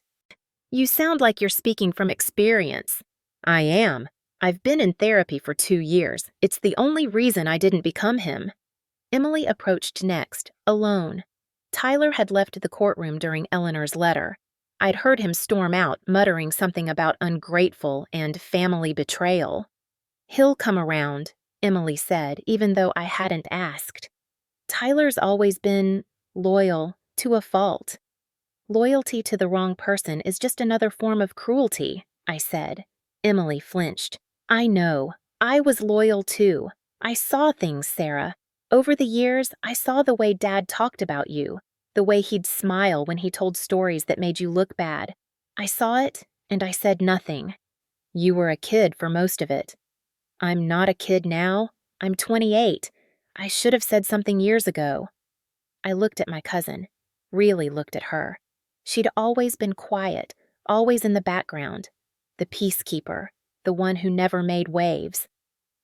You sound like you're speaking from experience. I am. I've been in therapy for 2 years. It's the only reason I didn't become him. Emily approached next, alone. Tyler had left the courtroom during Eleanor's letter. I'd heard him storm out, muttering something about ungrateful and family betrayal. He'll come around, Emily said, even though I hadn't asked. Tyler's always been loyal, to a fault. Loyalty to the wrong person is just another form of cruelty, I said. Emily flinched. I know. I was loyal too. I saw things, Sarah. Over the years, I saw the way Dad talked about you, the way he'd smile when he told stories that made you look bad. I saw it, and I said nothing. You were a kid for most of it. I'm not a kid now. I'm 28. I should have said something years ago. I looked at my cousin, really looked at her. She'd always been quiet, always in the background. The peacekeeper, the one who never made waves.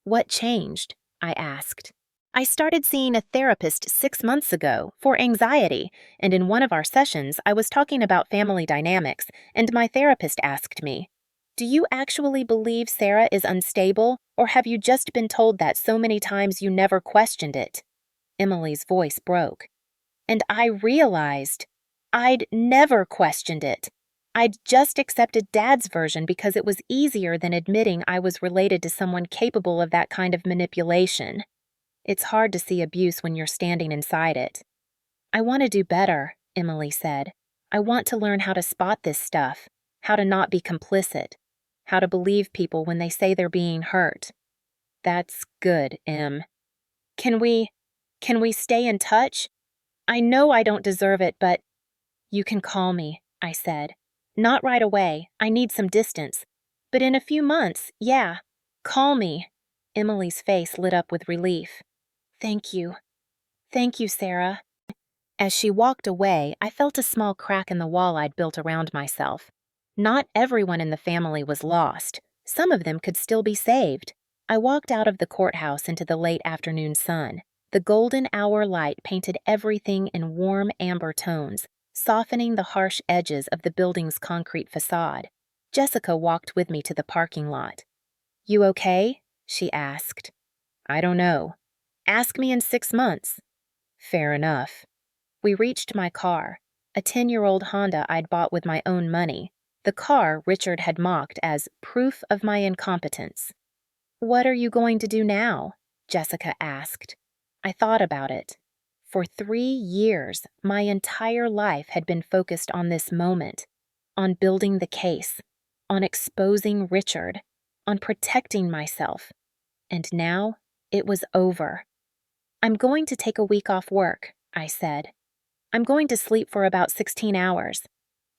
What changed? I asked. I started seeing a therapist 6 months ago for anxiety, and in one of our sessions, I was talking about family dynamics, and my therapist asked me, do you actually believe Sarah is unstable, or have you just been told that so many times you never questioned it? Emily's voice broke. And I realized I'd never questioned it. I'd just accepted Dad's version because it was easier than admitting I was related to someone capable of that kind of manipulation. It's hard to see abuse when you're standing inside it. I want to do better, Emily said. I want to learn how to spot this stuff, how to not be complicit, how to believe people when they say they're being hurt. That's good, Em. Can we, can we stay in touch? I know I don't deserve it, but you can call me, I said. Not right away, I need some distance. But in a few months, yeah. Call me. Emily's face lit up with relief. Thank you. Thank you, Sarah. As she walked away, I felt a small crack in the wall I'd built around myself. Not everyone in the family was lost. Some of them could still be saved. I walked out of the courthouse into the late afternoon sun. The golden hour light painted everything in warm amber tones, softening the harsh edges of the building's concrete facade. Jessica walked with me to the parking lot. You okay? She asked. I don't know. Ask me in 6 months. Fair enough. We reached my car, a 10-year-old Honda I'd bought with my own money, the car Richard had mocked as proof of my incompetence. What are you going to do now? Jessica asked. I thought about it. For 3 years, my entire life had been focused on this moment, on building the case, on exposing Richard, on protecting myself. And now, it was over. I'm going to take a week off work, I said. I'm going to sleep for about 16 hours.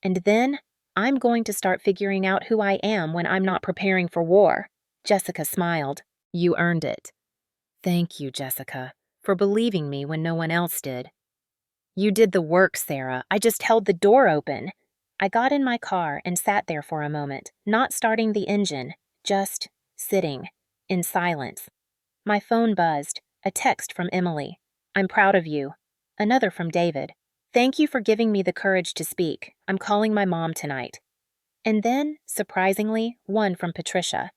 And then, I'm going to start figuring out who I am when I'm not preparing for war. Jessica smiled. You earned it. Thank you, Jessica, for believing me when no one else did. You did the work, Sarah. I just held the door open. I got in my car and sat there for a moment, not starting the engine, just sitting, in silence. My phone buzzed, a text from Emily. I'm proud of you. Another from David. Thank you for giving me the courage to speak. I'm calling my mom tonight. And then, surprisingly, one from Patricia.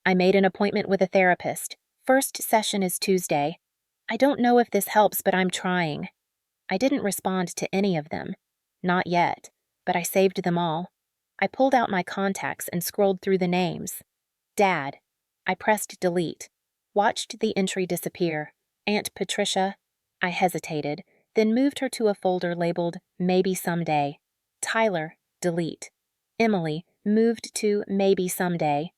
I made an appointment with a therapist. First session is Tuesday. I don't know if this helps, but I'm trying. I didn't respond to any of them. Not yet, but I saved them all. I pulled out my contacts and scrolled through the names. Dad. I pressed delete. Watched the entry disappear. Aunt Patricia. I hesitated, then moved her to a folder labeled Maybe Someday. Tyler. Delete. Emily. Moved to Maybe Someday.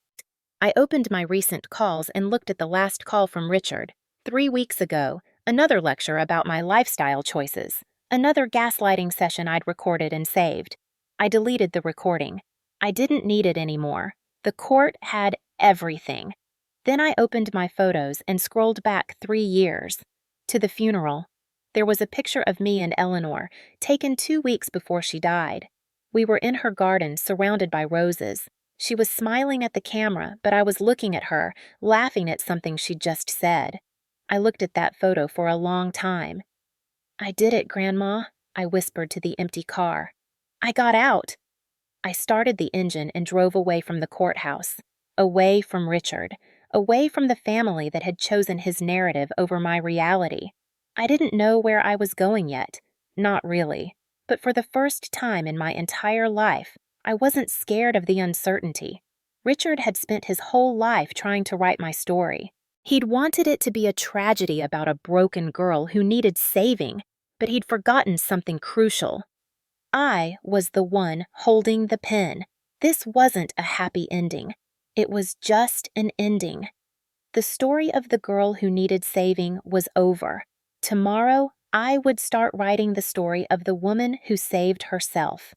I opened my recent calls and looked at the last call from Richard. 3 weeks ago, another lecture about my lifestyle choices. Another gaslighting session I'd recorded and saved. I deleted the recording. I didn't need it anymore. The court had everything. Then I opened my photos and scrolled back 3 years. To the funeral. There was a picture of me and Eleanor, taken 2 weeks before she died. We were in her garden, surrounded by roses. She was smiling at the camera, but I was looking at her, laughing at something she'd just said. I looked at that photo for a long time. I did it, Grandma, I whispered to the empty car. I got out. I started the engine and drove away from the courthouse, away from Richard, away from the family that had chosen his narrative over my reality. I didn't know where I was going yet, not really, but for the first time in my entire life, I wasn't scared of the uncertainty. Richard had spent his whole life trying to write my story. He'd wanted it to be a tragedy about a broken girl who needed saving, but he'd forgotten something crucial. I was the one holding the pen. This wasn't a happy ending. It was just an ending. The story of the girl who needed saving was over. Tomorrow, I would start writing the story of the woman who saved herself.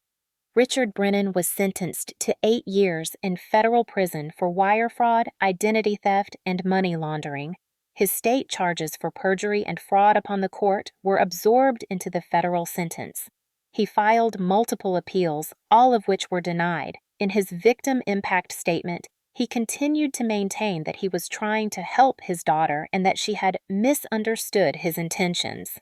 Richard Brennan was sentenced to 8 years in federal prison for wire fraud, identity theft, and money laundering. His state charges for perjury and fraud upon the court were absorbed into the federal sentence. He filed multiple appeals, all of which were denied. In his victim impact statement, he continued to maintain that he was trying to help his daughter and that she had misunderstood his intentions.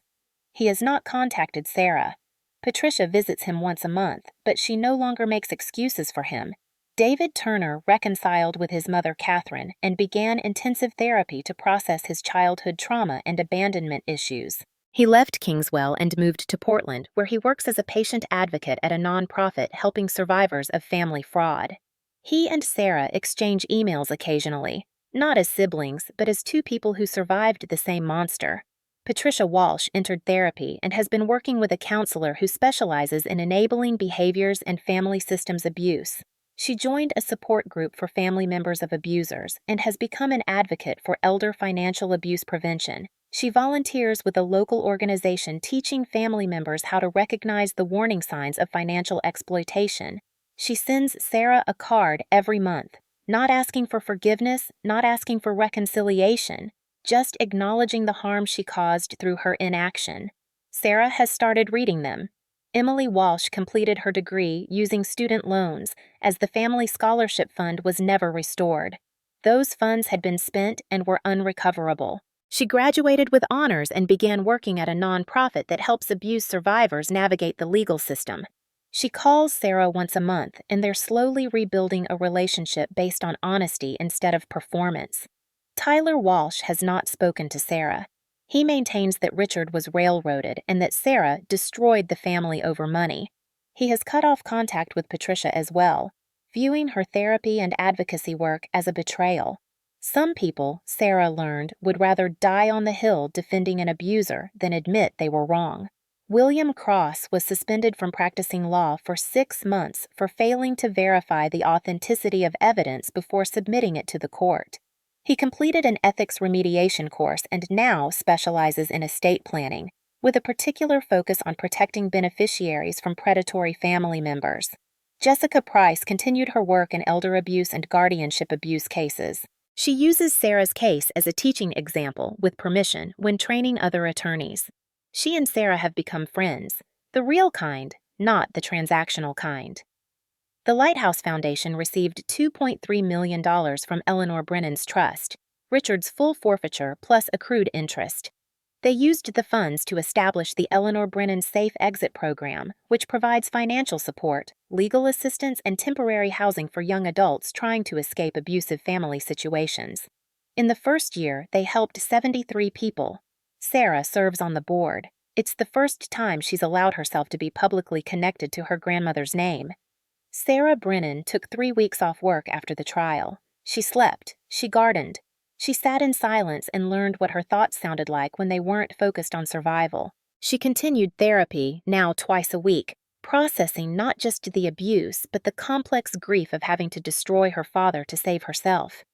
He has not contacted Sarah. Patricia visits him once a month, but she no longer makes excuses for him. David Turner reconciled with his mother Catherine and began intensive therapy to process his childhood trauma and abandonment issues. He left Kingswell and moved to Portland, where he works as a patient advocate at a nonprofit helping survivors of family fraud. He and Sarah exchange emails occasionally, not as siblings, but as two people who survived the same monster. Patricia Walsh entered therapy and has been working with a counselor who specializes in enabling behaviors and family systems abuse. She joined a support group for family members of abusers and has become an advocate for elder financial abuse prevention. She volunteers with a local organization teaching family members how to recognize the warning signs of financial exploitation. She sends Sarah a card every month, not asking for forgiveness, not asking for reconciliation, just acknowledging the harm she caused through her inaction. Sarah has started reading them. Emily Walsh completed her degree using student loans, as the family scholarship fund was never restored. Those funds had been spent and were unrecoverable. She graduated with honors and began working at a nonprofit that helps abuse survivors navigate the legal system. She calls Sarah once a month, and they're slowly rebuilding a relationship based on honesty instead of performance. Tyler Walsh has not spoken to Sarah. He maintains that Richard was railroaded and that Sarah destroyed the family over money. He has cut off contact with Patricia as well, viewing her therapy and advocacy work as a betrayal. Some people, Sarah learned, would rather die on the hill defending an abuser than admit they were wrong. William Cross was suspended from practicing law for 6 months for failing to verify the authenticity of evidence before submitting it to the court. He completed an ethics remediation course and now specializes in estate planning, with a particular focus on protecting beneficiaries from predatory family members. Jessica Price continued her work in elder abuse and guardianship abuse cases. She uses Sarah's case as a teaching example with permission when training other attorneys. She and Sarah have become friends, the real kind, not the transactional kind. The Lighthouse Foundation received $2.3 million from Eleanor Brennan's trust, Richard's full forfeiture plus accrued interest. They used the funds to establish the Eleanor Brennan Safe Exit Program, which provides financial support, legal assistance, and temporary housing for young adults trying to escape abusive family situations. In the first year, they helped 73 people. Sarah serves on the board. It's the first time she's allowed herself to be publicly connected to her grandmother's name. Sarah Brennan took 3 weeks off work after the trial. She slept, she gardened. She sat in silence and learned what her thoughts sounded like when they weren't focused on survival. She continued therapy, now twice a week, processing not just the abuse, but the complex grief of having to destroy her father to save herself.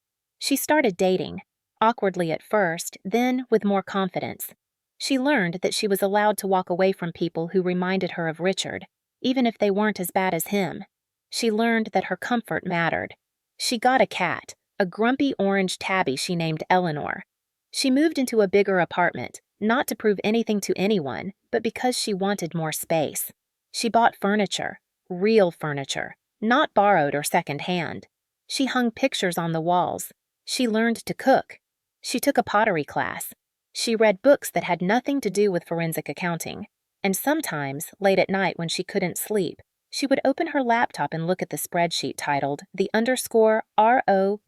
She started dating, awkwardly at first, then with more confidence. She learned that she was allowed to walk away from people who reminded her of Richard, even if they weren't as bad as him. She learned that her comfort mattered. She got a cat, a grumpy orange tabby she named Eleanor. She moved into a bigger apartment, not to prove anything to anyone, but because she wanted more space. She bought furniture, real furniture, not borrowed or second-hand. She hung pictures on the walls. She learned to cook. She took a pottery class. She read books that had nothing to do with forensic accounting. And sometimes, late at night when she couldn't sleep, she would open her laptop and look at the spreadsheet titled the _ROPE.XLSX,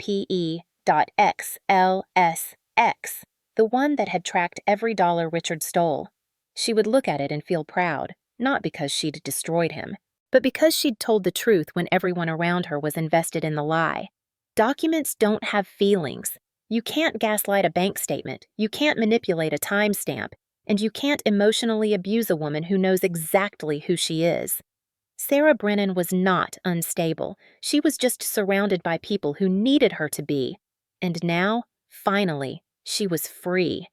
the one that had tracked every dollar Richard stole. She would look at it and feel proud, not because she'd destroyed him, but because she'd told the truth when everyone around her was invested in the lie. Documents don't have feelings. You can't gaslight a bank statement, you can't manipulate a timestamp, and you can't emotionally abuse a woman who knows exactly who she is. Sarah Brennan was not unstable. She was just surrounded by people who needed her to be. And now, finally, she was free.